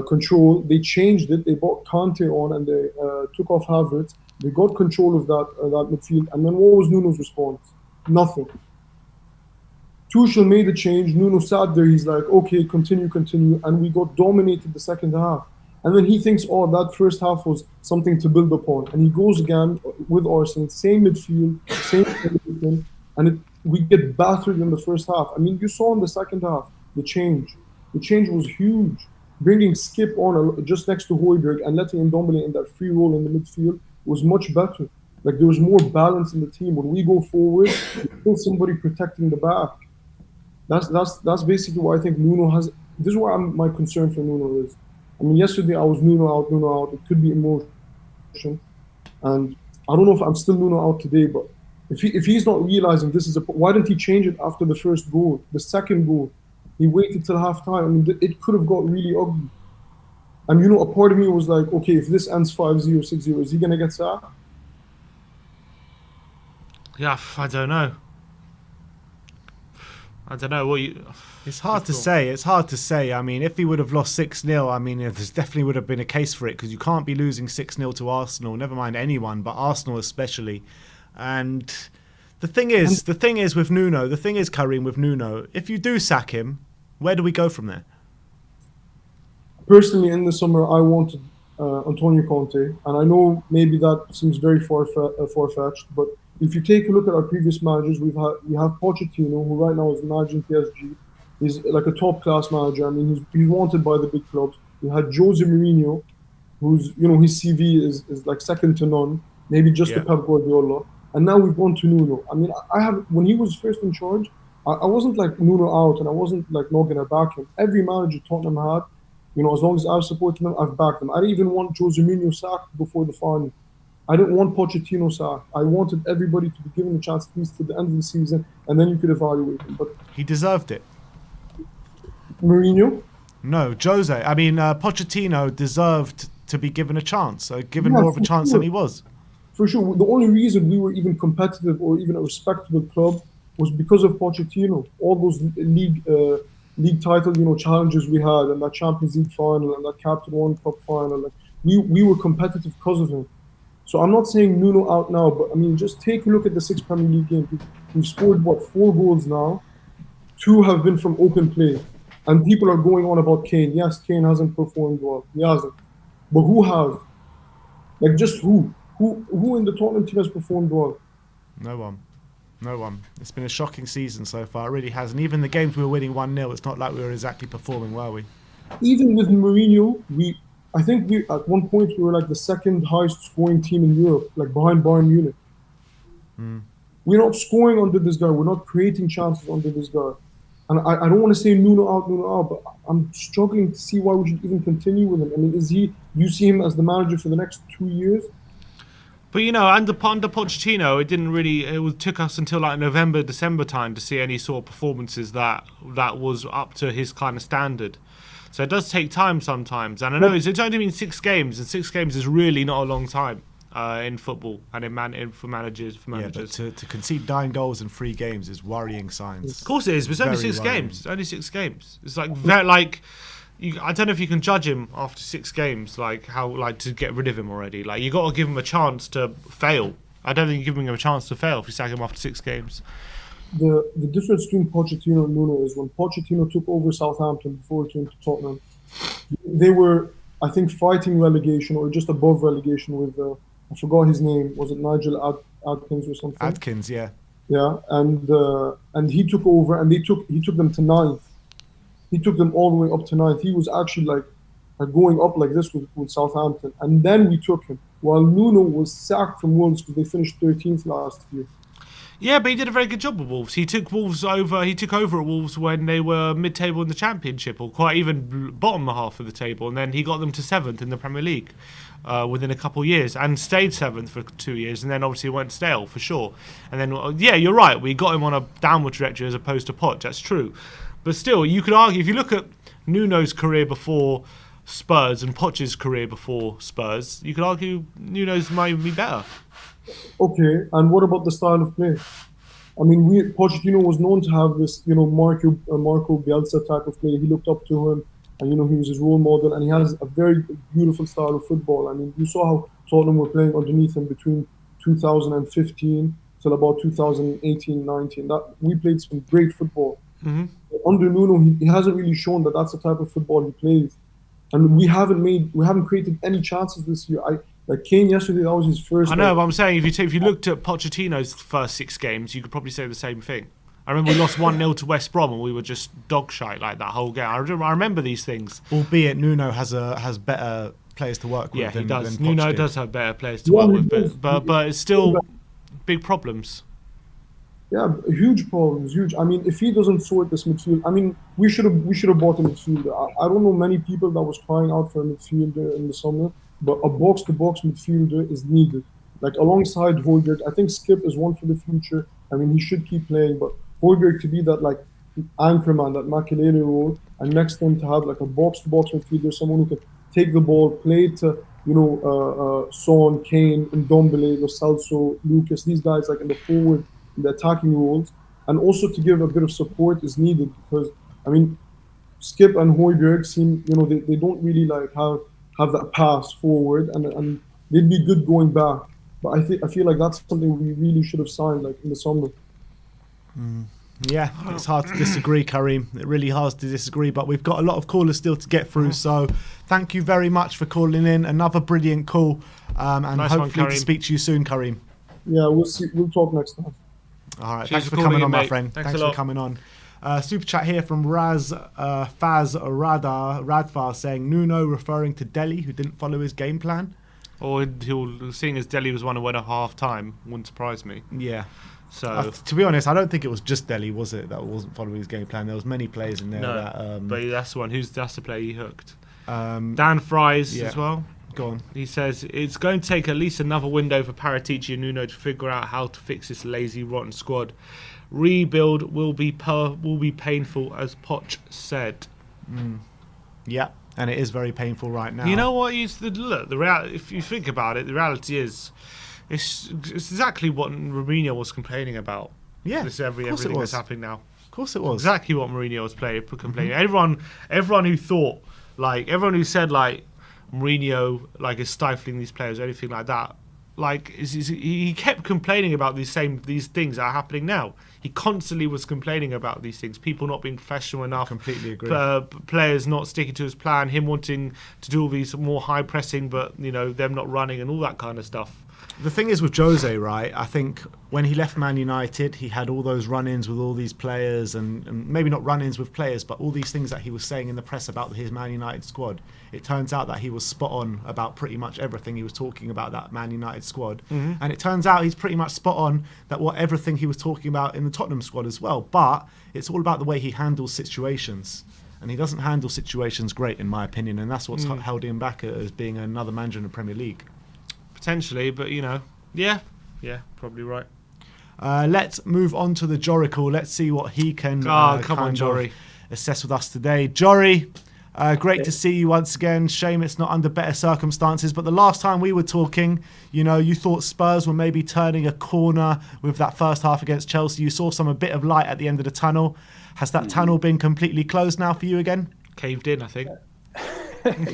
control. They changed it. They brought Kante on and they took off Havertz. They got control of that midfield. And then what was Nuno's response? Nothing. Tuchel made a change. Nuno sat there. He's like, okay, continue. And we got dominated the second half. And then he thinks, oh, that first half was something to build upon. And he goes again with Arsenal, same midfield, same everything, and we get battered in the first half. I mean, you saw in the second half, the change. The change was huge. Bringing Skip on just next to Højbjerg and letting Ndombele in that free role in the midfield was much better. Like, there was more balance in the team. When we go forward, there's still somebody protecting the back. That's basically why I think Nuno has... This is why my concern for Nuno is. I mean, yesterday I was Nuno out. It could be emotion. And I don't know if I'm still Nuno out today, but if he's not realizing this is why didn't he change it after the first goal, the second goal? He waited till halftime. I mean, it could have got really ugly. And, you know, a part of me was like, okay, if this ends 5-0, 6-0, is he going to get sacked? Yeah, I don't know. It's hard to say. It's hard to say. I mean, if he would have lost 6-0, I mean, there definitely would have been a case for it, because you can't be losing 6-0 to Arsenal, never mind anyone, but Arsenal especially. And the thing is with Nuno, Karim, with Nuno, if you do sack him, where do we go from there? Personally, in the summer, I wanted Antonio Conte, and I know maybe that seems very far-fetched, but if you take a look at our previous managers, we have Pochettino, who right now is managing PSG. He's like a top class manager. I mean, he's wanted by the big clubs. We had Jose Mourinho, who's, you know, his CV is like second to none, maybe just to Pep Guardiola. And now we've gone to Nuno. I mean, when he was first in charge, I wasn't like Nuno out, and I wasn't like not gonna back him. Every manager Tottenham had, you know, as long as I've supported them, I've backed them. I didn't even want Jose Mourinho sacked before the final. I didn't want Pochettino sacked. I wanted everybody to be given the chance at least to the end of the season, and then you could evaluate him. But he deserved it. Mourinho? No, Jose. I mean, Pochettino deserved to be given a chance, given more of a chance than he was. For sure. The only reason we were even competitive or even a respectable club was because of Pochettino. All those league title, you know, challenges we had, and that Champions League final, and that Captain One Cup final. Like, we were competitive because of him. So I'm not saying Nuno out now, but I mean, just take a look at the 6 Premier League games. We've scored, 4 goals now. 2 have been from open play. And people are going on about Kane. Yes, Kane hasn't performed well. He hasn't. But who has? Like, just who? Who in the Tottenham team has performed well? No one. No one. It's been a shocking season so far. It really has. And even the games we were winning 1-0, it's not like we were exactly performing, were we? Even with Mourinho, I think at one point we were like the second highest scoring team in Europe, like behind Bayern Munich. We're not scoring under this guy. We're not creating chances under this guy. And I don't want to say Nuno out, but I'm struggling to see why we should even continue with him. I mean, do you see him as the manager for the next 2 years? But, you know, under Pochettino, it took us until like November, December time to see any sort of performances that was up to his kind of standard. So it does take time sometimes. And I know it's only been 6 games, and 6 games is really not a long time in football and for managers. Yeah, but to concede 9 goals in 3 games is worrying signs. Of course it is, but it's only 6 games. It's only 6 games. It's like I don't know if you can judge him after 6 games, like how to get rid of him already. Like, you got to give him a chance to fail. I don't think you're giving him a chance to fail if you sack him after 6 games. The difference between Pochettino and Nuno is when Pochettino took over Southampton before he came to Tottenham, they were, I think, fighting relegation or just above relegation with I forgot his name. Was it Nigel Adkins or something? Adkins, yeah. Yeah, and he took over, and he took them to 9th. He took them all the way up to 9th. He was actually like going up like this with Southampton, and then we took him. While Nuno was sacked from Wolves because they finished 13th last year. Yeah, but he did a very good job with Wolves. He took over at Wolves when they were mid-table in the Championship, or quite even bottom half of the table, and then he got them to 7th in the Premier League within a couple of years, and stayed 7th for 2 years, and then obviously went stale for sure. And then, yeah, you're right, we got him on a downward trajectory as opposed to Poch. That's true, but still, you could argue if you look at Nuno's career before Spurs and Poch's career before Spurs, you could argue Nuno's might be better. Okay, and what about the style of play? I mean, Pochettino was known to have this, you know, Marco Bielsa type of play. He looked up to him, and, you know, he was his role model, and he has a very beautiful style of football. I mean, you saw how Tottenham were playing underneath him between 2015 till about 2018-19. That we played some great football. Mm-hmm. Under Nuno, he hasn't really shown that that's the type of football he plays, and we haven't created any chances this year. Like Kane yesterday, that was his first. I know, but I'm saying if you looked at Pochettino's first 6 games, you could probably say the same thing. I remember we lost 1-0 to West Brom, and we were just dog shite like that whole game. I remember these things. Albeit Nuno has better players to work with. Yeah, he does. Than Nuno does have better players to work with, but it's still big problems. Yeah, huge problems, huge. I mean, if he doesn't sort this midfield, I mean, we should have bought a midfielder. I don't know many people that was crying out for a midfielder in the summer, but a box-to-box midfielder is needed. Like, alongside Højbjerg, I think Skip is one for the future. I mean, he should keep playing, but Højbjerg to be that, like, anchorman, that Makelele role, and next to him to have, like, a box-to-box midfielder, someone who can take the ball, play to, you know, Son, Kane, Ndombele, Lo Celso, Lucas, these guys, like, in the forward, in the attacking roles, and also to give a bit of support is needed, because, I mean, Skip and Højbjerg seem, you know, they don't really, like, have that pass forward, and they'd be good going back. But I feel like that's something we really should have signed, like, in the summer. Yeah, it's hard to disagree, Karim. It really hard to disagree, but we've got a lot of callers still to get through. So thank you very much for calling in. Another brilliant call, and nice hopefully to speak to you soon, Karim. Yeah, we'll see. We'll talk next time. All right, Cheers thanks for for coming calling on, in, my mate. friend. Thanks a Thanks lot. for coming on. Super chat here from Faz Radfar saying Nuno referring to Delhi, who didn't follow his game plan. Or seeing as Delhi was 1-1 at half time, wouldn't surprise me. Yeah. So To be honest, I don't think it was just Delhi, was it, that wasn't following his game plan. There was many players in there no, that. but that's the one. That's the player he hooked. Dan Dan Fries as well. Go on. He says it's going to take at least another window for Paratici and Nuno to figure out how to fix this lazy, rotten squad. Rebuild will be painful, as Poch said. Yeah, and it is very painful right now. You know what? If you think about it, the reality is, it's exactly what Mourinho was complaining about. Yeah, Everything that's happening now. Of course it was. Exactly what Mourinho was complaining. Everyone who thought, everyone who said, Mourinho, is stifling these players or anything like that, he kept complaining about these things that are happening now. He constantly was complaining about these things. People not being professional enough. Completely agree. Players not sticking to his plan. Him wanting to do all these more high pressing, but them not running and all that kind of stuff. The thing is with Jose, right? I think when he left Man United, he had all those run-ins with all these players, and maybe not run-ins with players, but all these things that he was saying in the press about his Man United squad. It turns out that he was spot on about pretty much everything he was talking about that Man United squad. And it turns out he's pretty much spot on that everything he was talking about in the Tottenham squad as well. But it's all about the way he handles situations. And he doesn't handle situations great, in my opinion, and that's what's held him back as being another manager in the Premier League. Potentially, but yeah, probably right. Let's move on to the Jorical. Let's see what he can come on, Jory. assess with us today. Jory, great to see you once again. Shame it's not under better circumstances, but the last time we were talking, you thought Spurs were maybe turning a corner with that first half against Chelsea. You saw a bit of light at the end of the tunnel. Has that tunnel been completely closed now for you again? Caved in, I think.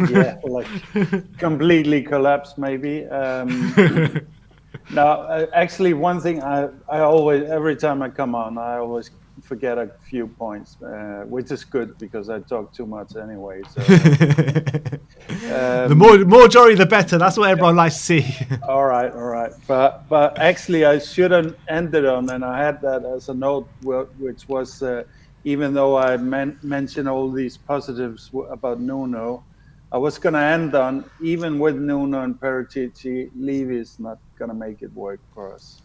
Yeah, completely collapsed maybe. No, actually, one thing I always, every time I come on, I always forget a few points, which is good because I talk too much anyway. So, the more Jory, the better. That's what everyone likes to see. All right. But actually, I should have ended on, and I had that as a note, which was even though I mentioned all these positives about Nuno, I was going to end on, even with Nuno and Paratici, Levy is not going to make it work for us.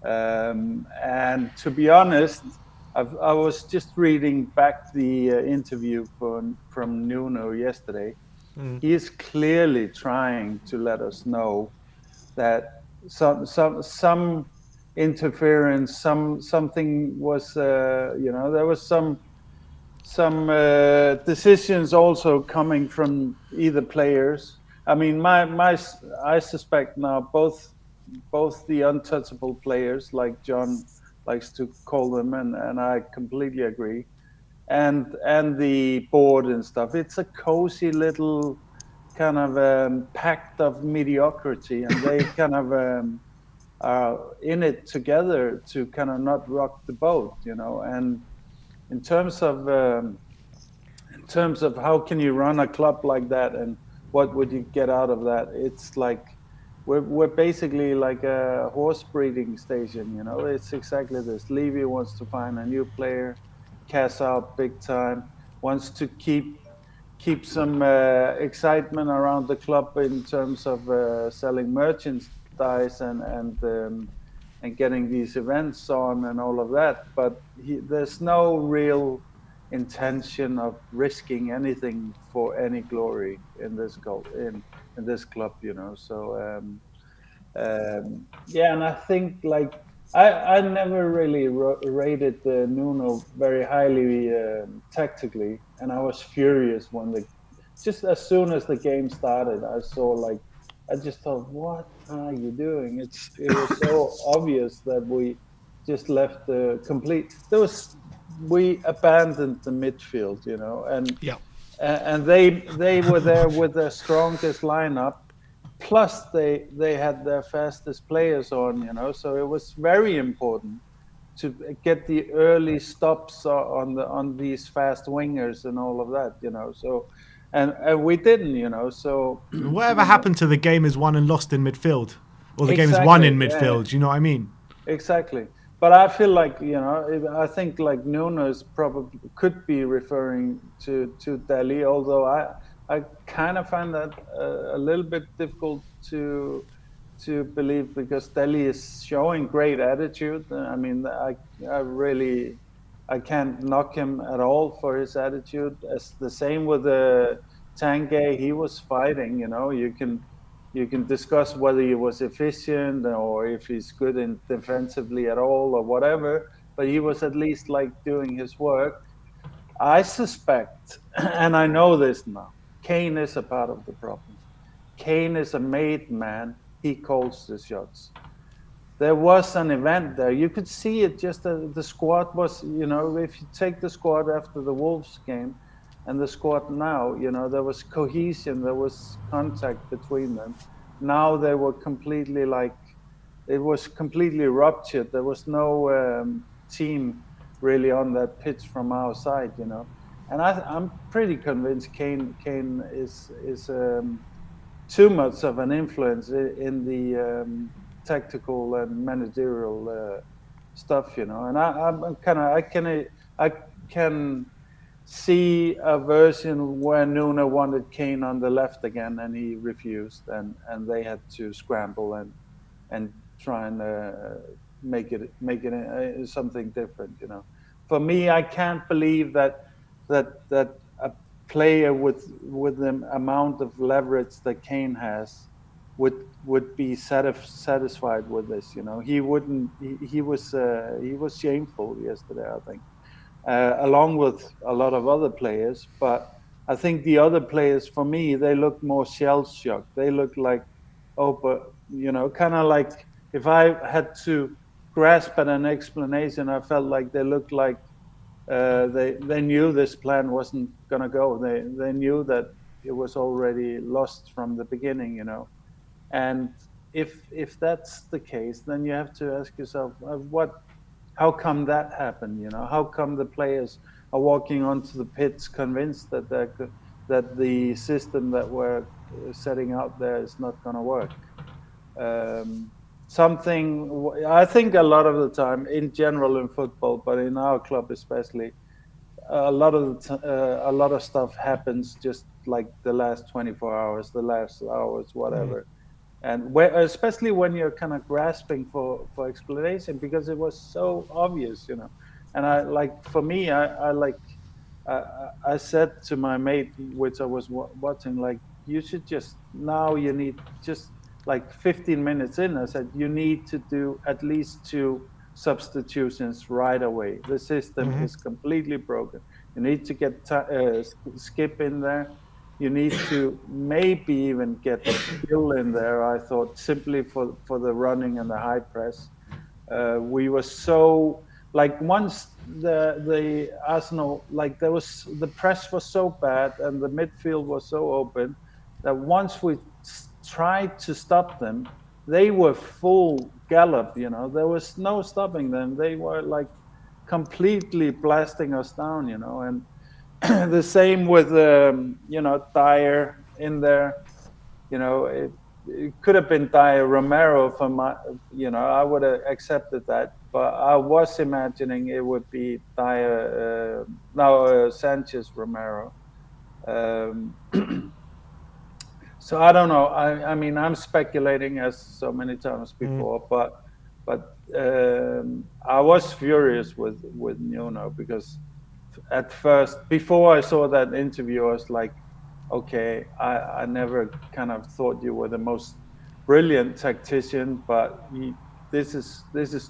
And to be honest, I was just reading back the interview from Nuno yesterday. He is clearly trying to let us know that some interference, something was, there was some decisions also coming from either players. I mean, I suspect now both the untouchable players, like John likes to call them, and I completely agree, and the board and stuff. It's a cozy little kind of pact of mediocrity, and they kind of are in it together to kind of not rock the boat, and in terms of how can you run a club like that and what would you get out of that, it's like we're basically like a horse breeding station. It's exactly this. Levy wants to find a new player, cash out big time, wants to keep some excitement around the club in terms of selling merchandise and getting these events on and all of that, but there's no real intention of risking anything for any glory in this club, in this club, So yeah, and I think I never really rated Nuno very highly tactically, and I was furious when just as soon as the game started, I saw I just thought, what are you doing? It was so obvious that we just left the complete. We abandoned the midfield, and they were there with their strongest lineup, plus they had their fastest players on, So it was very important to get the early stops on these fast wingers and all of that, So. And we didn't, So whatever happened to the game is won and lost in midfield? or the game is won in midfield. Yeah. You know what I mean? Exactly. But I feel like, I think like Nuno is probably could be referring to Delhi, although I kind of find that a little bit difficult to believe, because Delhi is showing great attitude. I mean, I really I can't knock him at all for his attitude. As the same with Tanguy, he was fighting. You can discuss whether he was efficient or if he's good in defensively at all or whatever, but he was at least like doing his work. I suspect, and I know this now, Kane is a part of the problem. Kane is a made man. He calls the shots. There was an event there. You could see it, just the squad was, if you take the squad after the Wolves game and the squad now, there was cohesion, there was contact between them. Now they were completely it was completely ruptured. There was no team really on that pitch from our side, And I'm pretty convinced Kane is too much of an influence in the tactical and managerial stuff, And I can see a version where Nuno wanted Kane on the left again, and he refused, and they had to scramble and try and make it something different, For me, I can't believe that a player with the amount of leverage that Kane has would be satisfied with this. He wouldn't. He was shameful yesterday, I think, along with a lot of other players. But I think the other players, for me, they look more shell shocked. They look like, but kind of like, if I had to grasp at an explanation, I felt like they looked like they knew this plan wasn't gonna go. They knew that it was already lost from the beginning, And if that's the case, then you have to ask yourself, how come that happened? How come the players are walking onto the pitch convinced that the system that we're setting out there is not going to work? I think a lot of the time, in general in football, but in our club especially, a lot of stuff happens just like the last 24 hours, the last hours, whatever. And especially when you're kind of grasping for explanation, because it was so obvious, And for me, I said to my mate, which I was watching, you should you need just 15 minutes in, I said, you need to do at least 2 substitutions right away. The system is completely broken. You need to get Skip in there. You need to maybe even get Bill in there, I thought, simply for the running and the high press. We were so, once the Arsenal, the press was so bad and the midfield was so open that once we tried to stop them, they were full gallop, There was no stopping them. They were completely blasting us down, And the same with Dyer in there. It could have been Dyer Romero for my, I would have accepted that, but I was imagining it would be Dyer, Sanchez Romero. So I don't know. I mean, I'm speculating as so many times before, but I was furious with Nuno, because at first, before I saw that interview, I was like, okay, I never kind of thought you were the most brilliant tactician, but this is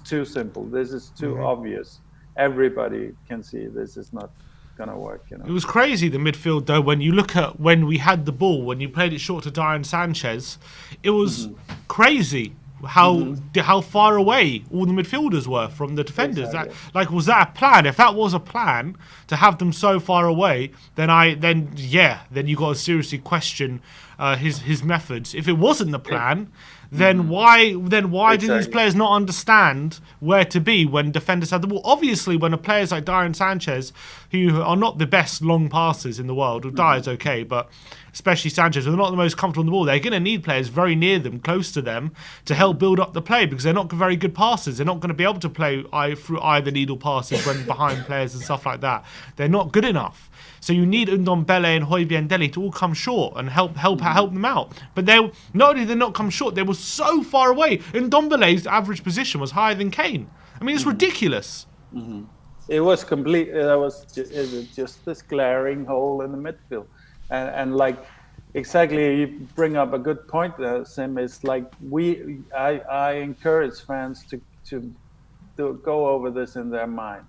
too simple. This is too obvious. Everybody can see this is not gonna work. It was crazy, the midfield, though. When you look at when we had the ball, when you played it short to Dyer and Sanchez, it was crazy how far away all the midfielders were from the defenders. Exactly. Was that a plan? If that was a plan to have them so far away, then you got to seriously question his methods. If it wasn't the plan, then why do these Exactly. players not understand where to be when defenders have the ball? Obviously, when a players like Dyer and Sanchez, who are not the best long passers in the world, or Dyer's okay, but especially Sanchez, who are not the most comfortable on the ball, they're going to need players very near them, close to them, to help build up the play, because they're not very good passers. They're not going to be able to play through either needle passes when behind players and stuff like that. They're not good enough. So you need Ndombele and Højbjerg and Dele to all come short and help them out. But they not only did they not come short, they were so far away. Ndombele's average position was higher than Kane. I mean, it's ridiculous. It was complete. It was just this glaring hole in the midfield, and like exactly, you bring up a good point there, Sim. It's like I encourage fans to go over this in their mind.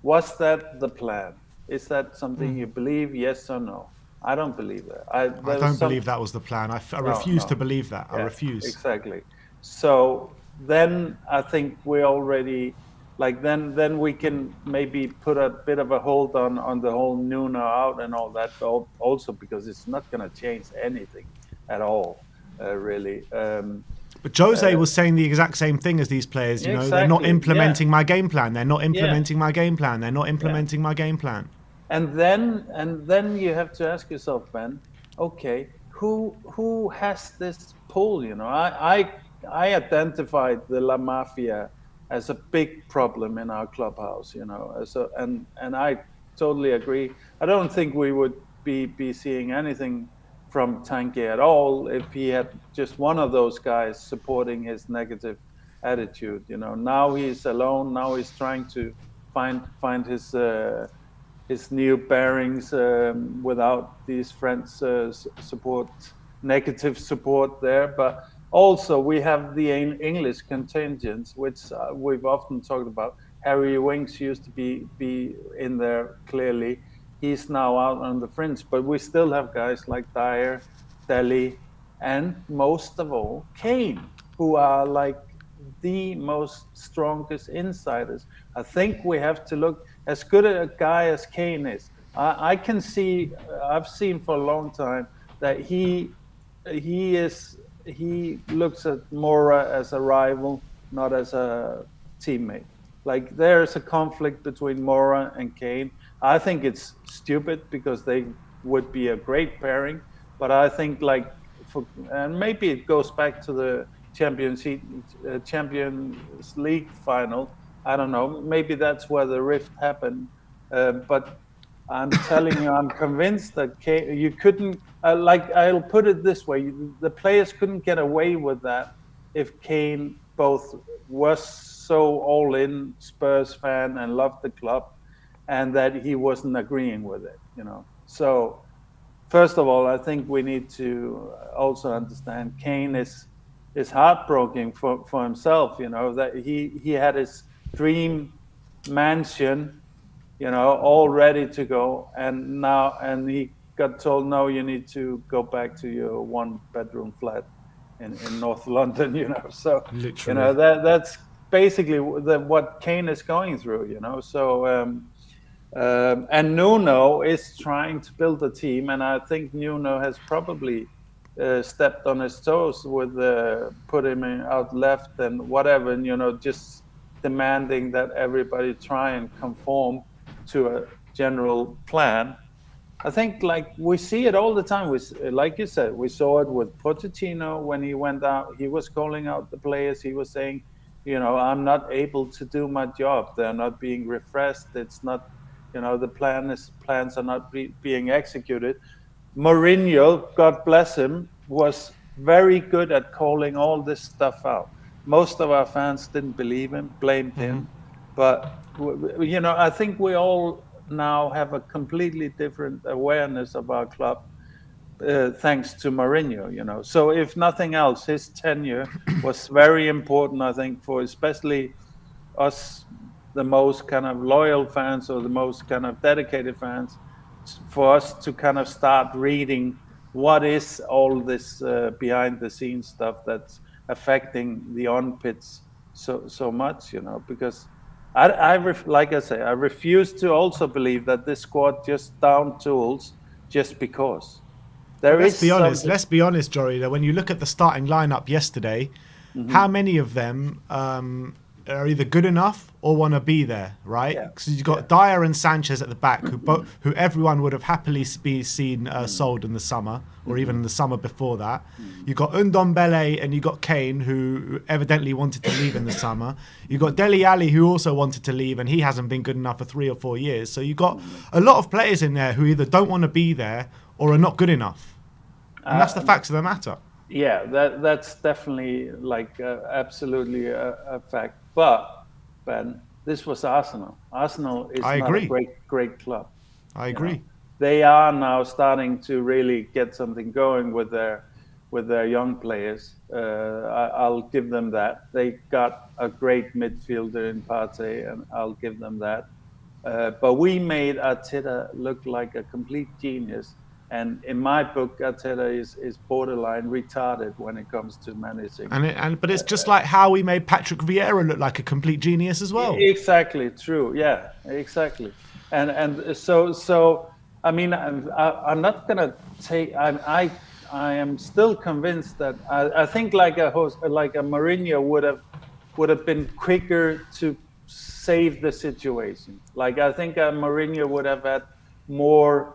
Was that the plan? Is that something you believe? Yes or no? I don't believe that. I don't believe that was the plan. I refuse to believe that. I refuse. Exactly. So then I think we already, like, then we can maybe put a bit of a hold on the whole Nuno out and all that, also because it's not going to change anything at all, really. But Jose was saying the exact same thing as these players. You know, they're not implementing my game plan. They're not implementing my game plan. They're not implementing my game plan. And then you have to ask yourself, Ben, okay, who has this pull? You know, I identified the La Mafia as a big problem in our clubhouse. You know, and I totally agree. I don't think we would be seeing anything from Tanke at all if he had just one of those guys supporting his negative attitude. You know, now he's alone. Now he's trying to find his new bearings without these friends' negative support there. But also we have the English contingents, which we've often talked about. Harry Winks used to be in there clearly. He's now out on the fringe, but we still have guys like Dyer, Dele, and most of all, Kane, who are like the most strongest insiders. I think we have to look, as good a guy as Kane is, I can see, I've seen for a long time that he looks at Mora as a rival, not as a teammate. Like, there's a conflict between Mora and Kane. I think it's stupid because they would be a great pairing, but I think and maybe it goes back to the Champions League final. I don't know. Maybe that's where the rift happened. But I'm telling you, I'm convinced that Kane, you couldn't. I'll put it this way: the players couldn't get away with that if Kane both was so all-in Spurs fan and loved the club, and that he wasn't agreeing with it. You know. So, first of all, I think we need to also understand Kane is heartbroken for himself. You know, that he had his dream mansion, you know, all ready to go, and he got told, no, you need to go back to your 1-bedroom flat in North London. You know, so literally. You know that's basically what Kane is going through. You know, so and Nuno is trying to build a team, and I think Nuno has probably stepped on his toes with put him out left and whatever, and you know, just demanding that everybody try and conform to a general plan. I think, like, we see it all the time. Like you said, we saw it with Pochettino when he went out. He was calling out the players. He was saying, you know, I'm not able to do my job. They're not being refreshed. It's not, you know, the plans are not being executed. Mourinho, God bless him, was very good at calling all this stuff out. Most of our fans didn't believe him, blamed him. But, you know, I think we all now have a completely different awareness of our club thanks to Mourinho, you know. So if nothing else, his tenure was very important, I think, for especially us, the most kind of loyal fans or the most kind of dedicated fans, for us to kind of start reading what is all this behind the scenes stuff that's affecting the on pitch so much, you know, because like I say, I refuse to also believe that this squad just down tools just because. Let's be honest, Jory. That when you look at the starting lineup yesterday, how many of them are either good enough or want to be there, right? Because you've got Dyer and Sanchez at the back, who everyone would have happily seen sold in the summer, or even in the summer before that. You've got Ndombele and you've got Kane, who evidently wanted to leave in the summer. You've got Dele Alli, who also wanted to leave, and he hasn't been good enough for 3 or 4 years. So you've got a lot of players in there who either don't want to be there or are not good enough. And that's the facts of the matter. Yeah, that's definitely absolutely a fact. But Ben, this was Arsenal. Arsenal is not a great club. I agree. They are now starting to really get something going with their young players. I'll give them that. They got a great midfielder in Partey, and I'll give them that. But we made Arteta look like a complete genius. And in my book, Arteta is borderline retarded when it comes to managing. But it's just like how we made Patrick Vieira look like a complete genius as well. Exactly, true. Yeah, exactly. And so I mean, I'm not gonna take. I am still convinced that I think like a Mourinho would have been quicker to save the situation. Like I think Mourinho would have had more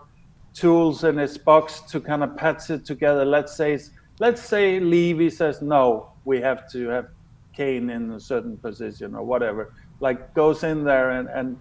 tools in his box to kind of patch it together. Let's say Levy says no, we have to have Kane in a certain position or whatever. Like goes in there and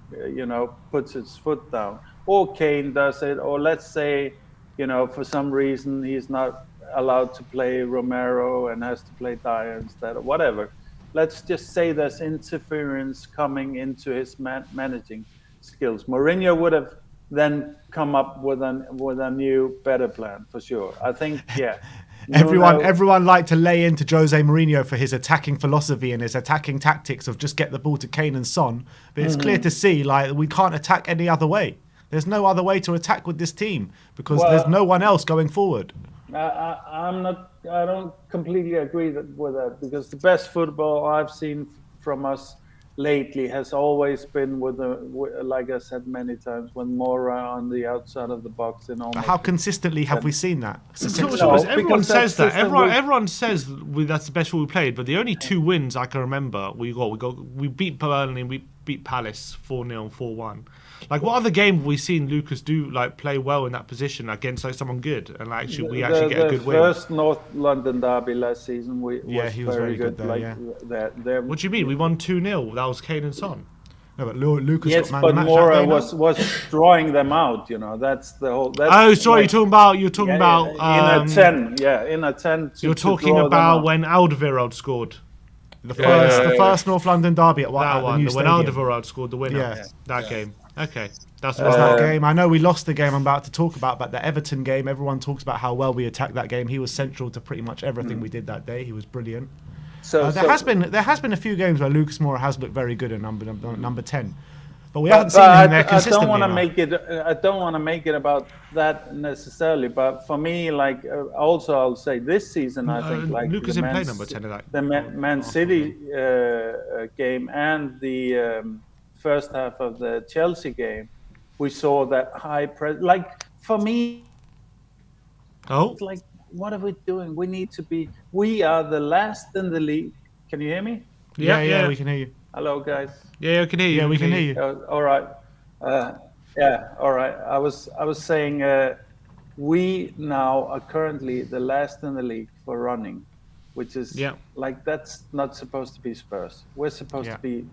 puts his foot down. Or Kane does it. Or let's say for some reason he's not allowed to play Romero and has to play Dyer instead or whatever. Let's just say there's interference coming into his managing skills. Mourinho would have then come up with a new, better plan for sure. I think, yeah. Everyone liked to lay into Jose Mourinho for his attacking philosophy and his attacking tactics of just get the ball to Kane and Son. But it's clear to see we can't attack any other way. There's no other way to attack with this team because there's no one else going forward. I don't completely agree with that because the best football I've seen from us lately has always been with like I said many times, when Mora on the outside of the box in almost. How consistently have we seen that? Everyone says that. Everyone says that's the best football we played, but the only 2 wins I can remember we beat Burnley, we beat Palace 4-0, 4-1. Like what other game have we seen Lucas do play well in that position against someone good and we actually get a good win? The first North London derby last season, he was very good there. What do you mean? We won 2-0. That was Kane and Son. No, but Lucas. Yes, but Mora was drawing them out. That's the whole. You're talking about in a 10. Yeah, in a 10. You're talking about when Alderweireld scored. The first North London derby at the new when stadium. Alderweireld scored the winner. That game. Okay, that's that game. I know we lost the game I'm about to talk about, but the Everton game, everyone talks about how well we attacked that game. He was central to pretty much everything we did that day. He was brilliant. There has been a few games where Lucas Moura has looked very good at number 10, but we haven't seen him there consistently. I don't want to make it about that necessarily, but for me, also I'll say this season I think Lucas didn't play number 10 of that. The Man City game and the first half of the Chelsea game, we saw that high press. For me, what are we doing? We need to be. We are the last in the league. Can you hear me? Yeah, we can hear you. Hello, guys. Yeah, we can hear you. Yeah, we can hear you. All right. All right. I was saying we now are currently the last in the league for running, which is that's not supposed to be Spurs. We're supposed to be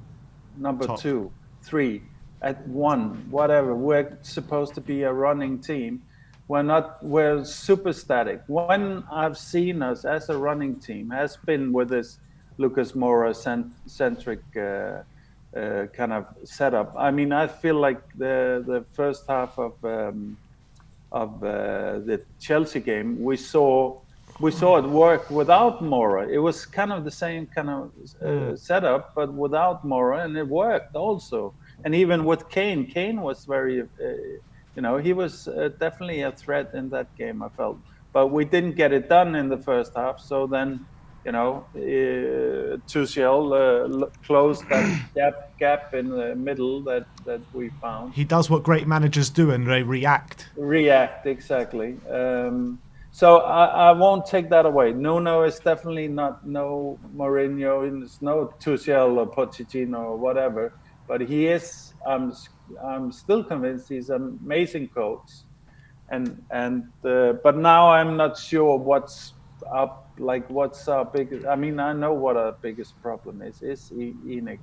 number top 2, 3, at 1, whatever. We're supposed to be a running team. We're super static. When I've seen us as a running team has been with this Lucas Moura centric kind of setup. I mean, I feel like the first half of the Chelsea game, we saw it work without Moura. It was kind of the same kind of setup, but without Moura, and it worked also. And even with Kane was very, he was definitely a threat in that game, I felt. But we didn't get it done in the first half. So then, Tuchel closed that gap in the middle that we found. He does what great managers do, and they react. React, exactly. So I won't take that away. Nuno is definitely not no Mourinho, and it's no Tuchel or Pochettino or whatever. But he is. I'm still convinced he's an amazing coach. But now I'm not sure what's up. Like what's our biggest? I mean, I know what our biggest problem is ENIC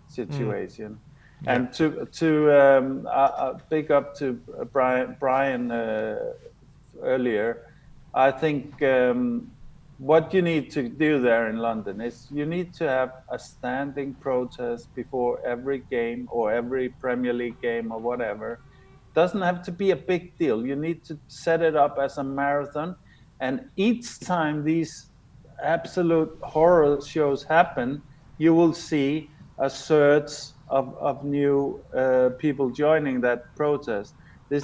situation. And to big up to Brian earlier. I think what you need to do there in London is you need to have a standing protest before every game or every Premier League game or whatever. Doesn't have to be a big deal. You need to set it up as a marathon, and each time these absolute horror shows happen, you will see a surge of new people joining that protest.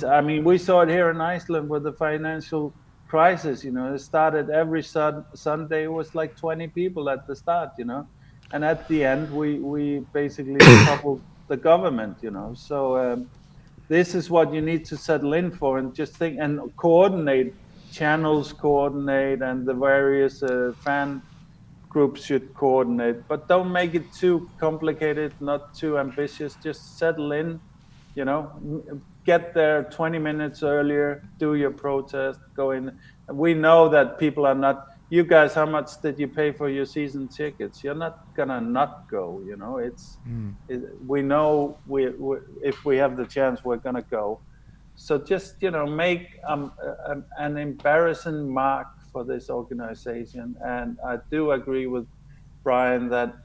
I mean, we saw it here in Iceland with the financial crisis. It started every Sunday. It was like 20 people at the start. And at the end, we basically toppled the government. So this is what you need to settle in for, and just think and coordinate. Channels coordinate, and the various fan groups should coordinate, but don't make it too complicated, not too ambitious. Just settle in, get there 20 minutes earlier, do your protest, go in. We know that people are not. You guys, how much did you pay for your season tickets? You're not gonna not go. We know if we have the chance, we're gonna go. So just make an embarrassing mark for this organization. And I do agree with Brian that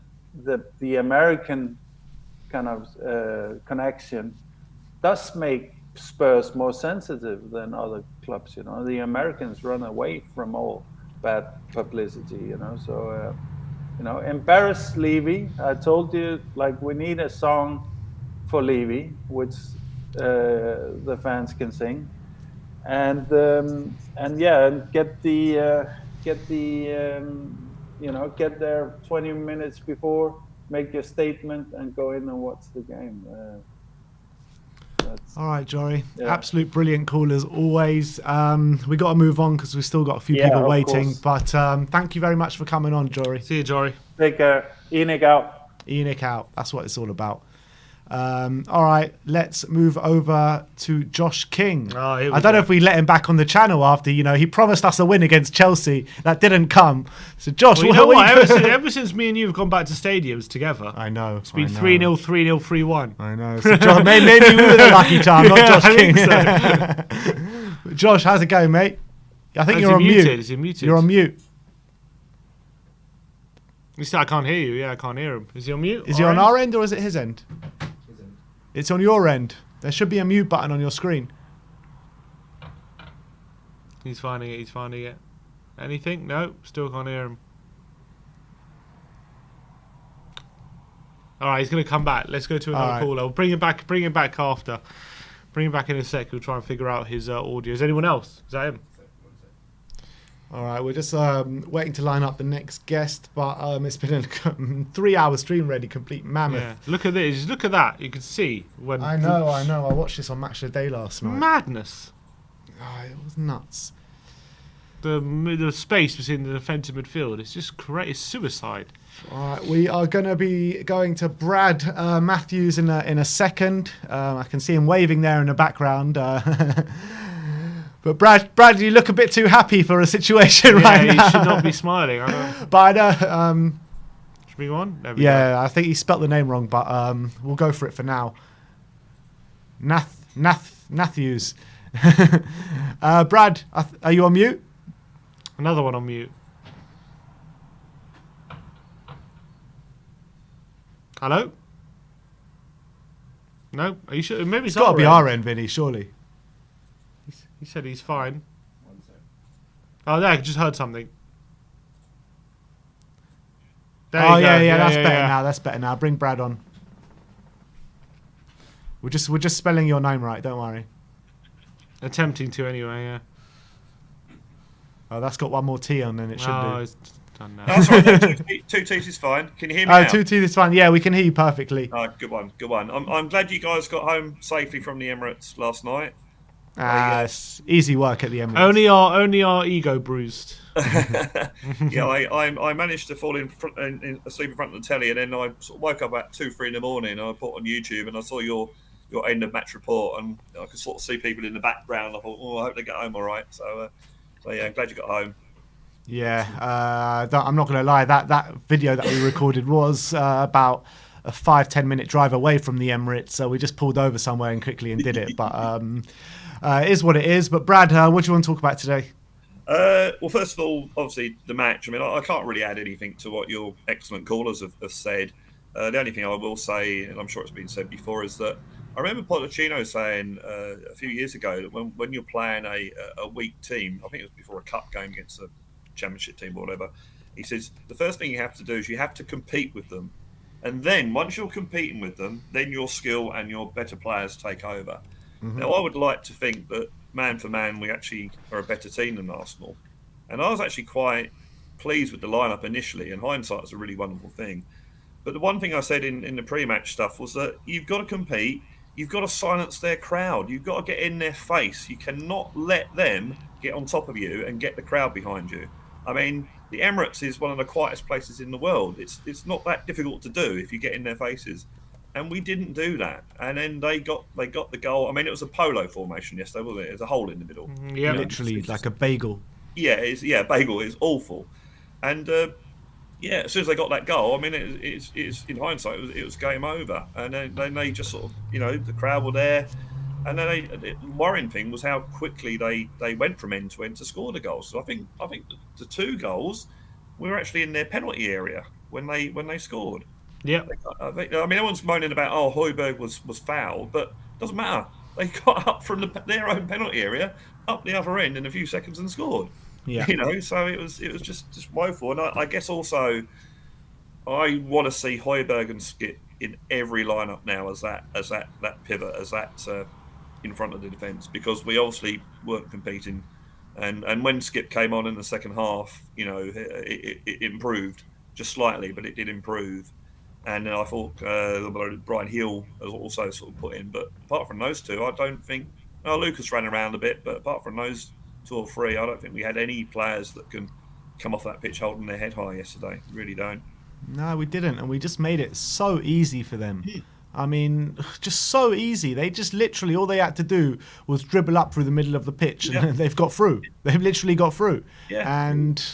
the American kind of connection does make Spurs more sensitive than other clubs. The Americans run away from all bad publicity. So embarrass Levy. I told you, like, we need a song for Levy, which the fans can sing, and get there 20 minutes before, make your statement, and go in and watch the game. All right, Jory. Yeah. Absolute brilliant call as always. We got to move on because we've still got a few people waiting. Course. But thank you very much for coming on, Jory. See you, Jory. Take care. ENIC out. ENIC out. That's what it's all about. All right, let's move over to Josh King. I don't know if we let him back on the channel after, he promised us a win against Chelsea. That didn't come. So, Josh, ever since me and you have gone back to stadiums together. I know. It's been 3-0, 3-0, 3-1. I know. So, Josh, maybe we were the lucky charm, not Josh King. So. Josh, how's it going, mate? I think you're on mute. Is he muted? You're on mute. You see, I can't hear you. Yeah, I can't hear him. Is he on mute? Is he on our end or is it his end? It's on your end. There should be a mute button on your screen. He's finding it. Anything? No, still can't hear him. All right, he's going to come back. Let's go to another caller. We'll bring him back after. Bring him back in a sec. We'll try and figure out his audio. Is anyone else? Is that him? All right, we're just waiting to line up the next guest, but it's been a 3-hour stream ready, complete mammoth. Yeah. Look at this. Look at that. You can see when. I know. I watched this on Match of the Day last night. Madness. Oh, it was nuts. The space between the defensive midfield. It's just it's suicide. All right, we are going to be going to Brad Matthews in a second. I can see him waving there in the background. But Brad, you look a bit too happy for a situation right now. Yeah, you should not be smiling. I know. But I know. Should we go on? I think he spelt the name wrong, but we'll go for it for now. Matthews. Brad, are you on mute? Another one on mute. Hello? No? Are you sure? Maybe it's got to be our end, Vinny, surely. He said he's fine. Oh, there, I just heard something. There you go. That's better now. That's better now. Bring Brad on. We're just spelling your name right. Don't worry. Attempting to anyway. Yeah. Oh, that's got one more T on than it should do. It's done now. That's right. Two T's is fine. Can you hear me now? 2 T's is fine. Yeah, we can hear you perfectly. Good one. I'm glad you guys got home safely from the Emirates last night. It's easy work at the Emirates. Only our ego bruised. Yeah, I managed to fall asleep in front of the telly, and then I sort of woke up at 2-3 in the morning. And I put on YouTube, and I saw your end of match report, and I could sort of see people in the background. I thought, I hope they get home all right. So yeah, I'm glad you got home. Yeah, I'm not going to lie. That video that we recorded was about a 5-10 minute drive away from the Emirates, so we just pulled over somewhere and quickly and did it. But it is what it is. But Brad, what do you want to talk about today? Well, first of all, obviously the match. I mean, I can't really add anything to what your excellent callers have said. The only thing I will say, and I'm sure it's been said before, is that I remember Pochettino saying a few years ago that when you're playing a weak team, I think it was before a cup game against a championship team or whatever, he says the first thing you have to do is you have to compete with them. And then once you're competing with them, then your skill and your better players take over. Mm-hmm. Now, I would like to think that man for man, we actually are a better team than Arsenal. And I was actually quite pleased with the lineup initially, and hindsight is a really wonderful thing. But the one thing I said in the pre-match stuff was that you've got to compete, you've got to silence their crowd, you've got to get in their face. You cannot let them get on top of you and get the crowd behind you. I mean, the Emirates is one of the quietest places in the world. It's not that difficult to do if you get in their faces. And we didn't do that. And then they got the goal. I mean, it was a polo formation yesterday, wasn't it? It was a hole in the middle. Yeah, literally like a bagel. Yeah, bagel is awful. And as soon as they got that goal, I mean, it's in hindsight, it was game over. And then they just sort of, the crowd were there. And then the worrying thing was how quickly they went from end to end to score the goals. So I think the 2 goals, we were actually in their penalty area when they scored. Yeah. I mean, everyone's moaning about Højbjerg was fouled, but it doesn't matter. They got up from their own penalty area, up the other end in a few seconds and scored. Yeah. So it was just woeful. And I guess also I want to see Højbjerg and Skip in every lineup now as that pivot, as that in front of the defence, because we obviously weren't competing. And when Skip came on in the second half, it improved just slightly, but it did improve. And then I thought Brian Hill was also sort of put in. But apart from those two, I don't think... Lucas ran around a bit, but apart from those 2 or 3, I don't think we had any players that can come off that pitch holding their head high yesterday. Really don't. No, we didn't. And we just made it so easy for them. I mean, just so easy. They just literally, all they had to do was dribble up through the middle of the pitch, and they've got through. They've literally got through. Yeah. And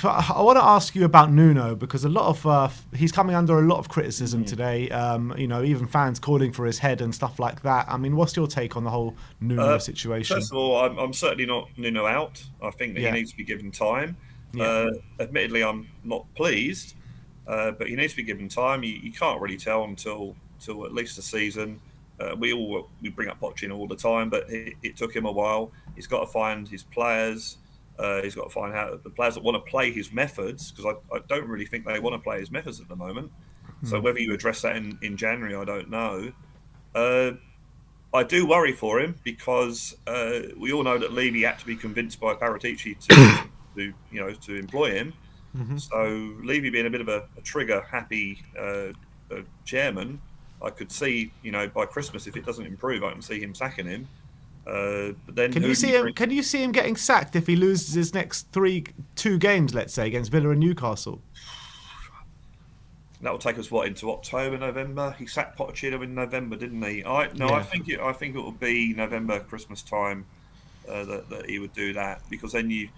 I want to ask you about Nuno, because a lot of he's coming under a lot of criticism today. Even fans calling for his head and stuff like that. I mean, what's your take on the whole Nuno situation? First of all, I'm certainly not Nuno out. I think that he needs to be given time. Yeah. Admittedly, I'm not pleased, but he needs to be given time. You can't really tell until at least the season. We bring up Pochettino all the time, but it took him a while. He's got to find his players. He's got to find out the players that want to play his methods, because I don't really think they want to play his methods at the moment. So whether you address that in January, I don't know. I do worry for him, because we all know that Levy had to be convinced by Paratici to employ him. Mm-hmm. So Levy being a bit of a trigger-happy chairman, I could see, by Christmas, if it doesn't improve, I can see him sacking him. But then can you see him getting sacked if he loses his next 2 games, let's say, against Villa and Newcastle? That will take us into October, November. He sacked Pochettino in November, didn't he? I think it will be November, Christmas time that he would do that, because then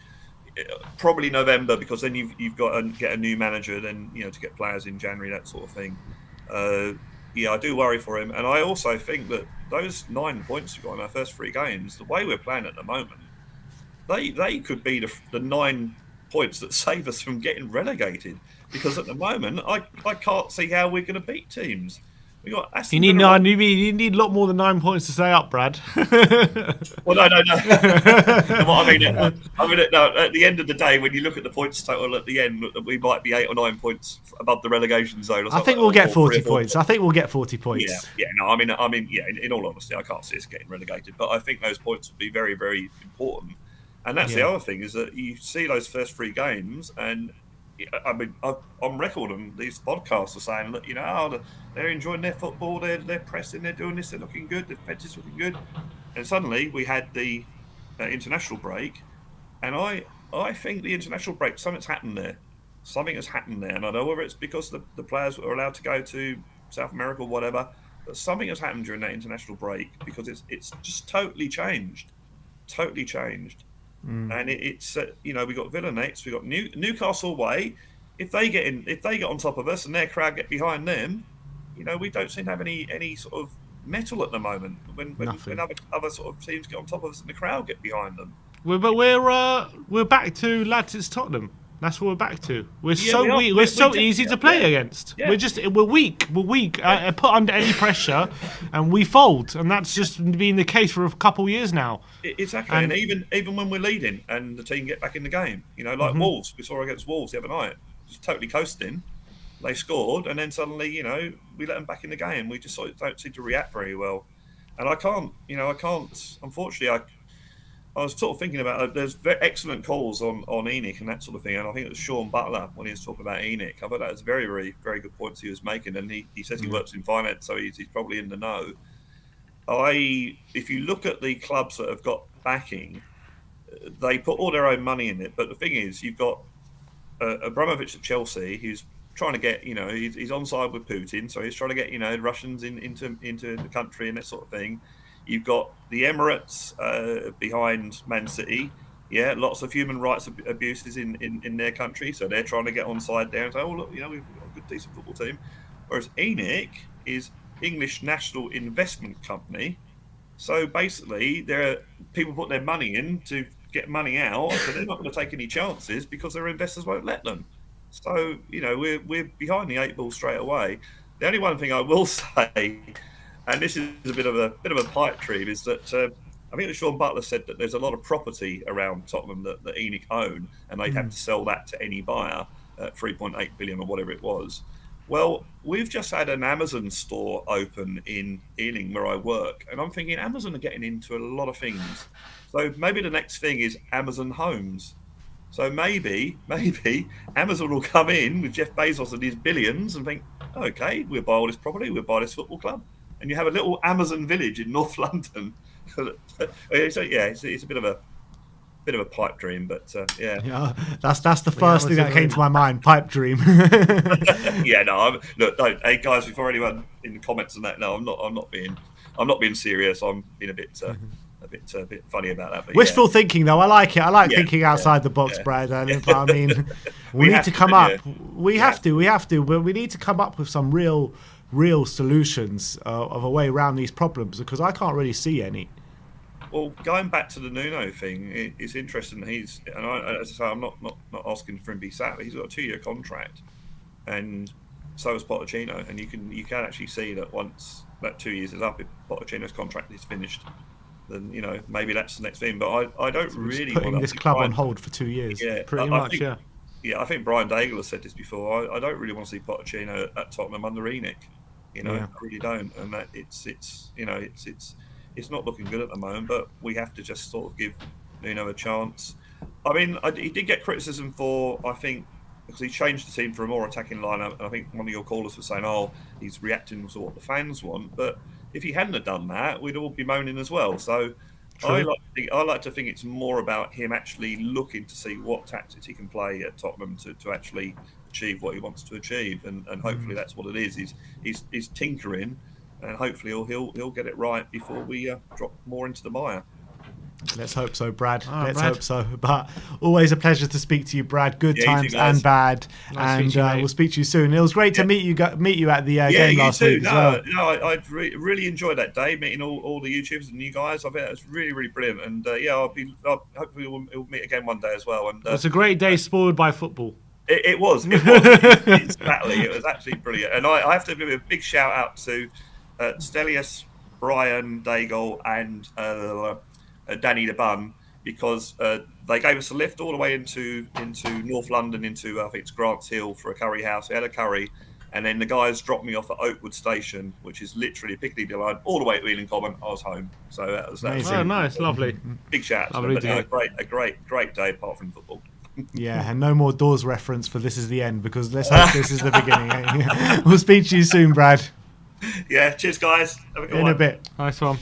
probably November, because then you've got to get a new manager, then to get players in January, that sort of thing. I do worry for him, and I also think that those 9 points we got in our first 3 games, the way we're playing at the moment, they could be the 9 points that save us from getting relegated. Because at the moment, I can't see how we're going to beat teams. We got Aston Villa. You need a lot more than 9 points to stay up, Brad. Well, no. What I mean, at the end of the day, when you look at the points total at the end, we might be 8 or 9 points above the relegation zone. I think we'll get 40 points. I think we'll get 40 points. In all honesty, I can't see us getting relegated, but I think those points would be very, very important. And that's the other thing, is that you see those first 3 games, and I mean, on record on these podcasts are saying that they're enjoying their football, they're pressing, they're doing this, they're looking good, the defence is looking good. and suddenly we had the international break, and I think the international break, something's happened there. Something has happened there, and I don't know whether it's because the players were allowed to go to South America or whatever, but something has happened during that international break because it's just totally changed. And it's we got Villa next, we got Newcastle away. If they get on top of us and their crowd get behind them, we don't seem to have any sort of metal at the moment. When other sort of teams get on top of us and the crowd get behind them. But we're back to, lads. It's Tottenham. That's what we're back to. We're so weak. We're so easy to play against. Yeah. We're weak. We're weak. Put under any pressure, and we fold. And that's just been the case for a couple of years now. Exactly. And even when we're leading and the team get back in the game, like Wolves, we saw against Wolves the other night, just totally coasting. They scored, and then suddenly, we let them back in the game. We just don't seem to react very well. And I can't. Unfortunately, I was sort of thinking about there's very excellent calls on ENIC and that sort of thing, and I think it was Sean Butler when he was talking about ENIC. I thought that was very, very, very good points he was making, and he says he works in finance, so he's probably in the know. If you look at the clubs that have got backing, they put all their own money in it. But the thing is, you've got Abramovich at Chelsea, who's trying to get, he's on side with Putin, so he's trying to get, the Russians into the country and that sort of thing. You've got the Emirates behind Man City. Yeah, lots of human rights abuses in their country, so they're trying to get on side there and say, oh, look, we've got a good, decent football team. Whereas ENIC is English National Investment Company. So basically, people put their money in to get money out, so they're not going to take any chances because their investors won't let them. So, we're behind the 8 ball straight away. The only one thing I will say, and this is a bit of a pipe dream, is that I think that Sean Butler said that there's a lot of property around Tottenham that ENIC own, and they'd have to sell that to any buyer at 3.8 billion or whatever it was. Well, we've just had an Amazon store open in Ealing where I work, and I'm thinking Amazon are getting into a lot of things. So maybe the next thing is Amazon Homes. So maybe Amazon will come in with Jeff Bezos and his billions and think, okay, we'll buy all this property, we'll buy this football club. And you have a little Amazon village in North London. So yeah, it's a bit of a pipe dream, but yeah. That's the first thing that came to my mind. Pipe dream. Yeah, no. Hey guys, before anyone in the comments and that, no, I'm not being serious. I'm being a bit funny about that. But wishful thinking, though. I like it. I like thinking outside the box, Brad. But I mean, we need to come up. We have to. But we need to come up with some real solutions of a way around these problems, because I can't really see any. Well, going back to the Nuno thing, it's interesting. As I say, I'm not asking for him to be sacked, but he's got a 2-year contract, and so has Pochettino. And you can actually see that once that 2 years is up, if Pochettino's contract is finished, then maybe that's the next thing. But I don't really putting this club on hold for 2 years. Yeah, pretty much. Yeah, I think Brian Daigle has said this before. I don't really want to see Pochettino at Tottenham under ENIC. I really don't, and that it's not looking good at the moment. But we have to just sort of give Nuno a chance. I mean, he did get criticism for, I think, because he changed the team for a more attacking lineup. And I think one of your callers was saying, "Oh, he's reacting to what the fans want." But if he hadn't have done that, we'd all be moaning as well. So I like to think it's more about him actually looking to see what tactics he can play at Tottenham to actually achieve what he wants to achieve, and hopefully that's what it is. He's tinkering, and hopefully he'll get it right before we drop more into the mire. Let's hope so, Brad. Let's hope so. But always a pleasure to speak to you, Brad. Good times and bad. Nice, and we'll speak to you soon. It was great to meet you at the game last week as well. No, I really enjoyed that day, meeting all the YouTubers and you guys. I think it was really, really brilliant. And hopefully we'll meet again one day as well. And it's a great day spoiled by football. It was. Exactly. It was absolutely brilliant. And I have to give a big shout out to Stelios, Brian Daigle, and Danny the Bun, because they gave us a lift all the way into North London, into I think it's Grants Hill, for a curry house. We had a curry, and then the guys dropped me off at Oakwood Station, which is literally a Piccadilly line, all the way to Ealing Common. I was home, so that was nice, lovely. Big shout out to them. A great day apart from football. Yeah, and no more Doors reference for This Is the End, because let's hope this is the beginning. We'll speak to you soon, Brad. Yeah, cheers guys. Have a good one. In a bit. Nice one.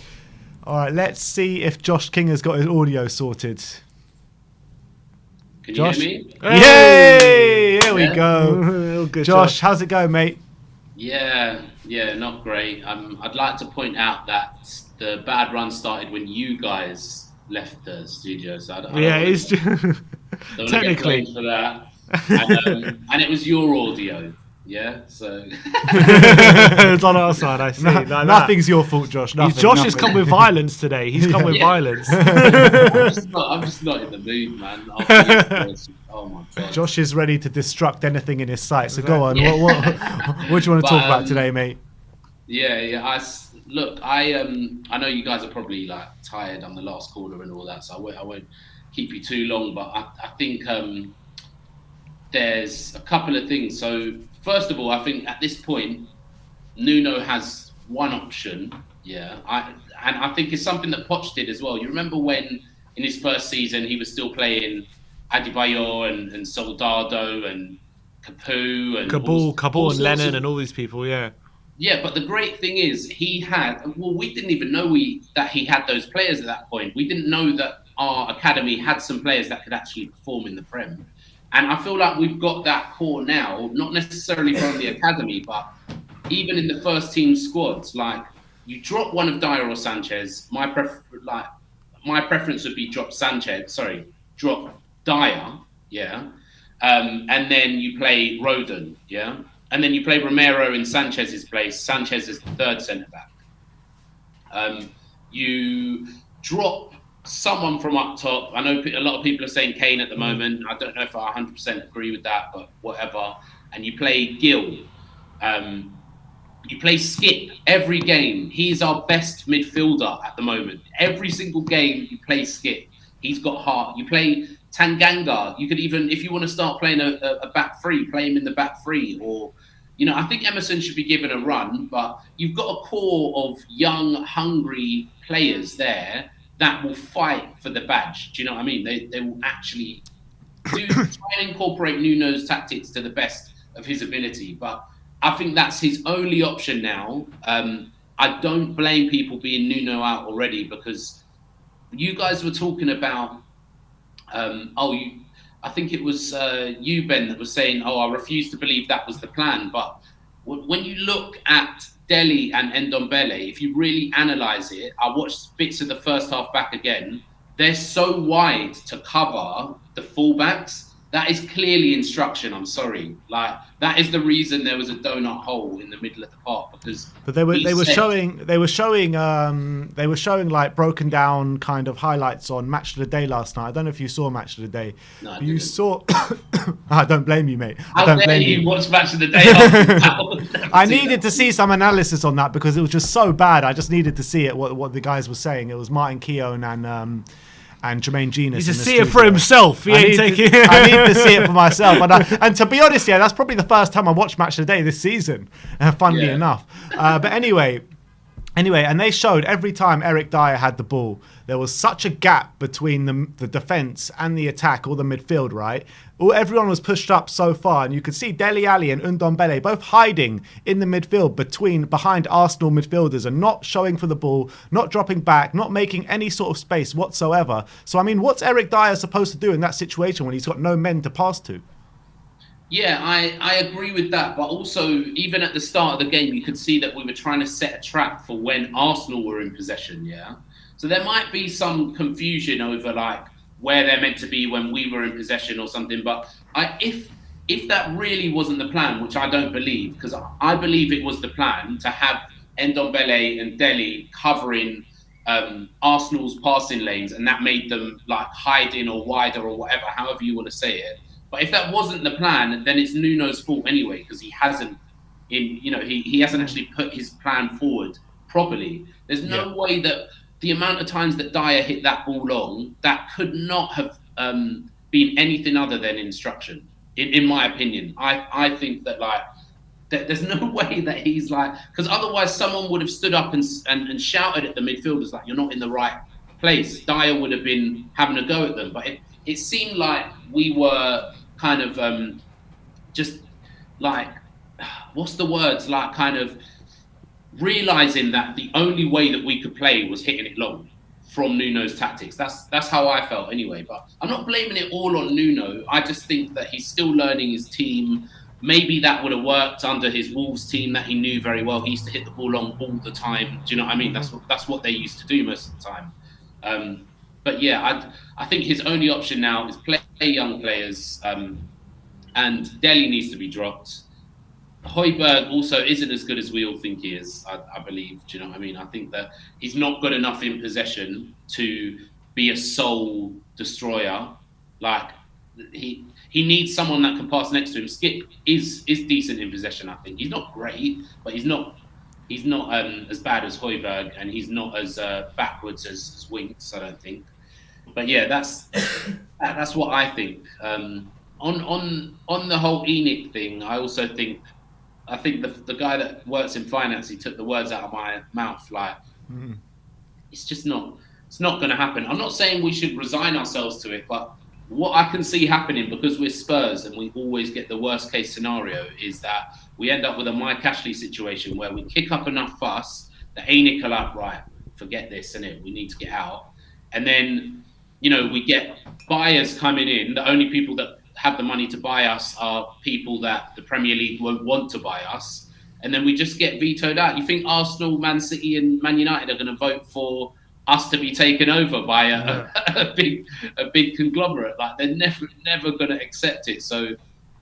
All right, let's see if Josh King has got his audio sorted. Can Josh? you hear me? Yay! Here we Yeah? go. Good Josh, how's it going, mate? Yeah, not great. I'd like to point out that the bad run started when you guys left the studio. So I don't it's technically for that. And it was your audio. Yeah, so it's on our side. I see. Nothing's your fault, Josh. Josh has come with violence today. He's come with violence. I'm just not in the mood, man. Oh my god. Josh is ready to destruct anything in his sight. So go on. What do you want to talk about today, mate? Yeah. I know you guys are probably like tired. I'm the last caller and all that, so I won't keep you too long. But I think there's a couple of things. So first of all, I think at this point, Nuno has one option. Yeah, I think it's something that Poch did as well. You remember when in his first season he was still playing Adebayor and Soldado and Capu and Cabal and Lennon and all these people. Yeah. Yeah, but the great thing is we didn't even know that he had those players at that point. We didn't know that our academy had some players that could actually perform in the Prem. And I feel like we've got that core now, not necessarily from the academy, but even in the first team squads. Like, you drop one of Dyer or Sanchez, my preference would be drop Dyer, yeah, and then you play Rodon, yeah, and then you play Romero in Sanchez's place. Sanchez is the third centre back. You drop someone from up top. I know a lot of people are saying Kane at the moment. I don't know if I 100% agree with that, but whatever. And you play Gill. You play Skip every game. He's our best midfielder at the moment. Every single game you play Skip. He's got heart. You play Tanganga. You could even, if you want to start playing a back three, play him in the back three. Or, I think Emerson should be given a run, but you've got a core of young, hungry players there that will fight for the badge. Do you know what I mean? They will actually try and incorporate Nuno's tactics to the best of his ability. But I think that's his only option now. I don't blame people being Nuno out already, because you guys were talking about, I think it was you, Ben, that was saying, I refuse to believe that was the plan. But when you look at Dele and Ndombele, if you really analyse it, I watched bits of the first half back again. They're so wide to cover the fullbacks. That is clearly instruction. I'm sorry. Like, that is the reason there was a donut hole in the middle of the park, because. But they were showing like broken down kind of highlights on Match of the Day last night. I don't know if you saw Match of the Day. No, you saw. I don't blame you, mate. How dare you watch Match of the Day? I needed to see some analysis on that because it was just so bad. I just needed to see it. What the guys were saying. It was Martin Keown and Jermaine Genius. He's to see it for himself. I need to see it for myself. And to be honest, that's probably the first time I watched Match of the Day this season, funnily enough. But anyway, and they showed every time Eric Dyer had the ball, there was such a gap between the defence and the attack, or the midfield, right? Everyone was pushed up so far, and you could see Dele Alli and Ndombele both hiding in the midfield behind Arsenal midfielders and not showing for the ball, not dropping back, not making any sort of space whatsoever. So, I mean, what's Eric Dyer supposed to do in that situation when he's got no men to pass to? Yeah, I agree with that. But also, even at the start of the game, you could see that we were trying to set a trap for when Arsenal were in possession, yeah? So there might be some confusion over, like, where they're meant to be when we were in possession or something. But if that really wasn't the plan, which I don't believe, because I believe it was the plan to have Ndombele and Dele covering Arsenal's passing lanes, and that made them like hide in or wider or whatever, however you want to say it. But if that wasn't the plan, then it's Nuno's fault anyway, because he hasn't actually put his plan forward properly. There's no way that the amount of times that Dyer hit that ball long, that could not have been anything other than instruction, in my opinion. I think that there's no way that he's because otherwise someone would have stood up and shouted at the midfielders like, you're not in the right place. Dyer would have been having a go at them. But it seemed like we were kind of just like, what's the words? Like kind of realizing that the only way that we could play was hitting it long from Nuno's tactics. That's how I felt anyway. But I'm not blaming it all on Nuno. I just think that he's still learning his team. Maybe that would have worked under his Wolves team that he knew very well. He used to hit the ball long all the time. Do you know what I mean? That's what they used to do most of the time. But yeah, I think his only option now is play young players, and Dele needs to be dropped. Højbjerg also isn't as good as we all think he is, I believe. Do you know what I mean? I think that he's not good enough in possession to be a soul destroyer. Like, he needs someone that can pass next to him. Skip is decent in possession, I think. He's not great, but he's not as bad as Højbjerg, and he's not as backwards as Winks, I don't think. But yeah, that's what I think. On the whole ENIC thing, I think the guy that works in finance, he took the words out of my mouth. Like, it's just not going to happen. I'm not saying we should resign ourselves to it, but what I can see happening, because we're Spurs and we always get the worst case scenario, is that we end up with a Mike Ashley situation where we kick up enough fuss that ENIC are like, right, forget this, innit? We need to get out. And then, we get buyers coming in. The only people that have the money to buy us are people that the Premier League won't want to buy us, and then we just get vetoed out. You think Arsenal, Man City and Man United are going to vote for us to be taken over by a big conglomerate? Like, they're never going to accept it. So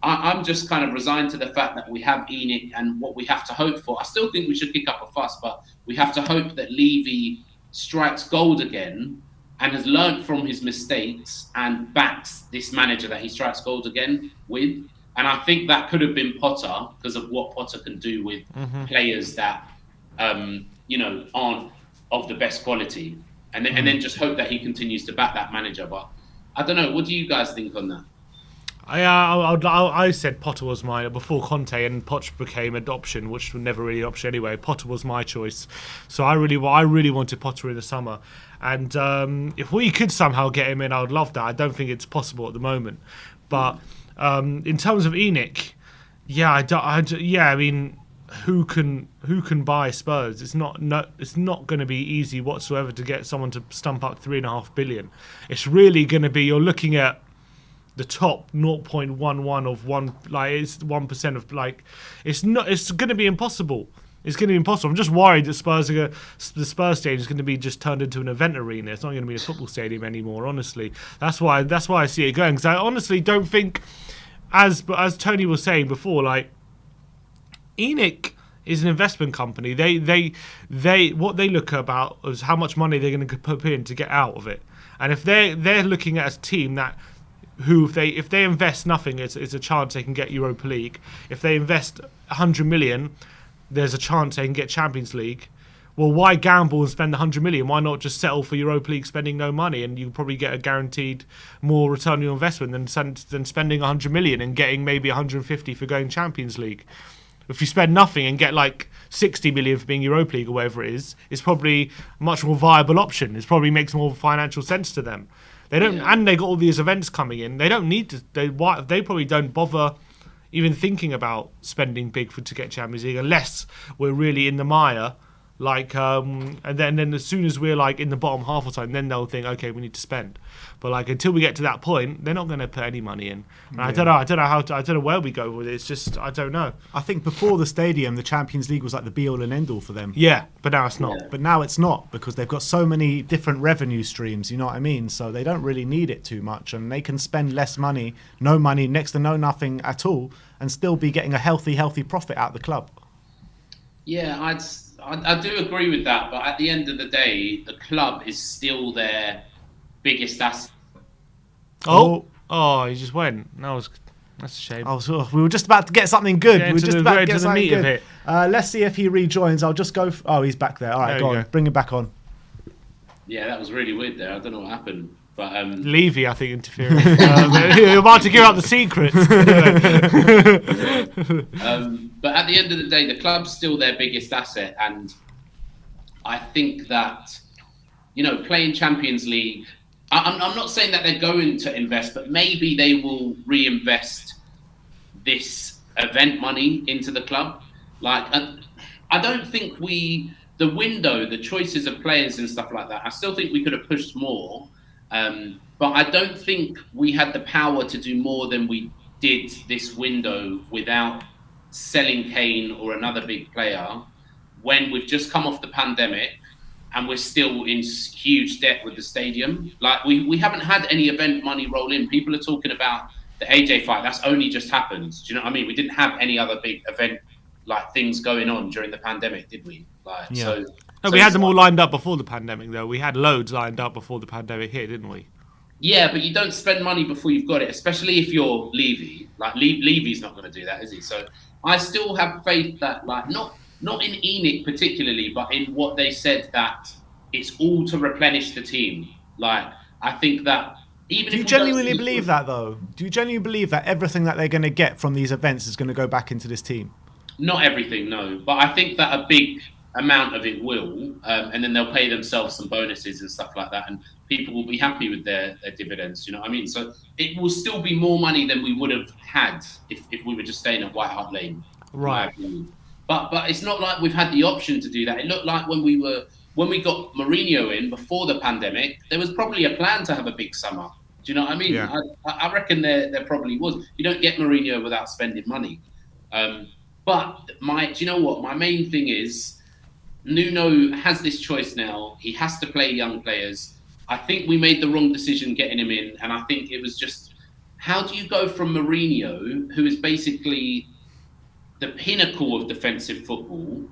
I'm just kind of resigned to the fact that we have ENIC, and what we have to hope for, I still think we should kick up a fuss, but we have to hope that Levy strikes gold again and has learnt from his mistakes and backs this manager that he strikes gold again with. And I think that could have been Potter, because of what Potter can do with players that, aren't of the best quality. And then just hope that he continues to back that manager. But I don't know. What do you guys think on that? I said Potter was mine before Conte, and Poch became adoption, which was never really an option anyway. Potter was my choice, so I really wanted Potter in the summer, and if we could somehow get him in, I would love that. I don't think it's possible at the moment, but in terms of ENIC, I mean, who can buy Spurs? It's not going to be easy whatsoever to get someone to stump up 3.5 billion. It's really going to be, you're looking at the top 0.11 of one, like it's 1% of, like, it's going to be impossible. It's going to be impossible. I'm just worried that the Spurs stadium is going to be just turned into an event arena. It's not going to be a football stadium anymore. Honestly, that's why I see it going. Because I honestly don't think, as Tony was saying before, like, ENIC is an investment company. They what they look about is how much money they're going to put in to get out of it. And if they're looking at a team that, if they invest nothing, it's a chance they can get Europa League. If they invest 100 million, there's a chance they can get Champions League. Well, why gamble and spend 100 million? Why not just settle for Europa League, spending no money, and you probably get a guaranteed more return on your investment than spending 100 million and getting maybe 150 for going Champions League. If you spend nothing and get like 60 million for being Europa League or whatever it is, it's probably a much more viable option. It probably makes more financial sense to them. They don't, and they got all these events coming in. They don't need to. They probably don't bother even thinking about spending big to get Champions League unless we're really in the mire. Like, and then as soon as we're like in the bottom half or something, then they'll think, okay, we need to spend. But like, until we get to that point, they're not going to put any money in. And I don't know where we go with it. It's just, I don't know. I think before the stadium, the Champions League was like the be all and end all for them. Yeah, but now it's not. But now it's not, because they've got so many different revenue streams. You know what I mean? So they don't really need it too much, and they can spend less money, no money, next to no nothing at all, and still be getting a healthy profit out of the club. Yeah, I do agree with that, but at the end of the day, the club is still their biggest asset. Oh, he just went. That's a shame. We were just about to get something good. We were just about to get something good. Let's see if he rejoins. I'll just go. He's back there. All right, go on. Bring him back on. Yeah, that was really weird there. I don't know what happened. But Levy, I think, interfering. You're about to give out the secrets. But at the end of the day, the club's still their biggest asset, and I think that, playing Champions League, I'm not saying that they're going to invest, but maybe they will reinvest this event money into the club. Like, I don't think the window, the choices of players and stuff like that, I still think we could have pushed more. But I don't think we had the power to do more than we did this window without selling Kane or another big player when we've just come off the pandemic and we're still in huge debt with the stadium. Like we haven't had any event money roll in. People are talking about the AJ fight. That's only just happened. Do you know what I mean? We didn't have any other big event like things going on during the pandemic, did we? Like, yeah. No, we had them all lined up before the pandemic, though. We had loads lined up before the pandemic hit, didn't we? Yeah, but you don't spend money before you've got it, especially if you're Levy. Like Levy's not going to do that, is he? So I still have faith that, like, not in ENIC particularly, but in what they said, that it's all to replenish the team. Like, I think that even. Do you genuinely believe that, though? Do you genuinely believe that everything that they're going to get from these events is going to go back into this team? Not everything, no. But I think that a big amount of it will, and then they'll pay themselves some bonuses and stuff like that, and people will be happy with their dividends, you know what I mean? So it will still be more money than we would have had if we were just staying at White Hart Lane. Right. But it's not like we've had the option to do that. It looked like when we got Mourinho in before the pandemic, there was probably a plan to have a big summer. Do you know what I mean? Yeah. I reckon there probably was. You don't get Mourinho without spending money. But do you know what? My main thing is Nuno has this choice now. He has to play young players. I think we made the wrong decision getting him in, and I think it was just, how do you go from Mourinho, who is basically the pinnacle of defensive football,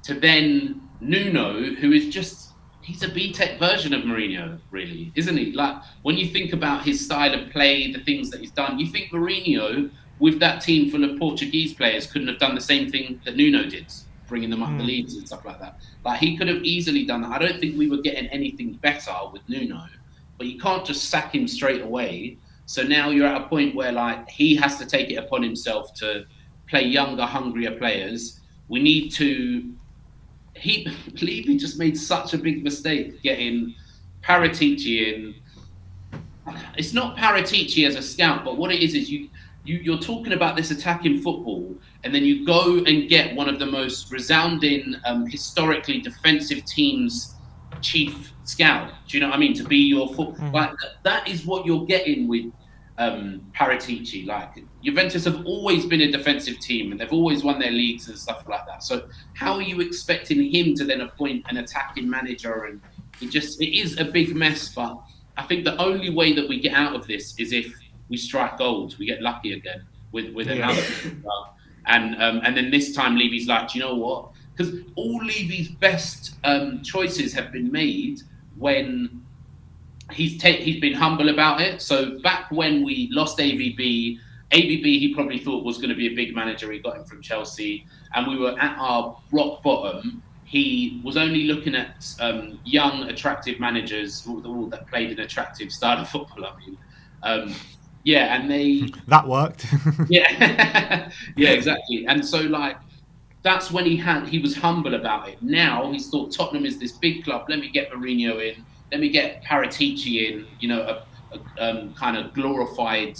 to then Nuno, who is just, he's a B-Tech version of Mourinho, really, isn't he? Like, when you think about his style of play, the things that he's done, you think Mourinho, with that team full of Portuguese players, couldn't have done the same thing that Nuno did, bringing them up the leagues and stuff like that. Like, he could have easily done that. I don't think we were getting anything better with Nuno, but you can't just sack him straight away. So now you're at a point where, like, he has to take it upon himself to play younger, hungrier players. We need to... Levy just made such a big mistake getting Paratici in. It's not Paratici as a scout, but what it is you're talking about this attacking football, and then you go and get one of the most resounding, historically defensive teams' chief scout. Do you know what I mean? To be your football, like that is what you're getting with Paratici. Like, Juventus have always been a defensive team, and they've always won their leagues and stuff like that. So how are you expecting him to then appoint an attacking manager? And it is a big mess. But I think the only way that we get out of this is if we strike gold, we get lucky again with another. And then this time Levy's like, do you know what? Because all Levy's best choices have been made when he's been humble about it. So back when we lost AVB he probably thought was going to be a big manager. He got him from Chelsea, and we were at our rock bottom. He was only looking at young, attractive managers, all that played an attractive style of football. I mean, yeah, and that worked. Yeah, yeah, exactly. And so, like, that's when he was humble about it. Now he's thought Tottenham is this big club. Let me get Mourinho in. Let me get Paratici in. You know, a kind of glorified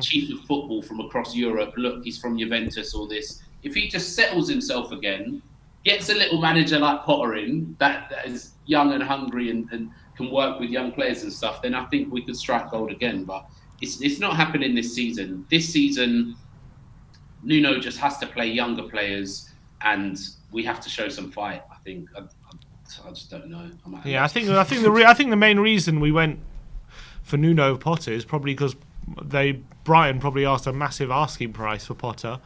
chief of football from across Europe. Look, he's from Juventus. All this. If he just settles himself again, gets a little manager like Potter in that is young and hungry and can work with young players and stuff, then I think we could strike gold again. But it's not happening this season. This season, Nuno just has to play younger players, and we have to show some fight. I think. I just don't know. I think the main reason we went for Nuno over Potter is probably because Brighton probably asked a massive asking price for Potter,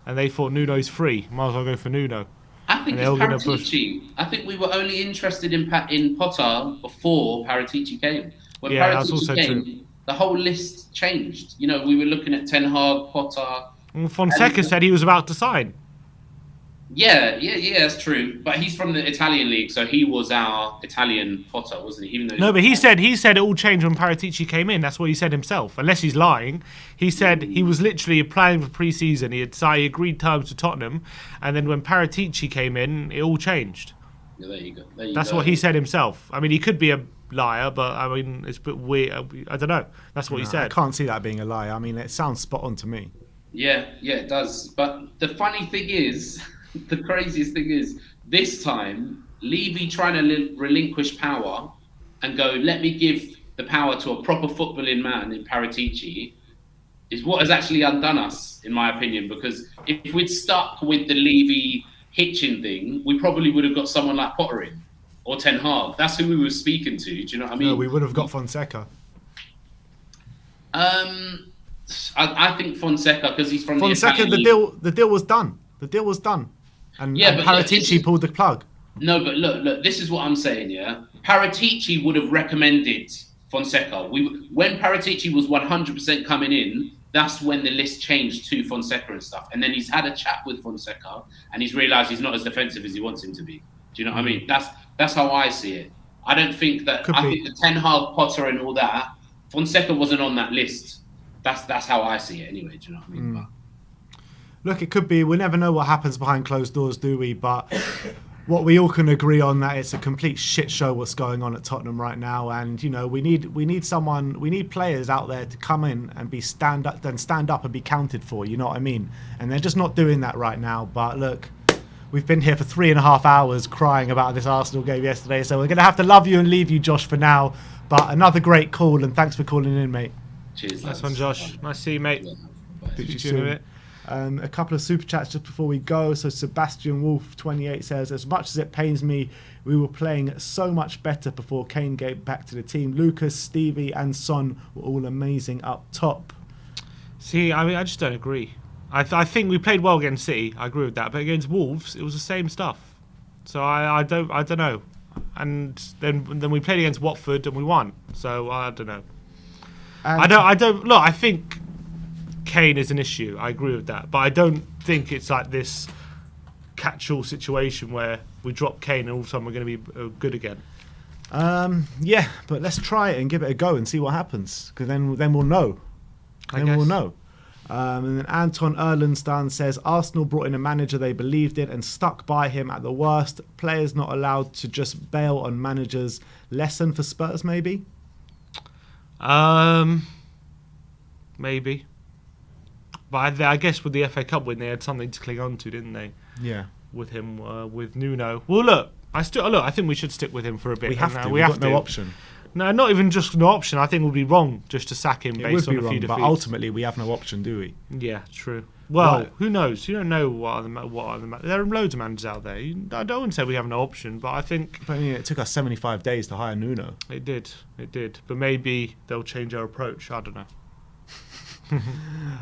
and they thought Nuno's free. Might as well go for Nuno. I think it's Paratici. I think we were only interested in Potter before Paratici came. When Paratici came, true. The whole list changed. You know, we were looking at Ten Hag, Potter. Well, Fonseca said he was about to sign. Yeah, that's true. But he's from the Italian league, so he was our Italian Potter, wasn't he? Even though no, but he said it all changed when Paratici came in. That's what he said himself. Unless he's lying, he said he was literally applying for pre-season. He agreed terms to Tottenham, and then when Paratici came in, it all changed. Yeah, there you go. That's what he said himself. I mean, he could be a liar, but I mean, it's a bit weird. I don't know. That's what he said. I can't see that being a lie. I mean, it sounds spot on to me. Yeah, it does. But the funny thing is, the craziest thing is this time Levy trying to relinquish power and go, let me give the power to a proper footballing man in Paratici, is what has actually undone us, in my opinion. Because if we'd stuck with the Levy Hitchin thing, we probably would have got someone like Potter in or Ten Hag. That's who we were speaking to. Do you know what I mean? No, we would have got Fonseca. I think Fonseca, because he's from Fonseca. the deal was done. The deal was done, and but Paratici pulled the plug. No, but look. This is what I'm saying. Yeah, Paratici would have recommended Fonseca. When Paratici was 100% coming in, that's when the list changed to Fonseca and stuff. And then he's had a chat with Fonseca, and he's realised he's not as defensive as he wants him to be. Do you know what I mean? That's how I see it. I don't think that. I think the Ten Hag, Potter, and all that, Fonseca wasn't on that list. That's how I see it anyway. Do you know what I mean? Look, it could be. We never know what happens behind closed doors, do we? But what we all can agree on that it's a complete shit show what's going on at Tottenham right now, and you know we need players out there to come in and stand up and be counted for. You know what I mean? And they're just not doing that right now. But look, we've been here for 3.5 hours crying about this Arsenal game yesterday, so we're gonna have to love you and leave you, Josh, for now. But another great call, and thanks for calling in, mate. Cheers. Nice one, Josh. Nice to see you, mate. Speak to you soon. A couple of super chats just before we go. So Sebastian Wolf 28 says, as much as it pains me, we were playing so much better before Kane came back to the team. Lucas, Stevie and Son were all amazing up top. See, I mean, I just don't agree. I think we played well against City. I agree with that. But against Wolves, it was the same stuff. So I don't know. And then we played against Watford and we won. So I don't know. I don't look. I think Kane is an issue. I agree with that, but I don't think it's like this catch-all situation where we drop Kane and all of a sudden we're going to be good again. Yeah, but let's try it and give it a go and see what happens. Because then we'll know. We'll know. And then Anton Erlenstein says Arsenal brought in a manager they believed in and stuck by him at the worst. Players not allowed to just bail on managers. Lesson for Spurs, maybe. Maybe. But I guess with the FA Cup win, they had something to cling on to, didn't they? Yeah. With him, with Nuno. Well, look, I think we should stick with him for a bit. We have to. We've got no option. No, not even just no option. I think it would be wrong just to sack him based on a few defeats. But ultimately, we have no option, do we? Yeah, true. Well, who knows? You don't know what are the there are loads of managers out there. I don't want to say we have no option, but I think. But it took us 75 days to hire Nuno. It did. But maybe they'll change our approach. I don't know.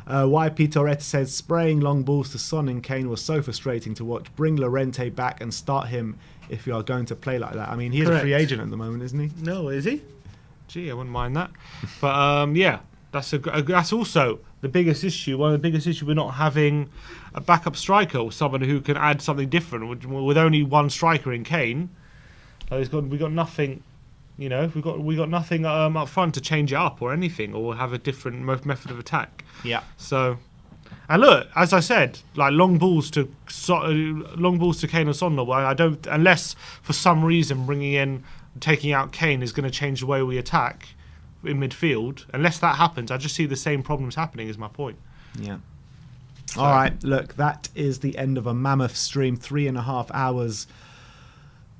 YP Torres says spraying long balls to Son and Kane was so frustrating to watch. Bring Llorente back and start him if you are going to play like that. I mean, he's a free agent at the moment, isn't he? No, is he? Gee, I wouldn't mind that. But yeah, that's also the biggest issue. One of the biggest issues, we're not having a backup striker or someone who can add something different. With only one striker in Kane, we got nothing. You know, we got nothing up front to change it up or anything, or have a different method of attack. Yeah. So, and look, as I said, like long balls to Kane or Son. I don't, unless for some reason taking out Kane is going to change the way we attack in midfield. Unless that happens, I just see the same problems happening. Is my point. Yeah. So. All right. Look, that is the end of a mammoth stream. 3.5 hours.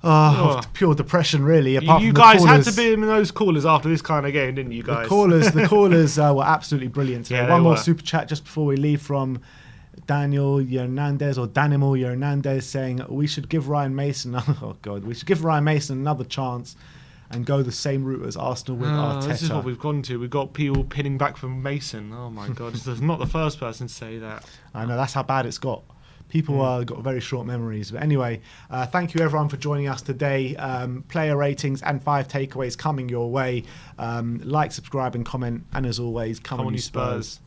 Of pure depression, really. Apart you from guys the had to be in those callers after this kind of game, didn't you guys? The callers were absolutely brilliant today. Yeah, One more super chat just before we leave from Daniel Hernandez or Danimal Hernandez saying we should give Ryan Mason. We should give Ryan Mason another chance and go the same route as Arsenal with Arteta. This is what we've gone to. We've got people pinning back from Mason. Oh my God, this is not the first person to say that. I know, that's how bad it's got. People got very short memories. But anyway, thank you everyone for joining us today. Player ratings and 5 takeaways coming your way. Like, subscribe and comment. And as always, come on you Spurs.